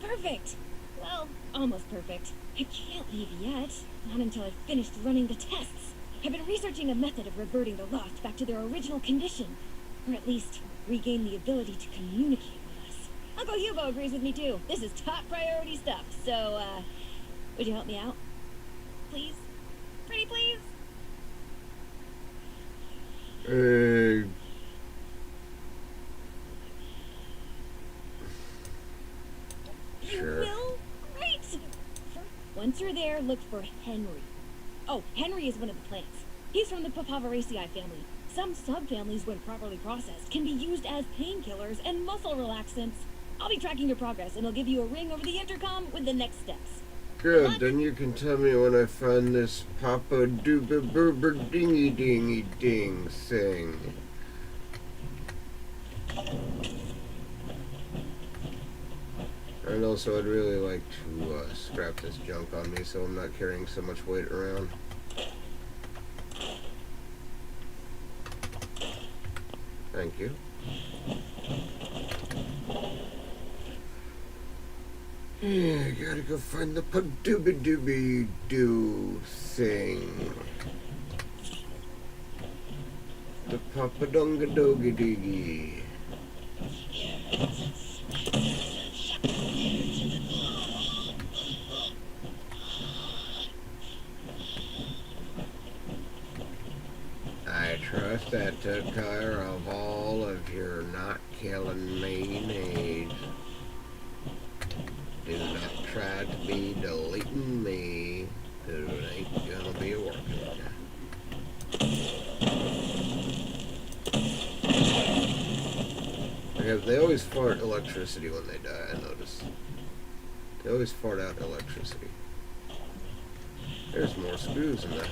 Perfect! Well, almost perfect. I can't leave yet. Not until I've finished running the tests. I've been researching a method of reverting the Lost back to their original condition. Or at least, regain the ability to communicate with us. Uncle Hugo agrees with me too. This is top priority stuff. So, would you help me out? Please? Pretty please? Sure. You will? Great! Once you're there, look for Henry. Oh, Henry is one of the plants. He's from the Papaveraceae family. Some subfamilies, when properly processed, can be used as painkillers and muscle relaxants. I'll be tracking your progress, and I'll give you a ring over the intercom with the next steps. Good, then you can tell me when I find this Papa Dooba Burber Dingy Dingy Ding thing. And also, I'd really like to scrap this junk on me so I'm not carrying so much weight around. Thank you. Yeah, I gotta go find the Padooba Dooby Doo thing. The Papadunga Doga Diggy. I trust that took care of all of your not killing me needs. Do not try to be deleting me, 'cause it ain't gonna be working. They always fart electricity when they die, I notice. They always fart out electricity. There's more screws in that.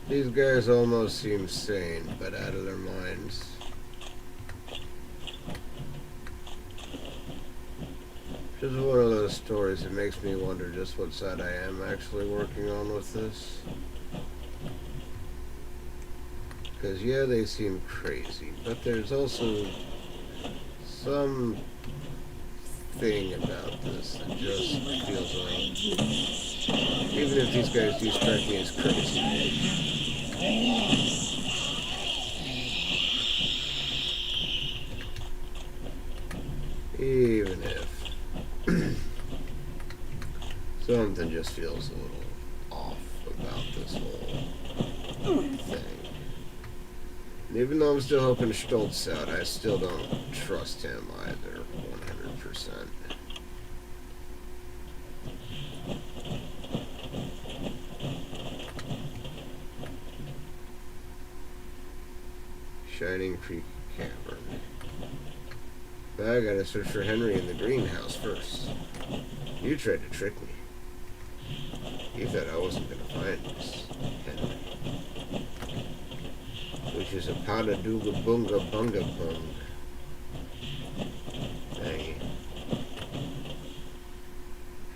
These guys almost seem sane, but out of their minds. Just one of those stories that makes me wonder just what side I am actually working on with this. Because, yeah, they seem crazy, but there's also some thing about this that just feels like, even if these guys do strike me as crazy, even if something just feels a little off about this whole thing. And even though I'm still helping Stoltz out, I still don't trust him either, 100%. Shining Creek Cavern. But I gotta search for Henry in the greenhouse first. You tried to trick me. You thought I wasn't gonna find this Henry. Which is a pada dooga boonga bunga bung. Dang it.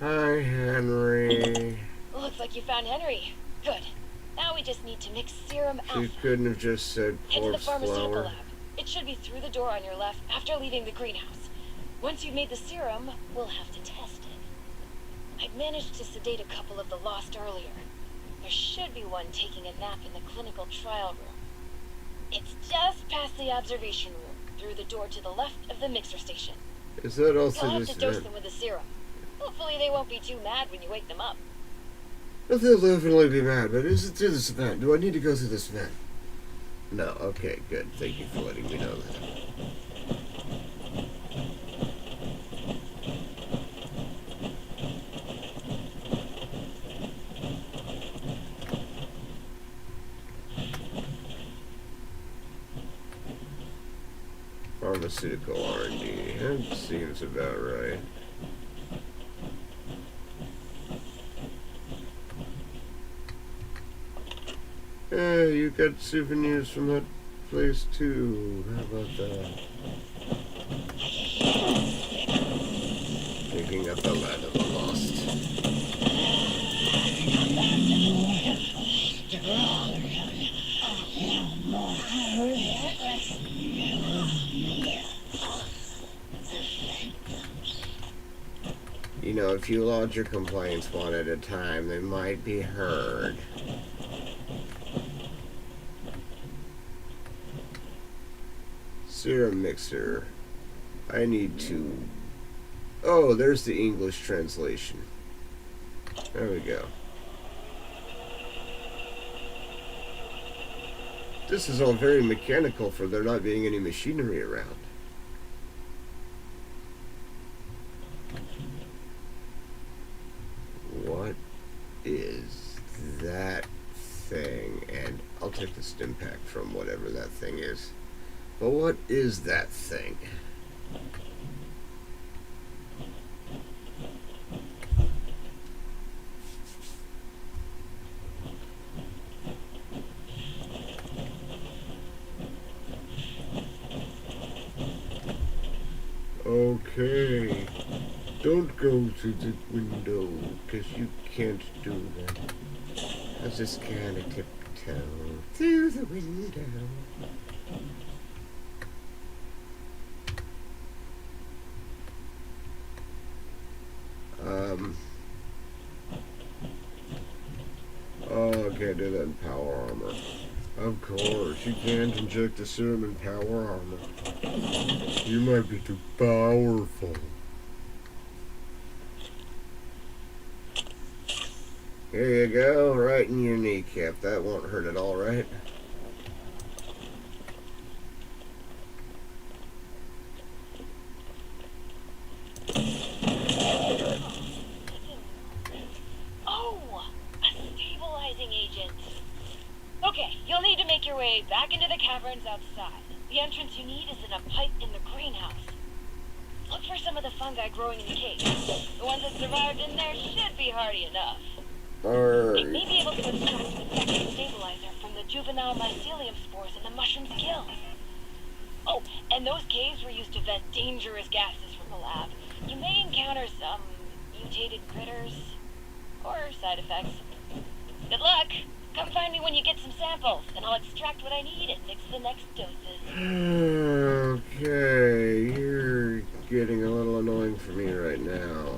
Hi, Henry. Looks like you found Henry. Good. Now we just need to mix serum She alpha. couldn't have just said Head to the corpse pharmaceutical flower. lab. It should be through the door on your left after leaving the greenhouse. Once you've made the serum, we'll have to test it. I've managed to sedate a couple of the lost earlier. There should be one taking a nap in the clinical trial room. It's just past the observation room, through the door to the left of the mixer station. Is that You'll also have this to dose vent? them with the serum. Hopefully they won't be too mad when you wake them up. They'll definitely be mad, but is it through this vent? Do I need to go through this vent? No, okay, good. Thank you for letting me know that. Pharmaceutical R&D. That seems about right. Hey, you got souvenirs from that place too. How about that? Digging up the land of the lost. You know, if you lodge your complaints one at a time, they might be heard. Serum mixer. I need to... Oh, there's the English translation. There we go. This is all very mechanical for there not being any machinery around. What is that thing? And I'll take the stim pack from whatever that thing is. But what is that thing? Okay. Don't go to the window, 'cause you can't do that. I just kinda tiptoe through the window. Oh, I can't do that in power armor. Of course, you can't inject the serum in power armor. You might be too powerful. Here you go, right in your kneecap. That won't hurt at all, right? Oh, a stabilizing agent. Okay, you'll need to make your way back into the caverns outside. The entrance you need is in a pipe in the greenhouse. Look for some of the fungi growing in the cave. The ones that survived in there should be hardy enough. It may be able to extract the second stabilizer from the juvenile mycelium spores in the mushroom's gills. Oh, and those caves were used to vent dangerous gases from the lab. You may encounter some mutated critters or side effects. Good luck! Come find me when you get some samples, and I'll extract what I need and mix the next doses. Okay, you're getting a little annoying for me right now.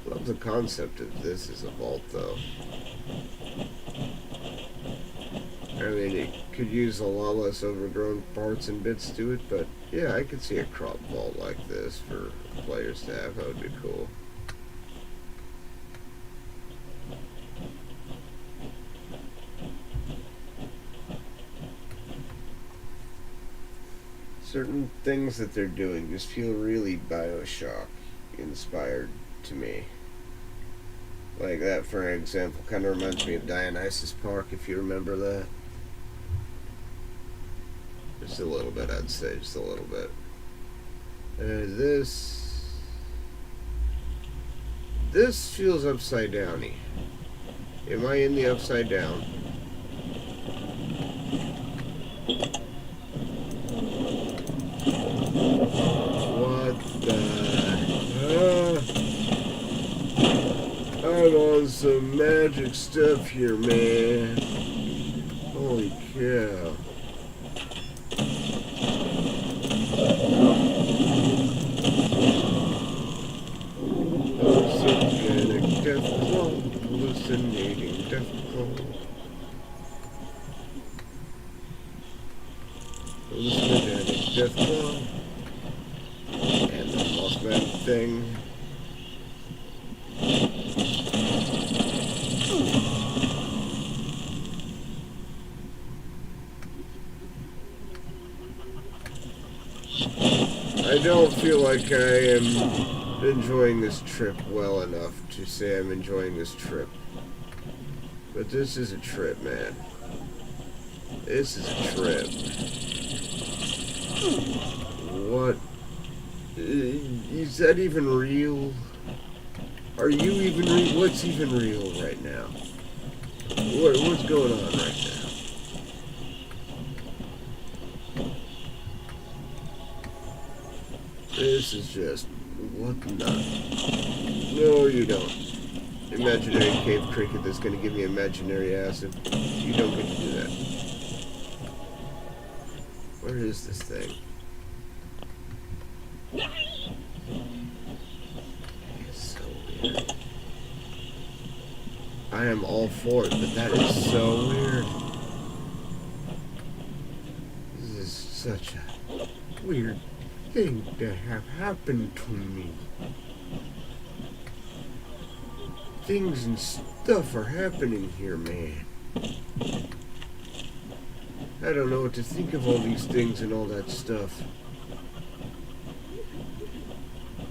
Love the concept of this as a vault, though. I mean, it could use a lot less overgrown parts and bits to it, but yeah, I could see a crop vault like this for players to have. That would be cool. Certain things that they're doing just feel really BioShock inspired to me. Like that, for example, kind of reminds me of Dionysus Park, if you remember that. Just a little bit, I'd say, just a little bit. This feels upside downy. Am I in the upside down? What the? I'm on some magic stuff here, man. Holy cow. Hallucinating death claw. Hallucinating death claw. Hallucinating death claw. And the Mothman thing. I don't feel like I am enjoying this trip well enough to say I'm enjoying this trip. But this is a trip, man. This is a trip. What? Is that even real? Are you even real? What's even real right now? What's going on right now? This is just, what the? No, you don't. Imaginary cave cricket that's going to give me imaginary acid. You don't get to do that. Where is this thing? It's so weird. I am all for it, but that is so weird. This is such a weird thing to have happened to me. Things and stuff are happening here, man. I don't know what to think of all these things and all that stuff.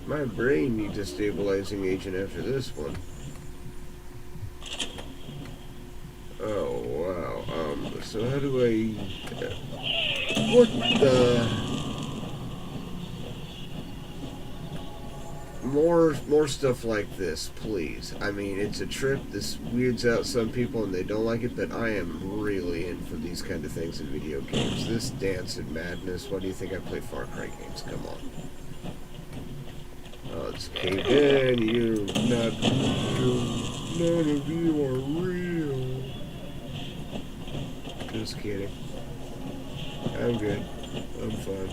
My brain needs a stabilizing agent after this one. Oh, wow. So how do I... what the... More stuff like this, please. I mean, it's a trip. This weirds out some people and they don't like it, but I am really in for these kind of things in video games. This dance and madness. Why do you think I play Far Cry games? Come on. Oh, it's caved in. You're not real. None of you are real. Just kidding. I'm good. I'm fine.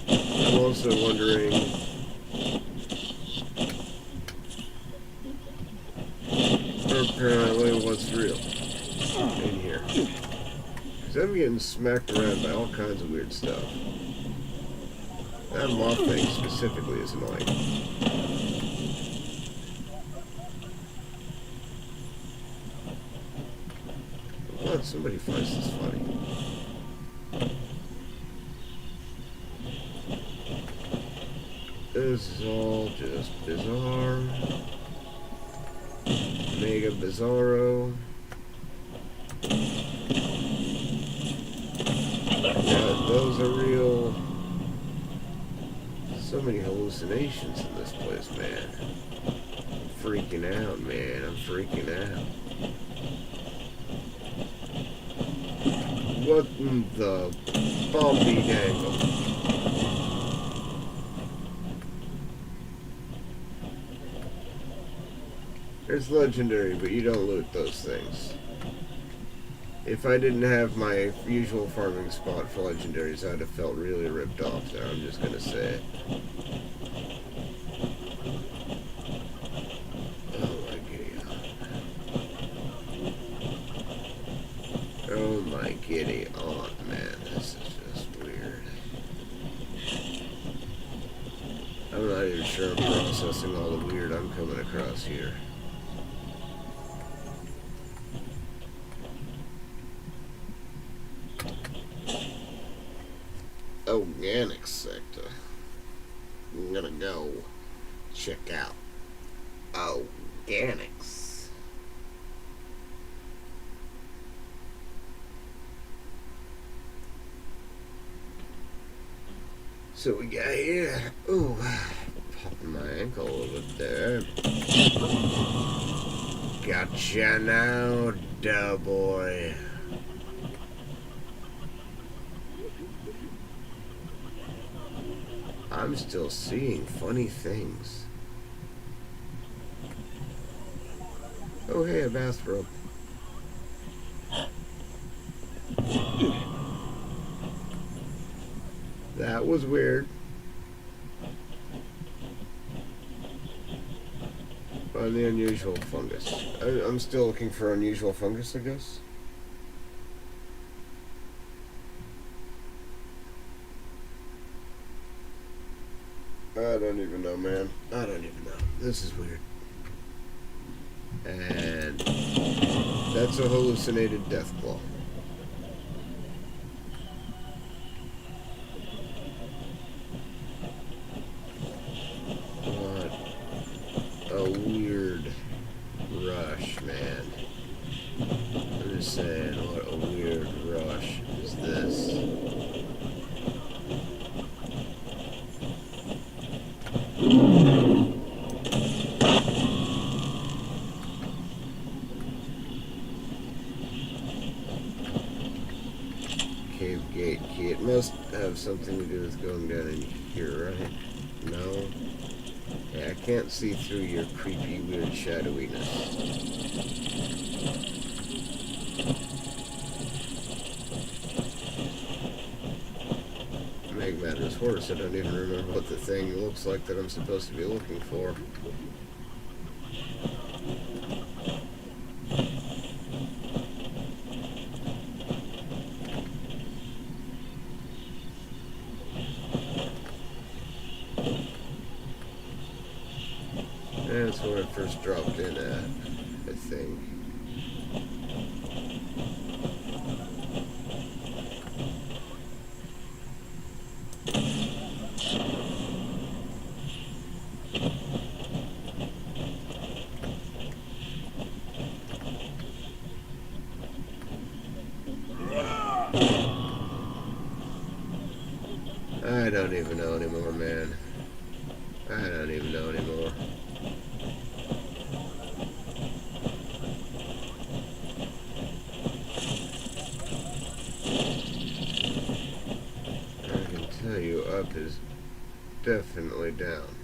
I'm also wondering... apparently what's real in here. Because I'm getting smacked around by all kinds of weird stuff. That moth thing specifically is annoying. What? Somebody finds this funny. This is all just bizarre. Mega Bizarro. Yeah, those are real. So many hallucinations in this place, man. I'm freaking out, man. I'm freaking out. What in the bumpy dangle? It's legendary, but you don't loot those things. If I didn't have my usual farming spot for legendaries, I'd have felt really ripped off there, I'm just gonna say it. Oh my giddy aunt. Oh my giddy aunt, man, this is just weird. I'm not even sure I'm processing all the weird I'm coming across here. Organic sector. I'm gonna go check out organics. So we got here. Ooh, popping my ankle a little bit there. Gotcha now, doughboy. I'm still seeing funny things. Oh, hey, a bathrobe. That was weird. On the unusual fungus. I'm still looking for unusual fungus, I guess. I don't even know, man. I don't even know. This is weird. And that's a hallucinated death claw. What a weird rush, man. I'm just saying, what a weird rush is this? Cave gate key. It must have something to do with going down in here, right? No? Yeah, I can't see through your creepy, weird shadowiness. Make matters worse, I don't even remember what the thing looks like that I'm supposed to be looking for. That's where I first dropped in at, I think. I don't even know anymore, man. I don't even know anymore. I can tell you up is definitely down.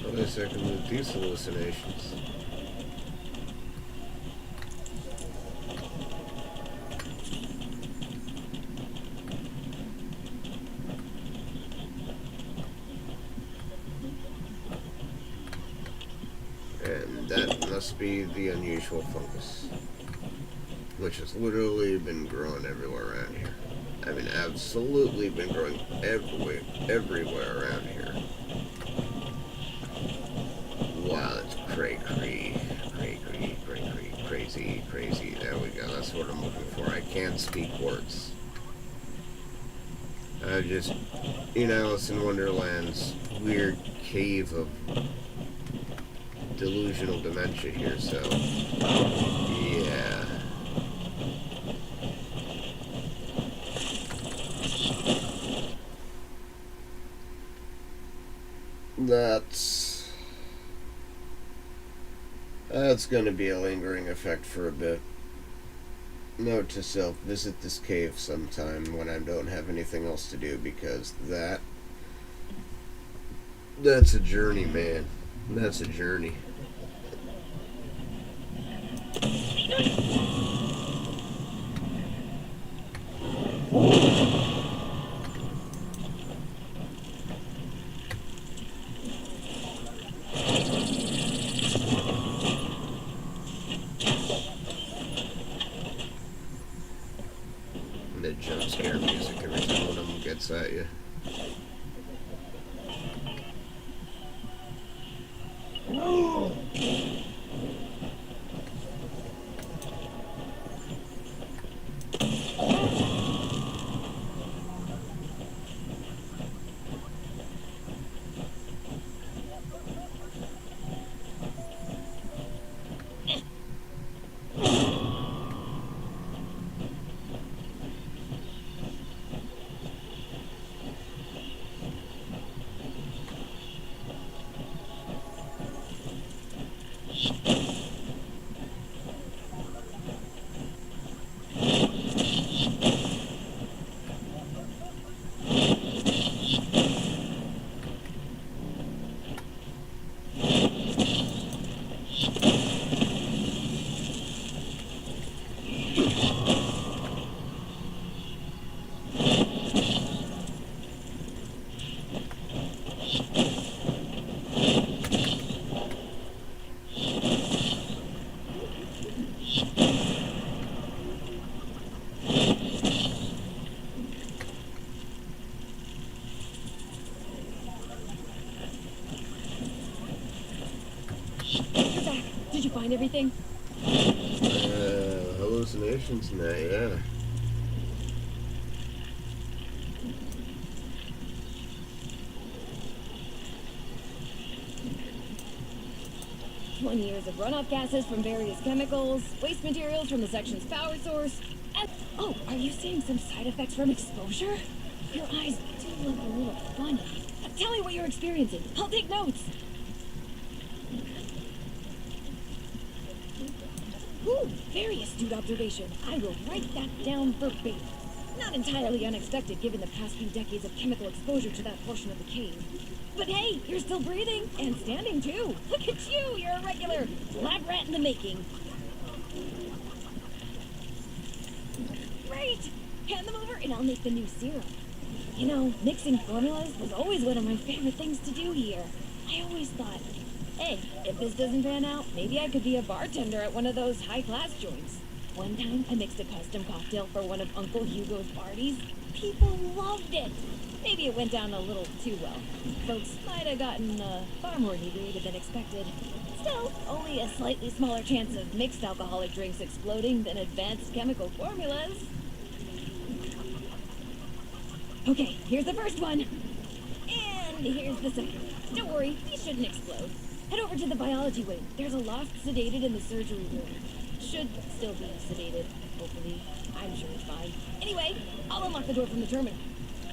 Wait a second with these hallucinations. And that must be the unusual fungus, which has literally been growing everywhere around here. I mean, absolutely been growing everywhere around here. Wow, that's crazy. There we go. That's what I'm looking for. I can't speak words. I just, in Alice in Wonderland's weird cave of delusional dementia here, so yeah. That's gonna be a lingering effect for a bit. Note to self, visit this cave sometime when I don't have anything else to do, because that's a journey, man. That's a journey. jump scare music every time one of them gets at you. You're back. Did you find everything? Hallucinations now, yeah. Years of runoff gases from various chemicals, waste materials from the section's power source, and... Oh, are you seeing some side effects from exposure? Your eyes do look a little funny. Tell me what you're experiencing. I'll take notes. Ooh, very astute observation. I will write that down verbatim. Not entirely unexpected given the past few decades of chemical exposure to that portion of the cave. But hey, you're still breathing, and standing too. Look at you, you're a regular lab rat in the making. Great! Hand them over and I'll make the new serum. You know, mixing formulas was always one of my favorite things to do here. I always thought, hey, if this doesn't pan out, maybe I could be a bartender at one of those high-class joints. One time, I mixed a custom cocktail for one of Uncle Hugo's parties. People loved it. Maybe it went down a little too well. Folks might have gotten far more inebriated than expected. Still, only a slightly smaller chance of mixed alcoholic drinks exploding than advanced chemical formulas. Okay, here's the first one. And here's the second. Don't worry, these shouldn't explode. Head over to the biology wing. There's a loft sedated in the surgery room. Should still be sedated, hopefully. I'm sure it's fine. Anyway, I'll unlock the door from the terminal.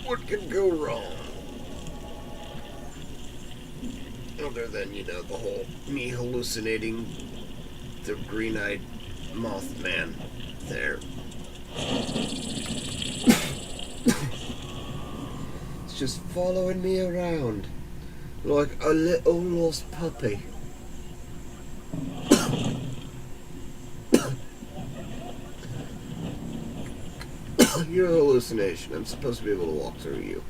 What could go wrong? Other than, you know, the whole me hallucinating the green-eyed Mothman there. It's just following me around like a little lost puppy. You're a hallucination. I'm supposed to be able to walk through you.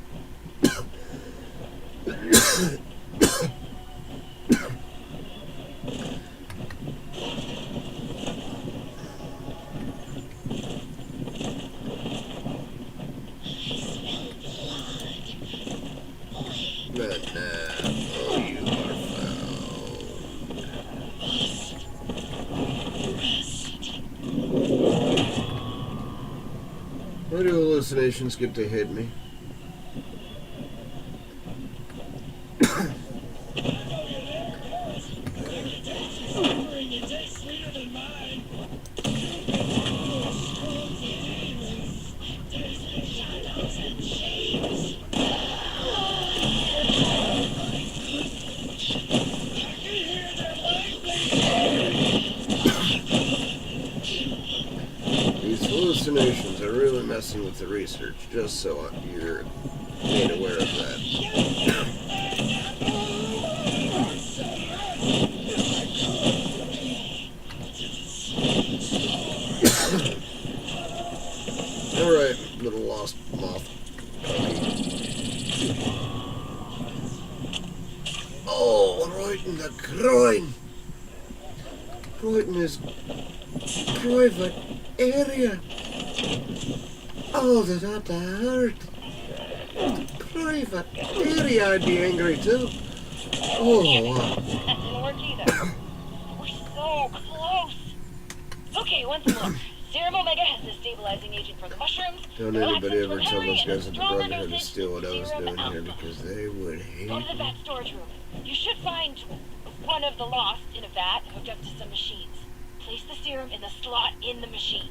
But now, you are found. Why do hallucinations get to hit me? Hallucinations are really messing with the research, just so you're made aware of that. Alright, little lost moth. Oh, right in the groin! Right in his private area. Oh, that hurt. Private area, I'd be angry too. Oh, wow. That didn't work either. We're so close. Okay, once more. Serum Omega has the stabilizing agent for the mushrooms. Don't anybody ever tell those guys at the Brotherhood to steal what I was doing here, because they would hate Go to the me. vat storage room. You should find one of the lost in a vat hooked up to some machines. Place the serum in the slot in the machine.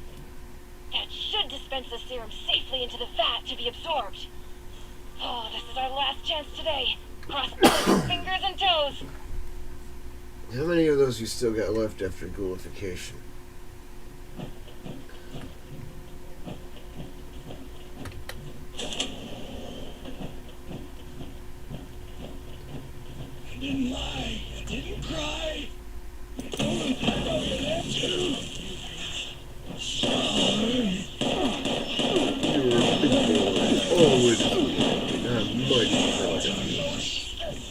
That should dispense the serum safely into the vat to be absorbed. Oh, this is our last chance today. Cross all your fingers and toes. How many of those you still got left after ghoulification? I didn't lie. I didn't cry. I told him I know you there too. Sorry. You're a big boy. Always good. I'm mighty proud of you.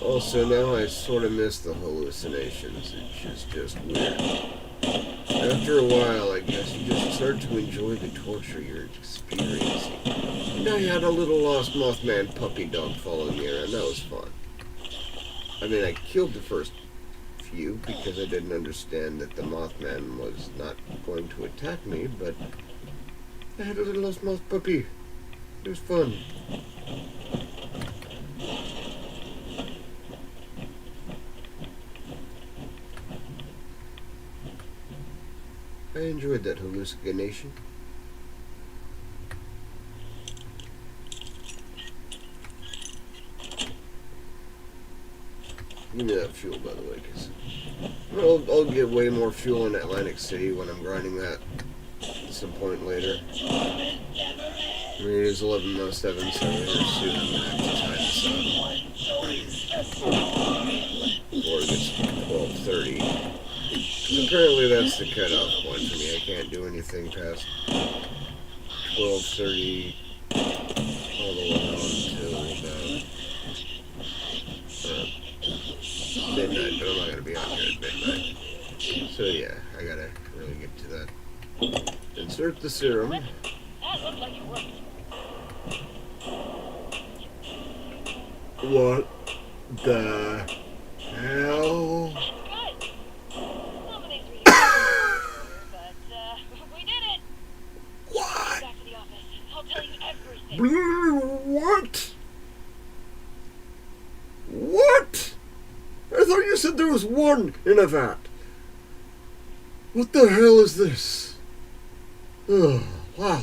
Also, now I sort of miss the hallucinations. It's just weird. After a while, I guess you just start to enjoy the torture you're experiencing. And I had a little lost Mothman puppy dog following me around. That was fun. I mean, I killed the first few because I didn't understand that the Mothman was not going to attack me, but I had a little lost moth puppy. It was fun. I enjoyed that hallucination. Give me that fuel, by the way, because I'll get way more fuel in Atlantic City when I'm grinding that at some point later. I mean, it's 11:07, so very soon I'm going to have to time this up. Before it gets 12:30. So apparently that's the cutoff point for me. I can't do anything past 12:30 all the way on until about midnight, but I'm not going to be on here at midnight. So yeah, I got to really get to that. Insert the serum. That looked like it worked. What the hell? Good. Some of these readings but we did it. What? Back to the office. I'll tell you everything. What? What? I thought you said there was one in a vat. What the hell is this? Oh, wow.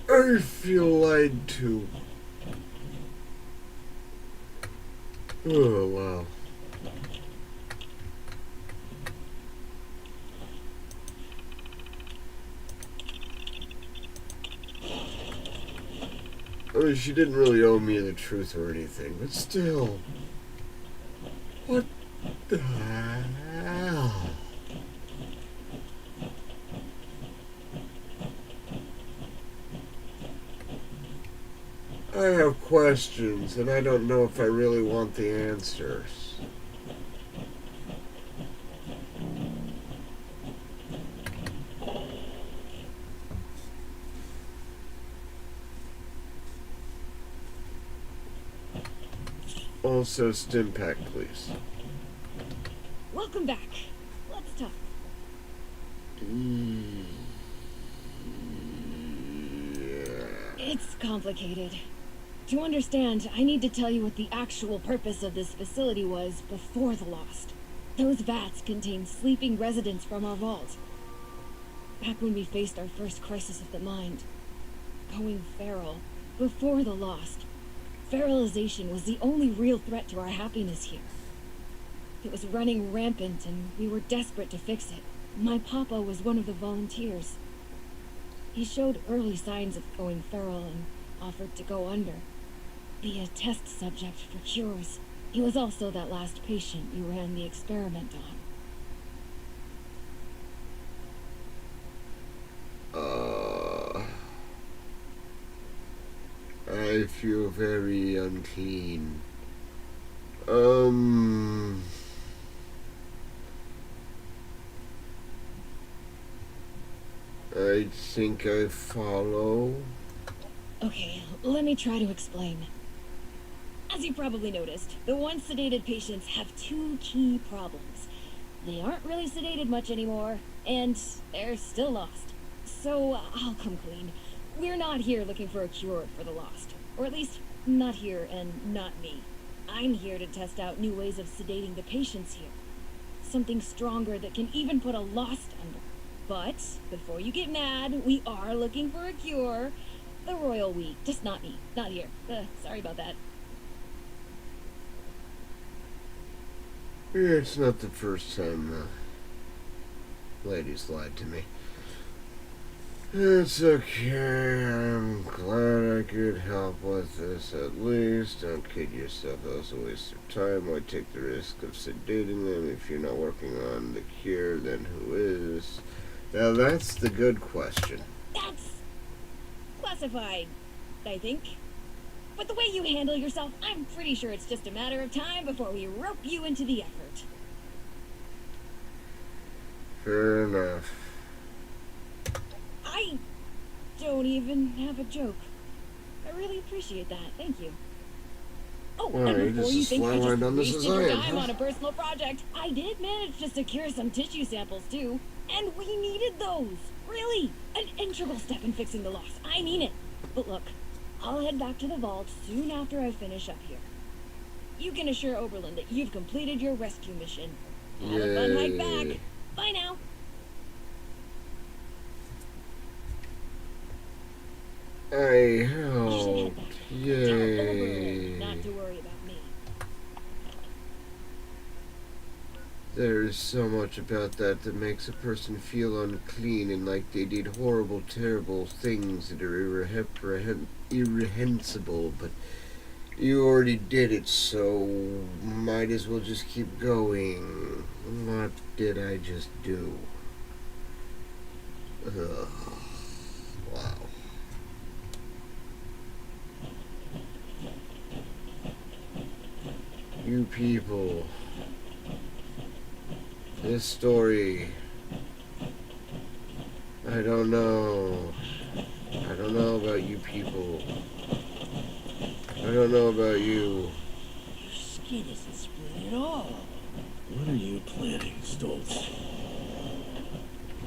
I feel lied to. Oh, wow. I mean, she didn't really owe me the truth or anything, but still. What the hell? I have questions, and I don't know if I really want the answers. Also, stim pack, please. Welcome back. Let's talk. Yeah. It's complicated. To understand, I need to tell you what the actual purpose of this facility was before the Lost. Those vats contained sleeping residents from our vault. Back when we faced our first crisis of the mind. Going feral. Before the Lost. Feralization was the only real threat to our happiness here. It was running rampant and we were desperate to fix it. My papa was one of the volunteers. He showed early signs of going feral and offered to go under. Be a test subject for cures. He was also that last patient you ran the experiment on. I feel very unclean. Um, I think I follow. Okay, let me try to explain. As you probably noticed, the once sedated patients have two key problems. They aren't really sedated much anymore, and they're still lost. So, I'll come clean. We're not here looking for a cure for the lost. Or at least, not here and not me. I'm here to test out new ways of sedating the patients here. Something stronger that can even put a lost under. But, before you get mad, we are looking for a cure. The royal we, just not me, not here. Sorry about that. It's not the first time ladies lied to me. It's okay. I'm glad I could help with this at least. Don't kid yourself. That was a waste of time. Why take the risk of sedating them if you're not working on the cure? Then who is? Now that's the good question. That's classified, I think. But the way you handle yourself, I'm pretty sure it's just a matter of time before we rope you into the effort. Fair enough. I don't even have a joke. I really appreciate that. Thank you. Oh, Well, and you're before just you as think I just fly-lined on this wasted as I your am, time huh? on a personal project, I did manage to secure some tissue samples too. And we needed those. Really. An integral step in fixing the loss. I mean it. But look, I'll head back to the vault soon after I finish up here. You can assure Oberlin that you've completed your rescue mission. Have a fun hike back. Bye now. I You should head helped. back. Tell Yay. Oberlin not to worry about me. There's so much about that that makes a person feel unclean and like they did horrible, terrible things that are irreprehensible, but you already did it, so might as well just keep going. What did I just do? Ugh. Wow. You people. This story. I don't know. I don't know about you people. I don't know about you. Your skin isn't split at all. What are you planning, Stoltz?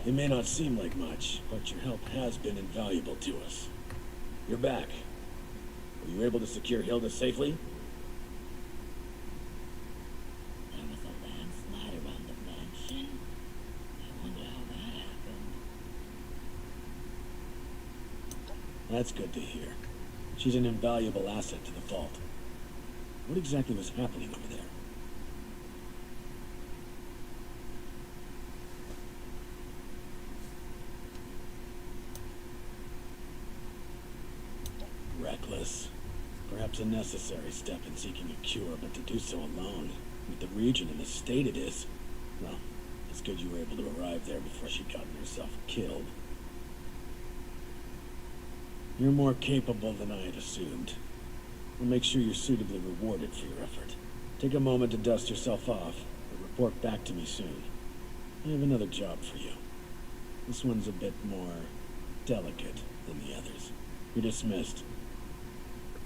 It may not seem like much, but your help has been invaluable to us. You're back. Were you able to secure Hilda safely? There was a landslide around the mansion. I wonder how that happened. That's good to hear. She's an invaluable asset to the vault. What exactly was happening over there? Reckless. Perhaps a necessary step in seeking a cure, but to do so alone, with the region and the state it is, well, it's good you were able to arrive there before she'd gotten herself killed. You're more capable than I had assumed. We'll make sure you're suitably rewarded for your effort. Take a moment to dust yourself off, but report back to me soon. I have another job for you. This one's a bit more delicate than the others. You're dismissed.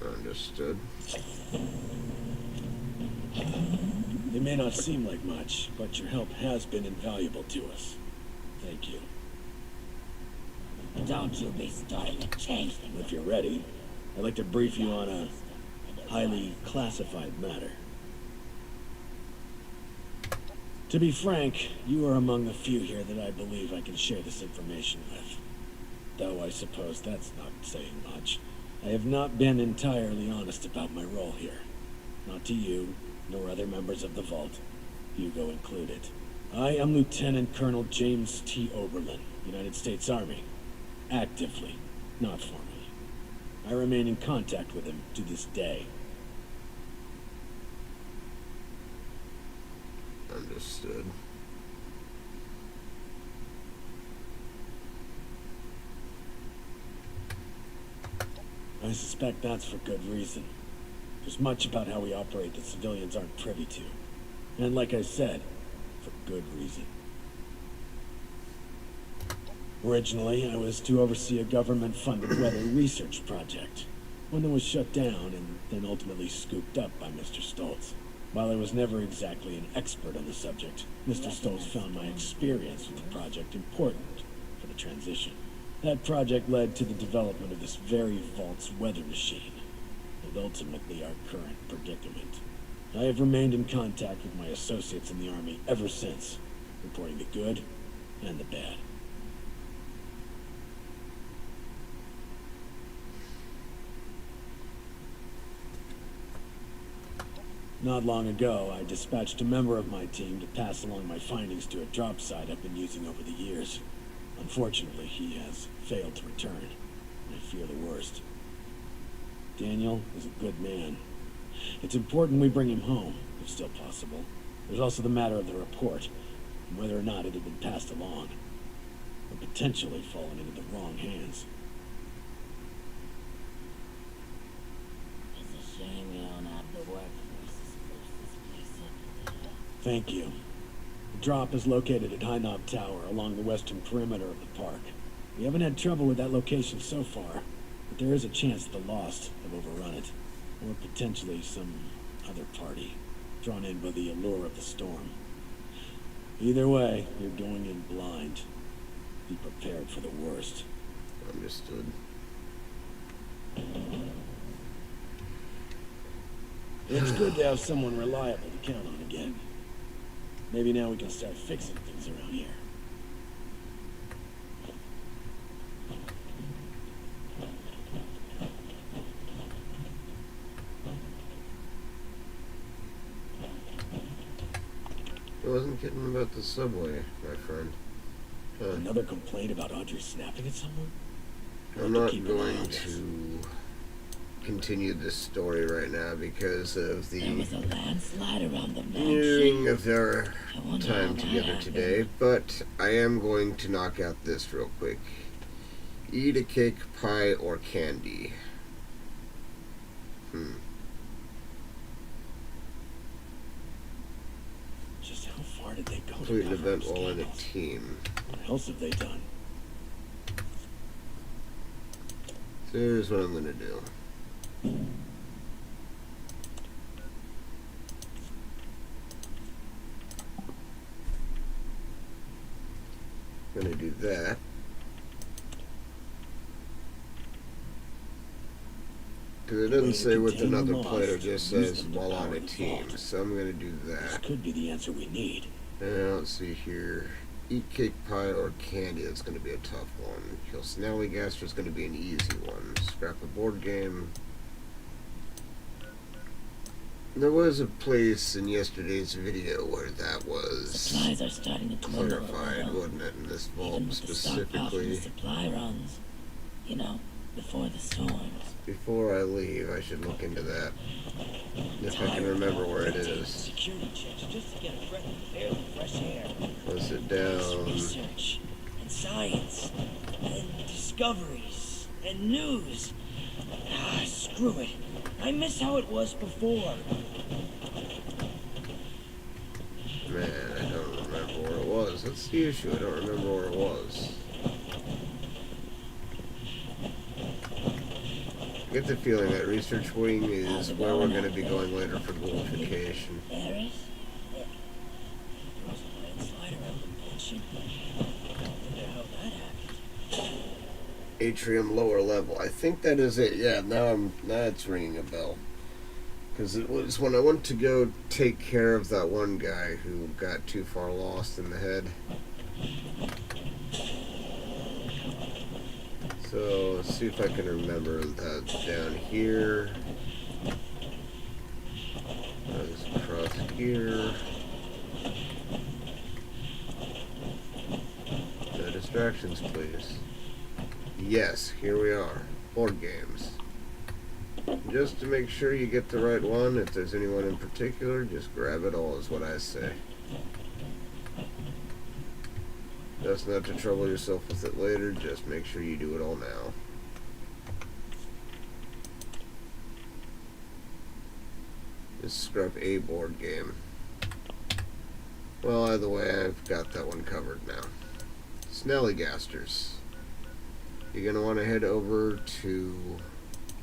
Understood. It may not seem like much, but your help has been invaluable to us. Thank you. Don't you be starting to change things. If you're ready, I'd like to brief you on a highly classified matter. To be frank, you are among the few here that I believe I can share this information with. Though I suppose that's not saying much. I have not been entirely honest about my role here. Not to you, nor other members of the Vault, Hugo included. I am Lieutenant Colonel James T. Oberlin, United States Army. Actively, not formally. I remain in contact with him to this day. Understood. I suspect that's for good reason. There's much about how we operate that civilians aren't privy to. And like I said, for good reason. Originally, I was to oversee a government-funded weather research project. One that was shut down and then ultimately scooped up by Mr. Stoltz. While I was never exactly an expert on the subject, Mr. Stoltz found my experience with the project important for the transition. That project led to the development of this very vault's weather machine, and ultimately our current predicament. I have remained in contact with my associates in the Army ever since, reporting the good and the bad. Not long ago, I dispatched a member of my team to pass along my findings to a drop site I've been using over the years. Unfortunately, he has failed to return, and I fear the worst. Daniel is a good man. It's important we bring him home, if still possible. There's also the matter of the report, and whether or not it had been passed along, or potentially fallen into the wrong hands. It's a shame we don't have the workforce to spruce this place up a little. Thank you. The drop is located at High Knob Tower along the western perimeter of the park. We haven't had trouble with that location so far, but there is a chance the Lost have overrun it, or potentially some other party, drawn in by the allure of the storm. Either way, you're going in blind. Be prepared for the worst. Understood. It's good to have someone reliable to count on again. Maybe now we can start fixing things around here. I wasn't kidding about the subway, my friend. Another complaint about Audrey snapping at someone? I'm not going to continue this story right now because of There the was a landslide around the nearing mansion. of our I wonder time how that together happened. today, but I am going to knock out this real quick. Eat a cake, pie, or candy. Just how far did they go? Complete an to cover event up while in a scandals? team. What else have they done? So here's what I'm going to do. I'm going to do that. Because it doesn't say with another player, it just says while on a team. So I'm going to do This that. could be the answer we need. Now, let's see here. Eat cake, pie, or candy. That's going to be a tough one. Kill Snallygaster is going to be an easy one. Scrap a board game. There was a place in yesterday's video where that was Supplies are starting to dwindle a clarified, little. wasn't it? In this Even vault with the stockpile from the specifically. supply runs. You know, before the storms. Before I leave, I should look into that. If I can remember where it is. Security checks just to get a breath of air and fresh air. Close it There's down. research and science and discoveries and news. Ah, screw it. I miss how it was before. Man, I don't remember where it was. That's the issue. I don't remember where it was. I get the feeling that research wing is where we're going to be going later for glorification. Eris? There was a landslide around the mansion. I wonder how that happened. Atrium lower level. I think that is it. Yeah, now it's ringing a bell. Because it was when I went to go take care of that one guy who got too far lost in the head. So let's see if I can remember that down here. That's across here. No distractions, please. Yes, here we are. Board games. Just to make sure you get the right one, if there's anyone in particular, just grab it all is what I say. Just not to trouble yourself with it later, just make sure you do it all now. is Scrub A board game. Well, either way, I've got that one covered now. Snellygasters. You're going to want to head over to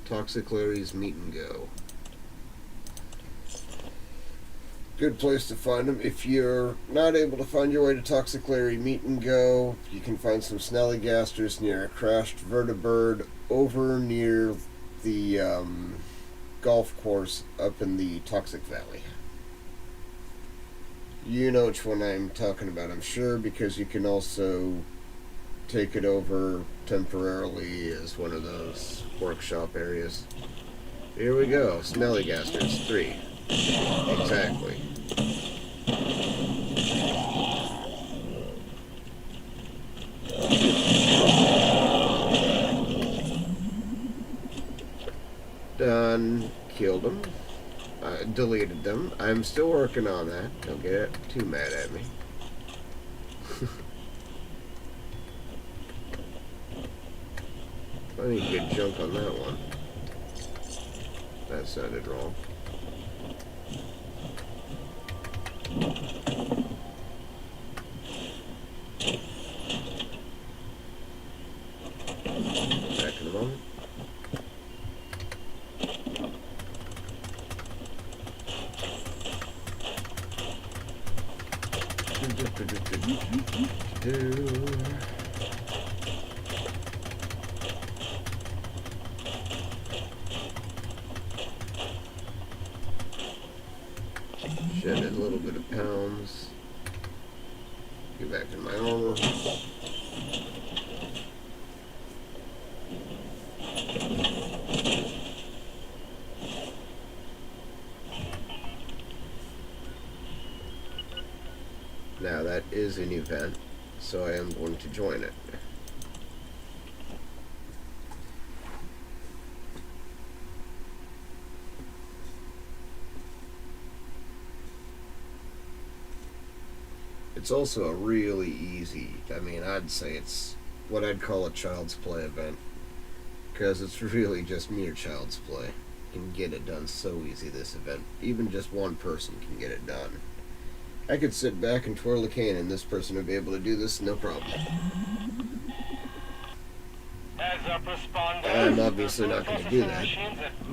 Toxic Larry's Meet and Go. Good place to find them. If you're not able to find your way to Toxic Larry Meet and Go, you can find some Snellygasters near a crashed vertibird over near the golf course up in the Toxic Valley. You know which one I'm talking about, I'm sure, because you can also take it over temporarily as one of those workshop areas. Here we go, Snellygasters 3. Exactly. Done. Killed them. Deleted them. I'm still working on that. Don't get too mad at me. Plenty of good junk on that one. That sounded wrong. Back in a moment. Shedded a little bit of pounds. Get back in my armor. Now that is an event, so I am going to join it. It's also a really easy, I mean, I'd say it's what I'd call a child's play event, because it's really just mere child's play. You can get it done so easy, this event. Even just one person can get it done. I could sit back and twirl a cane and this person would be able to do this no problem. Heads up, responders. I'm obviously not going to do that,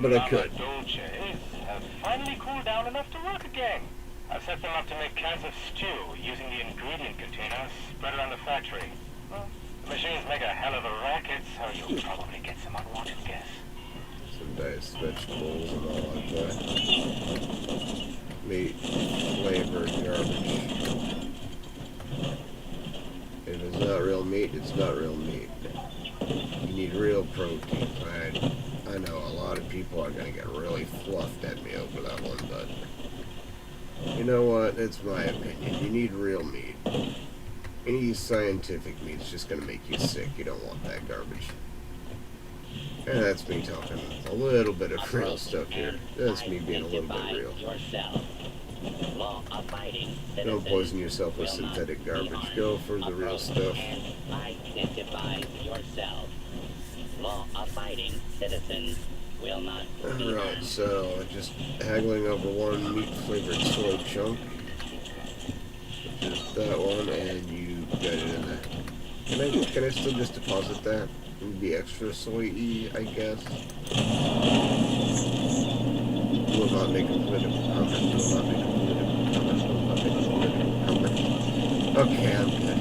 but I could. Have finally cooled down enough to work again. I've set them up to make cans of stew using the ingredient containers spread around the factory. Well, the machines make a hell of a racket, so you'll probably get some unwanted guests. Some diced vegetables and all like that. Meat, flavored garbage. If it's not real meat, it's not real meat. You need real protein. I know a lot of people are going to get really fluffed at me over that one, but you know what? It's my opinion. You need real meat. Any scientific meat's just going to make you sick. You don't want that garbage. And that's me talking a little bit of real stuff here. That's me being a little bit real. Don't poison yourself with synthetic garbage. Go for the real stuff. Identify yourself. Law-abiding citizens will not be Alright, harmed. so just haggling over one meat-flavored soy chunk. Which is that one, and you got it in there. Can I still just deposit that? It'd be extra soy-y, I guess. Will not make a political comment. Will not make a political comment. Will not make a political comment. Okay, I'm good.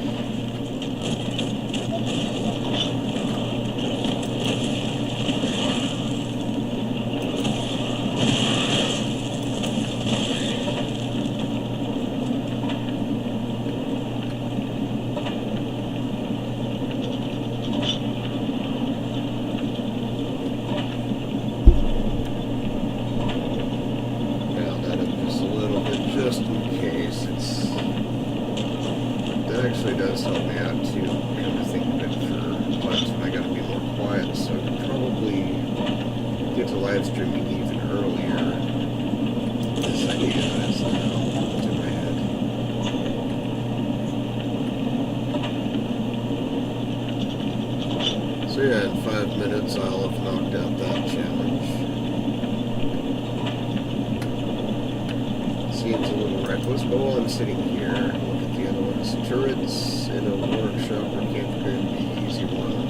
Actually does help me out too, kind of think of it for times when I gotta be more quiet, so I could probably get to live streaming even earlier. This idea is to my head. So yeah, in 5 minutes I'll have knocked out that challenge. Let's go on sitting here. Look at the other ones. Turrets in a workshop or camp could be an easy one.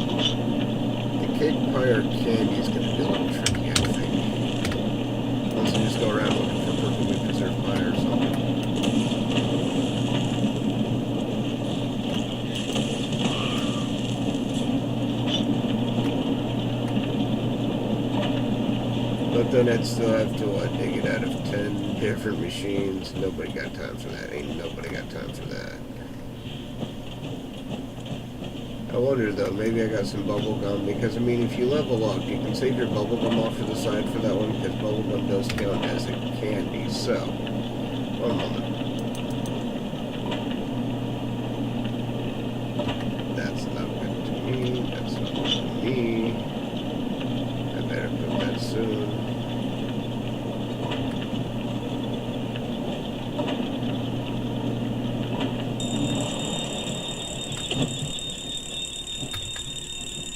The cake pie or candy is going to be a little tricky, I think. Unless you just go around looking for perfectly preserved pie or something. But then I'd still have to dig it out of 10 different machines. Nobody got time for that. Ain't nobody got time for that. I wonder though, maybe I got some bubble gum, because I mean if you level up, you can save your bubble gum off to the side for that one, because bubble gum does count as a candy. So, one moment. That's not good to me. That's not good to me. I better put that soon.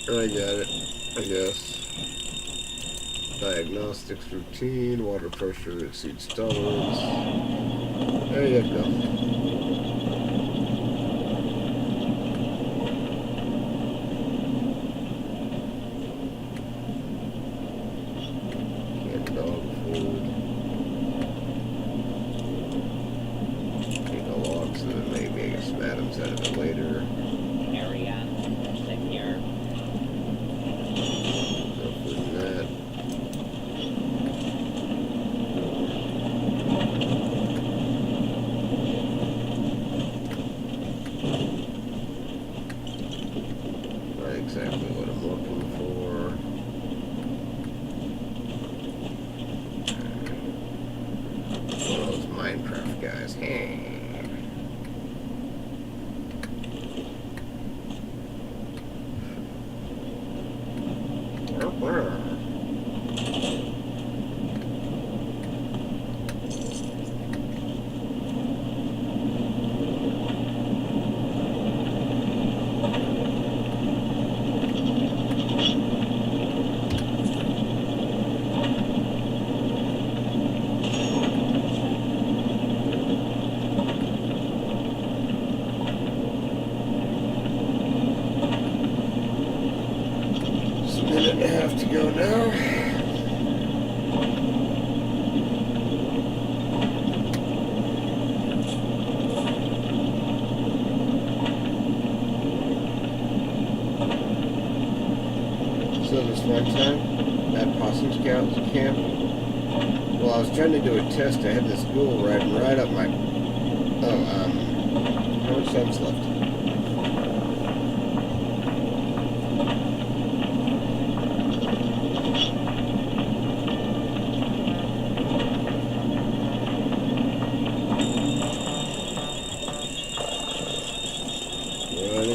I got it, I guess. Diagnostics routine, water pressure exceeds tolerance. There you go. Canned dog food. Take a log so that maybe I can smat him out of it later. Area secure. Exactly what I'm looking for. One of those Minecraft guys. Hey. To go now. So this one time at Possum Scout camp, well, I was trying to do a test. I had this ghoul riding right up my. Oh, how much time's left?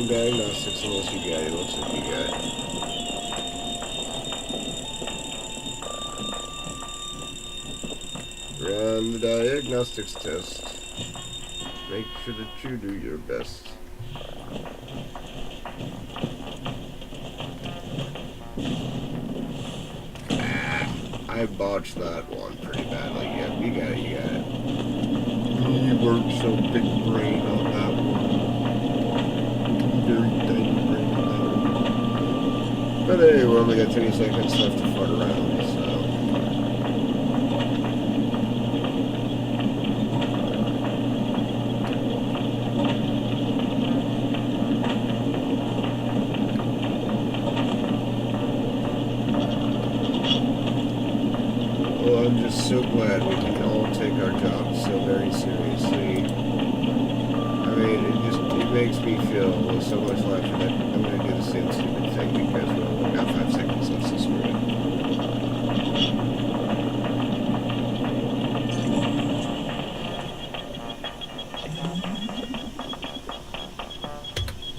Diagnostics, unless you got it. Looks like you got it. Run the diagnostics test. Make sure that you do your best. I botched that one pretty badly. Yeah, you got it, you got it. You worked so big brain on that one. Very tiny brain on that one. But hey, we only got 30 seconds left to fart around, so. Well, I'm just so glad we can all take our jobs so very seriously. I mean, it makes me feel so much laughter that I'm going to do the same stupid thing because we only got 5 seconds left, so screw it.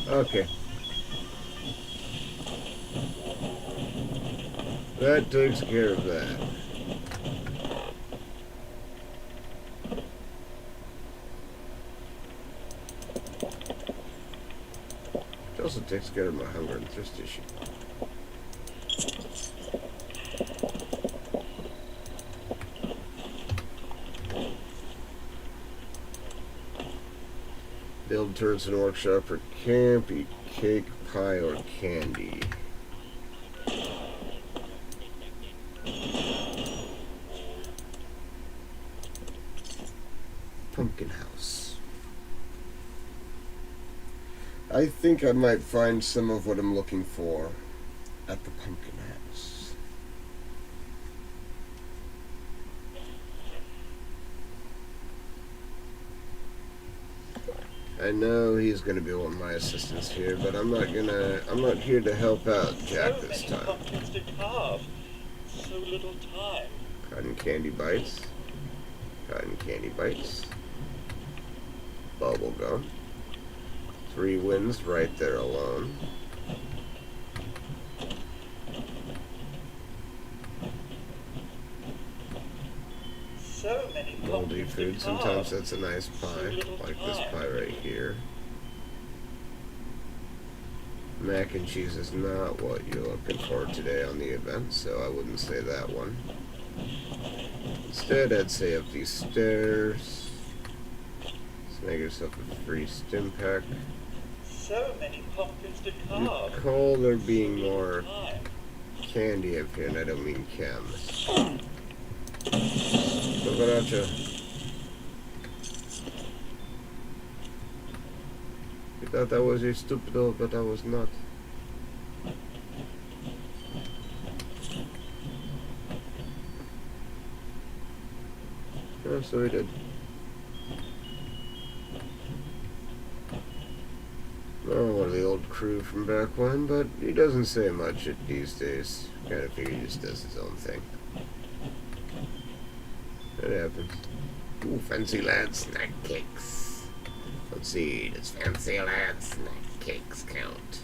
Okay. That takes care of that. It also takes care of my hunger and thirst issue. Build turrets and workshop for camp. Eat cake, pie, or candy. Pumpkin house. I think I might find some of what I'm looking for at the pumpkin house. I know he's gonna be one of my assistants here, but I'm not here to help out Jack this So many time. pumpkins to carve. So little time. Cotton candy bites. Cotton candy bites. Bubble gum. 3 wins right there alone. So many Moldy pumpkins food. to carve. Sometimes that's a nice pie, like this pie right here. Mac and cheese is not what you're looking for today on the event, so I wouldn't say that one. Instead, I'd say up these stairs. Let's make yourself a free stim pack. So many pumpkins to carve. Recall there being So little more time. candy up here, and I don't mean chem. Cucaracha. I thought that was a stupido, but I was not. Oh, so he did. Oh, one of the old crew from back when, but he doesn't say much these days. Kind of figure he just does his own thing. It happens. Ooh, fancy lad snack cakes. Let's see, does fancy lad snack cakes count?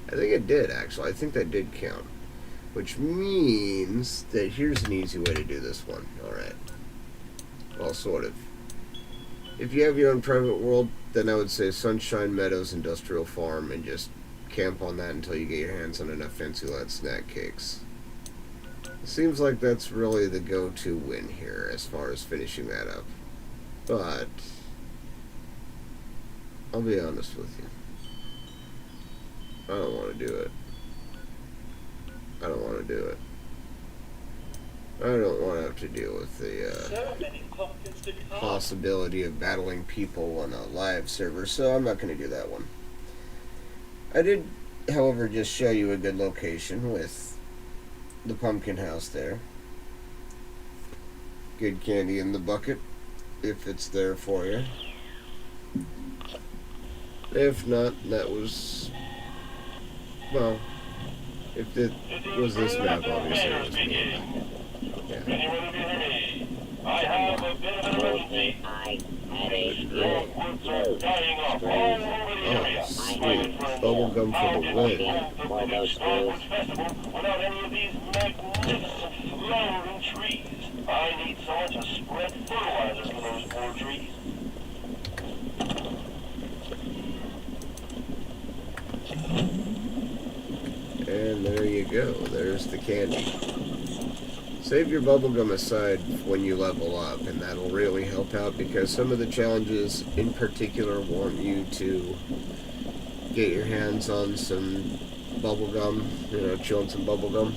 I think it did, actually. I think that did count. Which means that here's an easy way to do this one. Alright. Well, sort of. If you have your own private world, then I would say Sunshine Meadows Industrial Farm and just camp on that until you get your hands on enough fancy lad snack cakes. It seems like that's really the go-to win here as far as finishing that up. But I'll be honest with you. I don't want to do it. I don't want to do it. I don't want to have to deal with the So many pumpkins to carve. possibility of battling people on a live server, so I'm not going to do that one. I did, however, just show you a good location with the pumpkin house there. Good candy in the bucket, if it's there for you. If not, that was, well, if it was this map, obviously it was me. Yeah. Anyone be ready? I have a bit of an emergency. I had a Dog woods are dying off all over the area. Oh, sweet. Bubblegum for the win. for those Dogwood screws. Festival without any of these magnificent flowering trees. I need someone to spread fertilizer for those poor trees. And there you go. There's the candy. Save your bubblegum aside when you level up, and that'll really help out because some of the challenges in particular want you to get your hands on some bubblegum, chew on some bubblegum.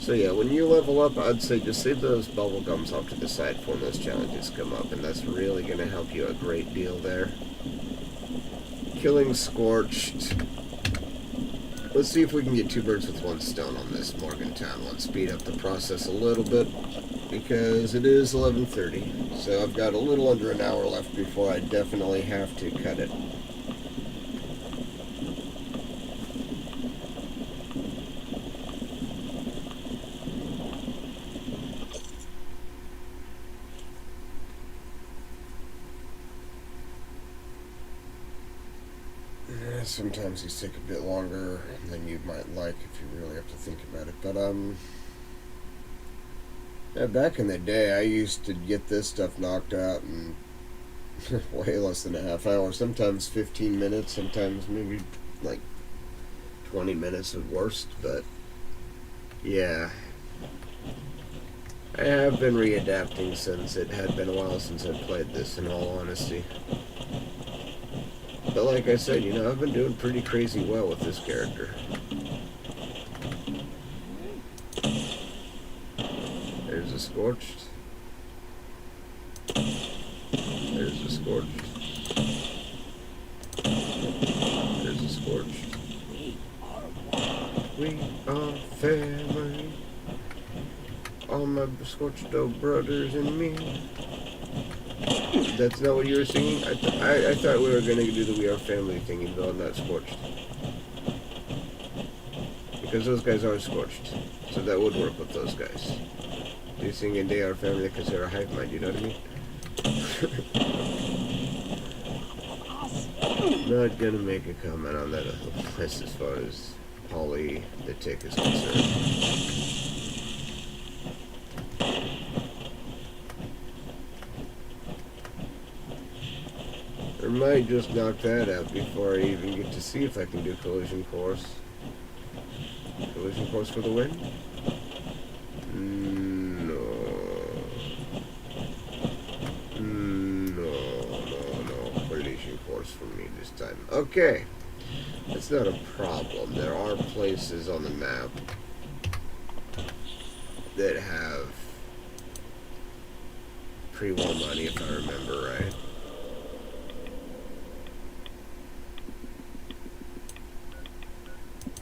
So yeah, when you level up, I'd say just save those bubblegums off to the side for when those challenges come up, and that's really going to help you a great deal there. Killing Scorched. Let's see if we can get 2 birds with 1 stone on this Morgantown. Let's speed up the process a little bit, because it is 11:30. So I've got a little under an hour left before I definitely have to cut it. Sometimes these take a bit longer than you might like if you really have to think about it. But yeah, back in the day, I used to get this stuff knocked out in way less than a half hour. Sometimes 15 minutes, sometimes maybe like 20 minutes at worst. But yeah, I have been readapting since it had been a while since I played this, in all honesty. But like I said, you know, I've been doing pretty crazy well with this character. There's a Scorched. There's a Scorched. There's a Scorched. We are family. All my Scorched old brothers and me. That's not what you were singing? I thought we were going to do the We Are Family thing, even though I'm not Scorched. Because those guys are Scorched. So that would work with those guys. You're singing They Are Family because they're a hive mind, you know what I mean? Not going to make a comment on that as far as Polly the Tick is concerned. I might just knock that out before I even get to see if I can do collision course. Collision course for the win? No. No. Collision course for me this time. Okay. That's not a problem. There are places on the map that have pre-war money, if I remember right.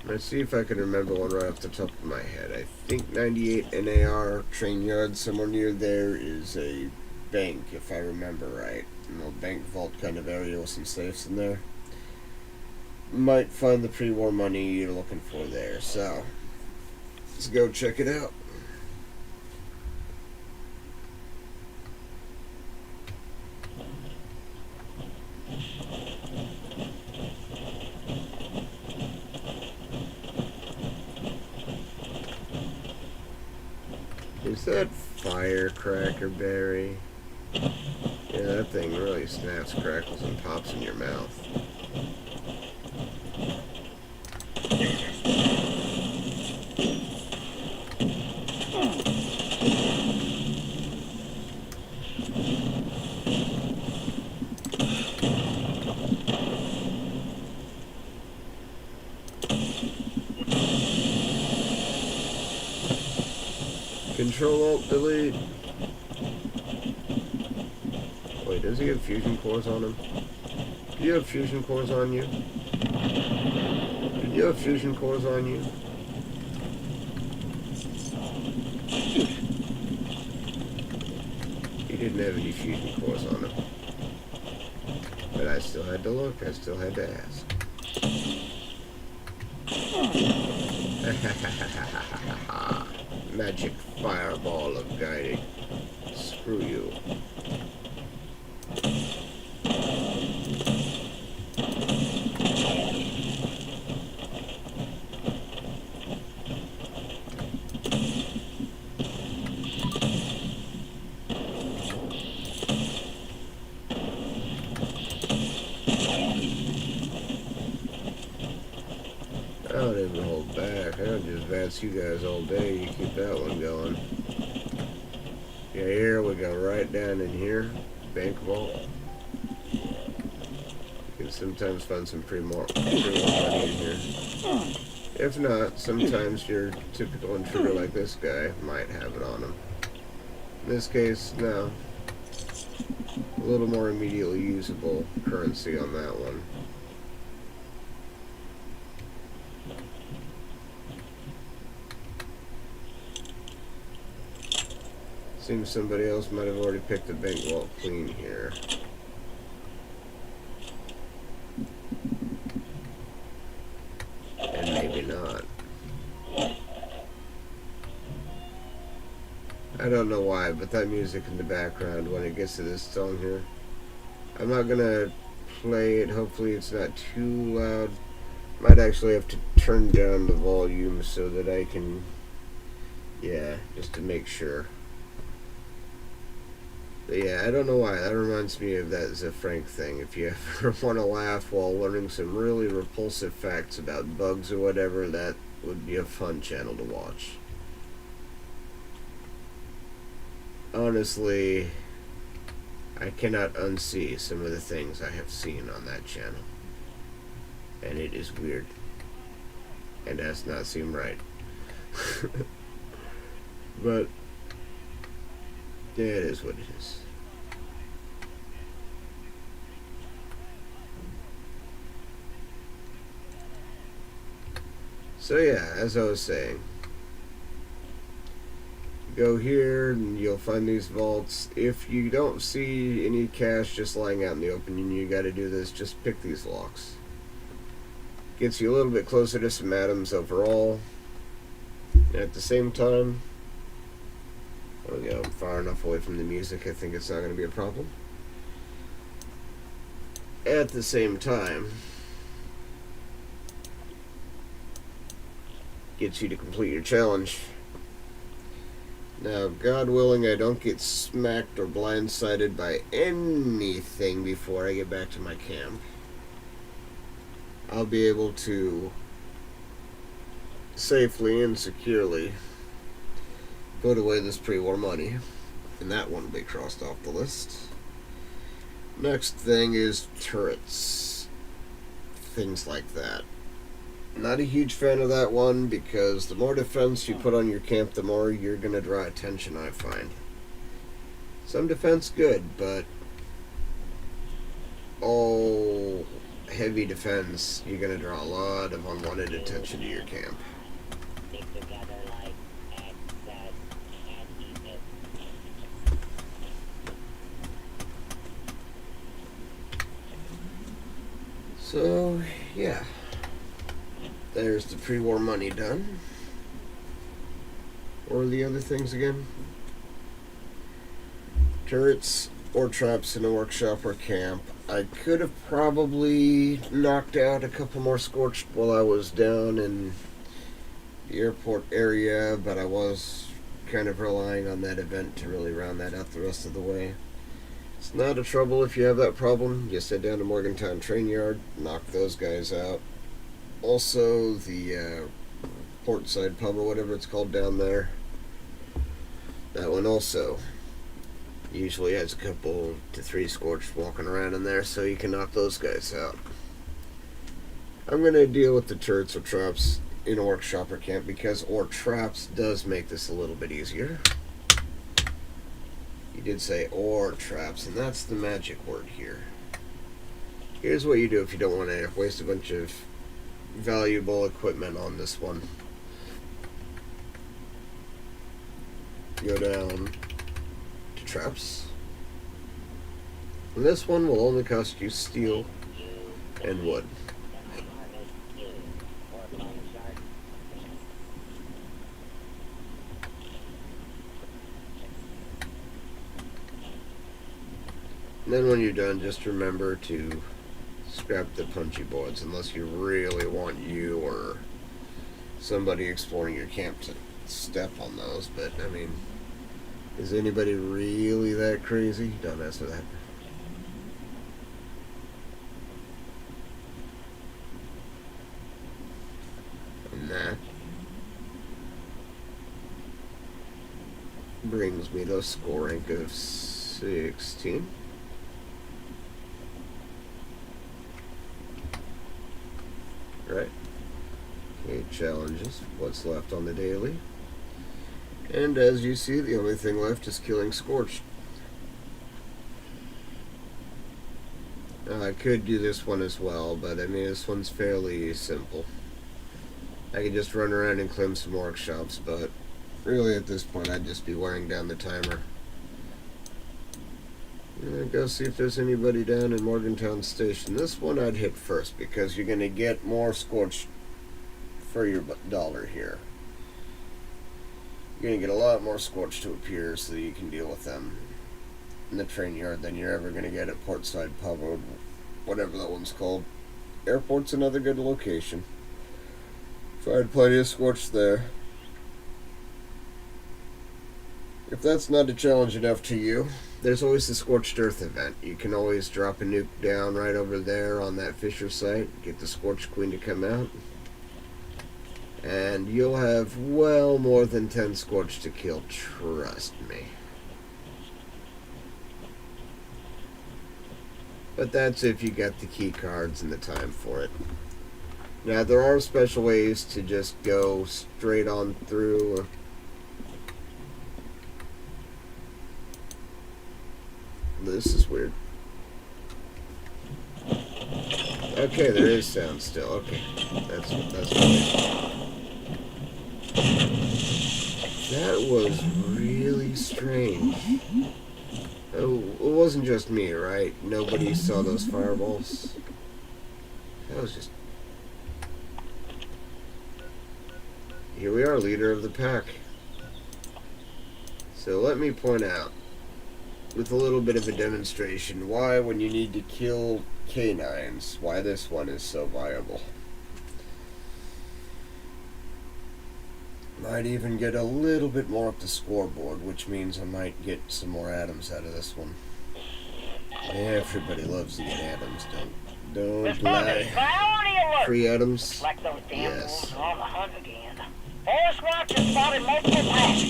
Let's see if I can remember one right off the top of my head. I think 98 NAR train yard, somewhere near there is a bank, if I remember right. You know, bank vault kind of area with some safes in there. Might find the pre-war money you're looking for there, so let's go check it out. Is that firecracker berry? Yeah, that thing really snaps, crackles, and pops in your mouth. Control-Alt-Delete. Wait, does he have fusion cores on him? Do you have fusion cores on you? Do you have fusion cores on you? He didn't have any fusion cores on him. But I still had to look, I still had to ask. Magic fireball of guiding. Screw you. I don't even hold back. I don't just advance you guys all day. You keep that one going. Yeah, here we go. Right down in here. Bank vault. You can sometimes find some pre-war money in here. If not, sometimes your typical intruder like this guy might have it on him. In this case, no. A little more immediately usable currency on that one. Seems somebody else might have already picked the bank vault clean here. And maybe not. I don't know why, but that music in the background when it gets to this song here. I'm not gonna play it. Hopefully it's not too loud. Might actually have to turn down the volume so that I can, yeah, just to make sure. But yeah, I don't know why. That reminds me of that Frank thing. If you ever want to laugh while learning some really repulsive facts about bugs or whatever, that would be a fun channel to watch. honestly, I cannot unsee some of the things I have seen on that channel. And it is weird. And does not seem right. But yeah, it is what it is. So yeah, as I was saying, go here and you'll find these vaults. If you don't see any cash just lying out in the open and you gotta do this, just pick these locks. Gets you a little bit closer to some atoms overall. And at the same time, there we go, I'm far enough away from the music, I think it's not going to be a problem. At the same time, gets you to complete your challenge. Now, God willing, I don't get smacked or blindsided by anything before I get back to my camp. I'll be able to safely and securely put away this pre-war money, and that one will be crossed off the list. Next thing is turrets, things like that. Not a huge fan of that one, because the more defense you put on your camp, the more you're going to draw attention, I find. Some defense good, but all heavy defense, you're going to draw a lot of unwanted attention to your camp. So, yeah. There's the pre-war money done. What are the other things again? Turrets or traps in a workshop or camp. I could have probably knocked out a couple more scorched while I was down in the airport area, but I was kind of relying on that event to really round that out the rest of the way. It's not a trouble if you have that problem. Just head down to Morgantown Train Yard, knock those guys out. Also, the Portside Pub or whatever it's called down there. That one also usually has a couple to 3 scorched walking around in there, so you can knock those guys out. I'm going to deal with the turrets or traps in a workshop or camp, because or traps does make this a little bit easier. You did say or traps, and that's the magic word here. Here's what you do if you don't want to waste a bunch of valuable equipment on this one. Go down to traps. And this one will only cost you steel and wood. And then when you're done, just remember to scrap the punchy boards, unless you really want you or somebody exploring your camp to step on those. But, I mean, is anybody really that crazy? Don't answer that. And that brings me to a score rank of 16. Right. Okay, challenges. What's left on the daily? And as you see, the only thing left is killing Scorched. I could do this one as well, but I mean, this one's fairly simple. I could just run around and claim some workshops, but really at this point I'd just be wearing down the timer. Go see if there's anybody down in Morgantown Station. This one I'd hit first, because you're going to get more Scorched for your dollar here. You're going to get a lot more Scorched to appear so that you can deal with them in the train yard than you're ever going to get at Portside Pub or whatever that one's called. Airport's another good location. Find plenty of Scorched there. If that's not a challenge enough to you, there's always the Scorched Earth event. You can always drop a nuke down right over there on that Fisher site, get the Scorched Queen to come out, and you'll have well more than 10 Scorched to kill, trust me. But that's if you got the key cards and the time for it. Now, there are special ways to just go straight on through. This is weird. Okay, there is sound still. Okay, that's weird. That was really strange. Oh, it wasn't just me, right? Nobody saw those fireballs. That was just... Here we are, leader of the pack. So let me point out, with a little bit of a demonstration, why when you need to kill canines, why this one is so viable. Might even get a little bit more up the scoreboard, which means I might get some more atoms out of this one. Everybody loves to get atoms, don't lie. Priority alert! Free atoms? Like those damn Yes. wolves are on the hunt again. Forest Watch has spotted multiple packs,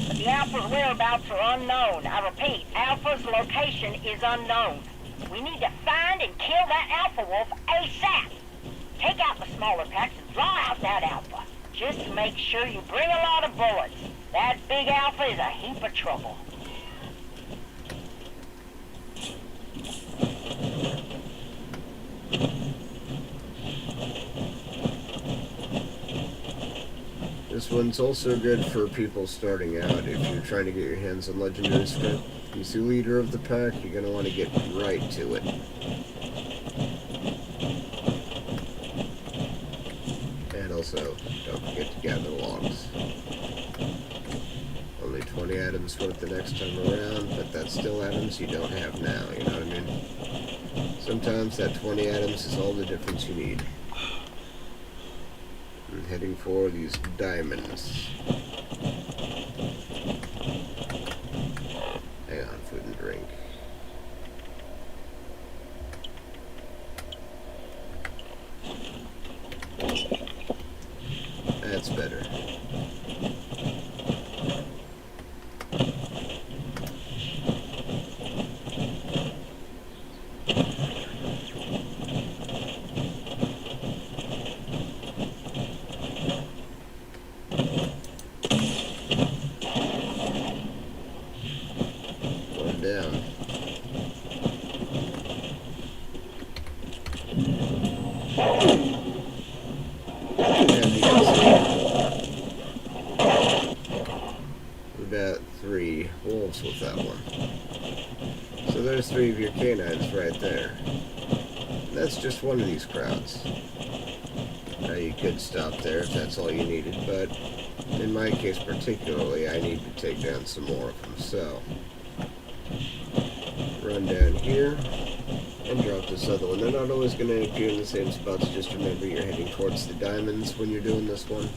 but the Alpha's whereabouts are unknown. I repeat, Alpha's location is unknown. We need to find and kill that Alpha wolf ASAP. Take out the smaller packs and draw out that Alpha. Just make sure you bring a lot of bullets. That big Alpha is a heap of trouble. This one's also good for people starting out if you're trying to get your hands on legendary stuff. You see leader of the pack, you're going to want to get right to it. And also, don't forget to gather logs. Only 20 items worth the next time around, but that's still items you don't have now, you know what I mean? Sometimes that 20 items is all the difference you need. I'm heading for these diamonds. Hang on, food and drink. That's better. One down. And you can see about 3 wolves with that one. So there's 3 of your canines right there. And that's just one of these crowds. Now you could stop there if that's all you needed, but in my case particularly, I need to take down some more of them, so run down here and drop this other one. They're not always going to appear in the same spots, just remember you're heading towards the diamonds when you're doing this one.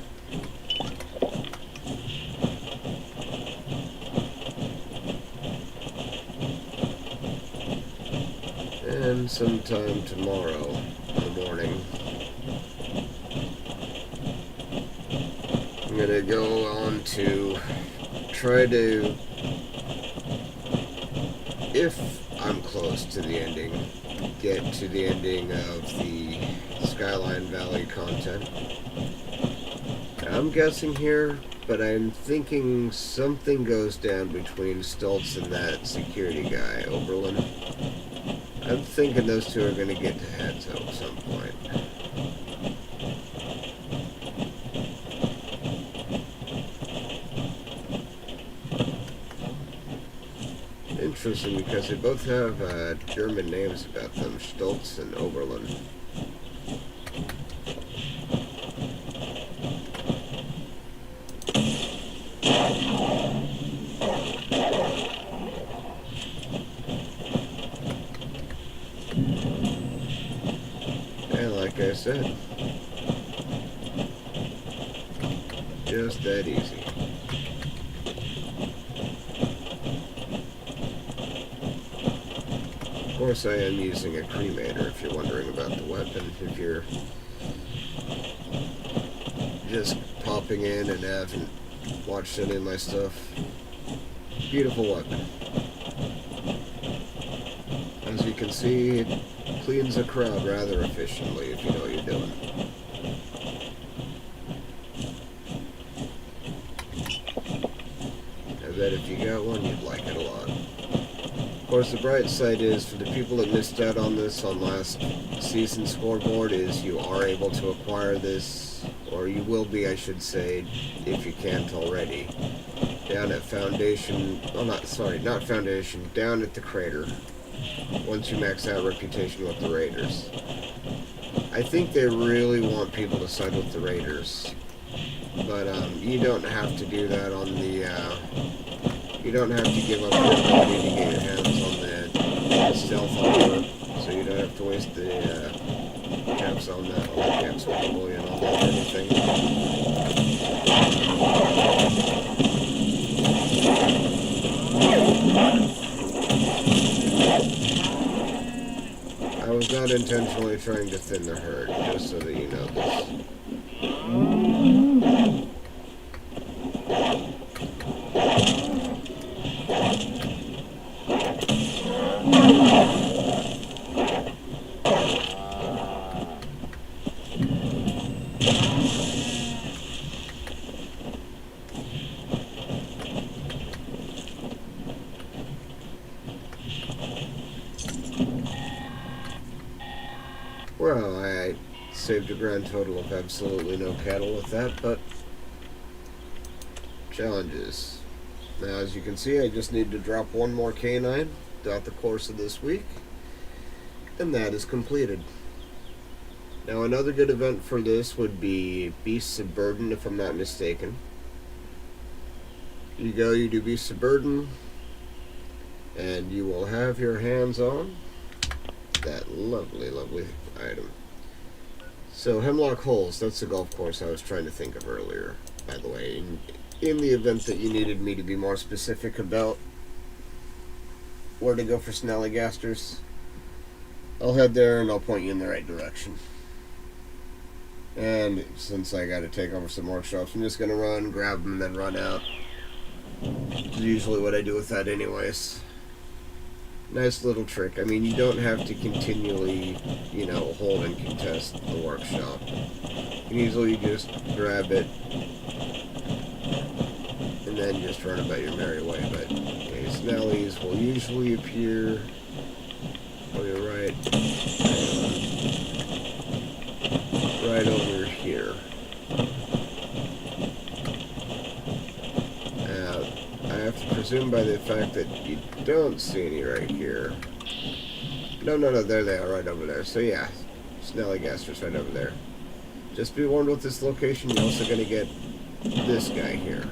And sometime tomorrow in the morning, I'm going to go on to try to, if I'm close to the ending, get to the ending of the Skyline Valley content. I'm guessing here, but I'm thinking something goes down between Stoltz and that security guy, Oberlin. I'm thinking those two are going to get to heads at some point. Interesting, because they both have German names about them, Stoltz and Oberlin. And like I said, just that easy. Of course, I am using a cremator, if you're wondering about the weapon. If you're just popping in and haven't watched any of my stuff, beautiful weapon. As you can see, it cleans a crowd rather efficiently if you know what you're doing. I bet if you got one, you'd like it a lot. Of course, the bright side is, for the people that missed out on this on last season's scoreboard, is you are able to acquire this, or you will be, I should say, if you can't already, down at Foundation, well, not Foundation, down at the Crater, once you max out Reputation with the Raiders. I think they really want people to side with the Raiders, but you don't have to do that on the, you don't have to give up your ability to get your hands on the stealth armor, so you don't have to waste the caps on that, or the caps with the bullion on that or anything. I was not intentionally trying to thin the herd, just so that you know this. Well, I saved a grand total of absolutely no cattle with that, but challenges. Now, as you can see, I just need to drop one more canine throughout the course of this week, and that is completed. Now, another good event for this would be Beasts of Burden, if I'm not mistaken. You go, you do Beasts of Burden, and you will have your hands on that lovely, lovely item. So, Hemlock Holes, that's the golf course I was trying to think of earlier, by the way. In the event that you needed me to be more specific about where to go for Snallygasters, I'll head there and I'll point you in the right direction. And since I got to take over some workshops, I'm just going to run, grab them, and then run out. It's usually what I do with that anyways. Nice little trick. I mean, you don't have to continually, hold and contest the workshop. You can easily just grab it and then just run about your merry way. But okay, Snallies will usually appear on your right over here. I have to presume by the fact that you don't see any right here. No, there they are, right over there. So yeah, Snallygasters right over there. Just be warned with this location, you're also going to get this guy here.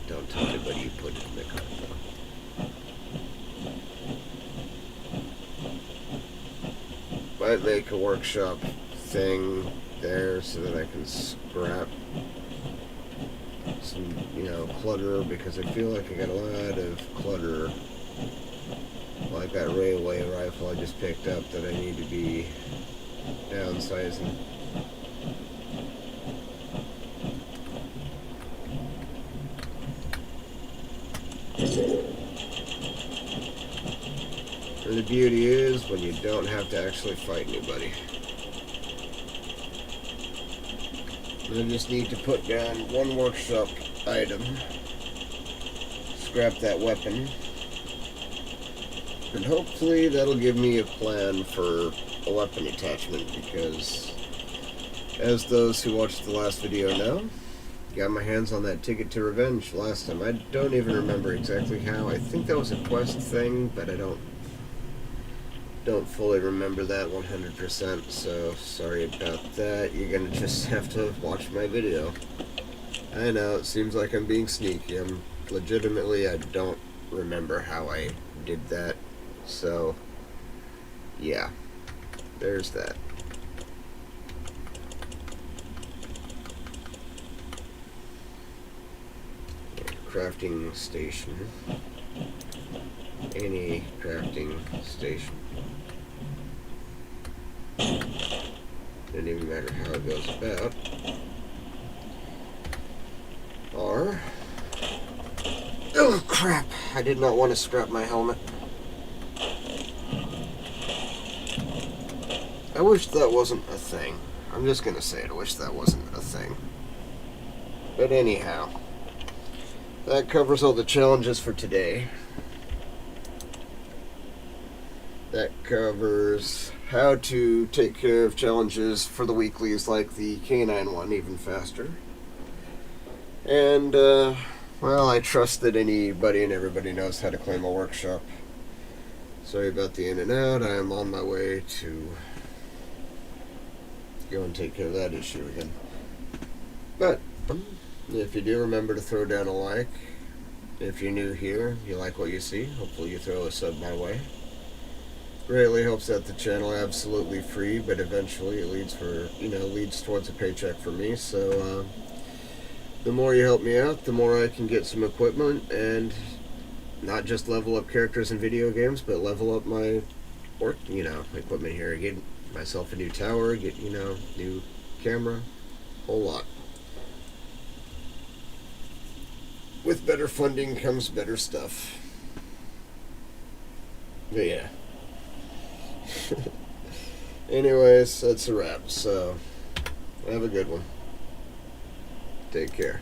Don't tell anybody you put it in the car, though. Might make a workshop thing there so that I can scrap some, clutter, because I feel like I got a lot of clutter, like that railway rifle I just picked up, that I need to be downsizing. And the beauty is when you don't have to actually fight anybody. I just need to put down one workshop item, scrap that weapon, and hopefully that'll give me a plan for a weapon attachment, because as those who watched the last video know, got my hands on that Ticket to Revenge last time. I don't even remember exactly how. I think that was a quest thing, but I don't fully remember that 100%, so sorry about that. You're gonna just have to watch my video. I know, it seems like I'm being sneaky. I don't remember how I did that, so yeah, there's that. Crafting station. Any crafting station. didn't even matter how it goes about, are... Oh, crap! I did not want to scrap my helmet. I wish that wasn't a thing. I'm just gonna say it, I wish that wasn't a thing. But anyhow, that covers all the challenges for today. That covers how to take care of challenges for the weeklies like the canine one even faster. And, well, I trust that anybody and everybody knows how to claim a workshop. Sorry about the in and out. I am on my way to go and take care of that issue again. But if you do, remember to throw down a like. If you're new here, you like what you see, hopefully you throw a sub my way. Greatly helps out the channel, absolutely free, but eventually it leads towards a paycheck for me. So the more you help me out, the more I can get some equipment and not just level up characters in video games, but level up my equipment here. Get myself a new tower, get new camera, whole lot. With better funding comes better stuff. But yeah. Anyways, that's a wrap. So have a good one. Take care.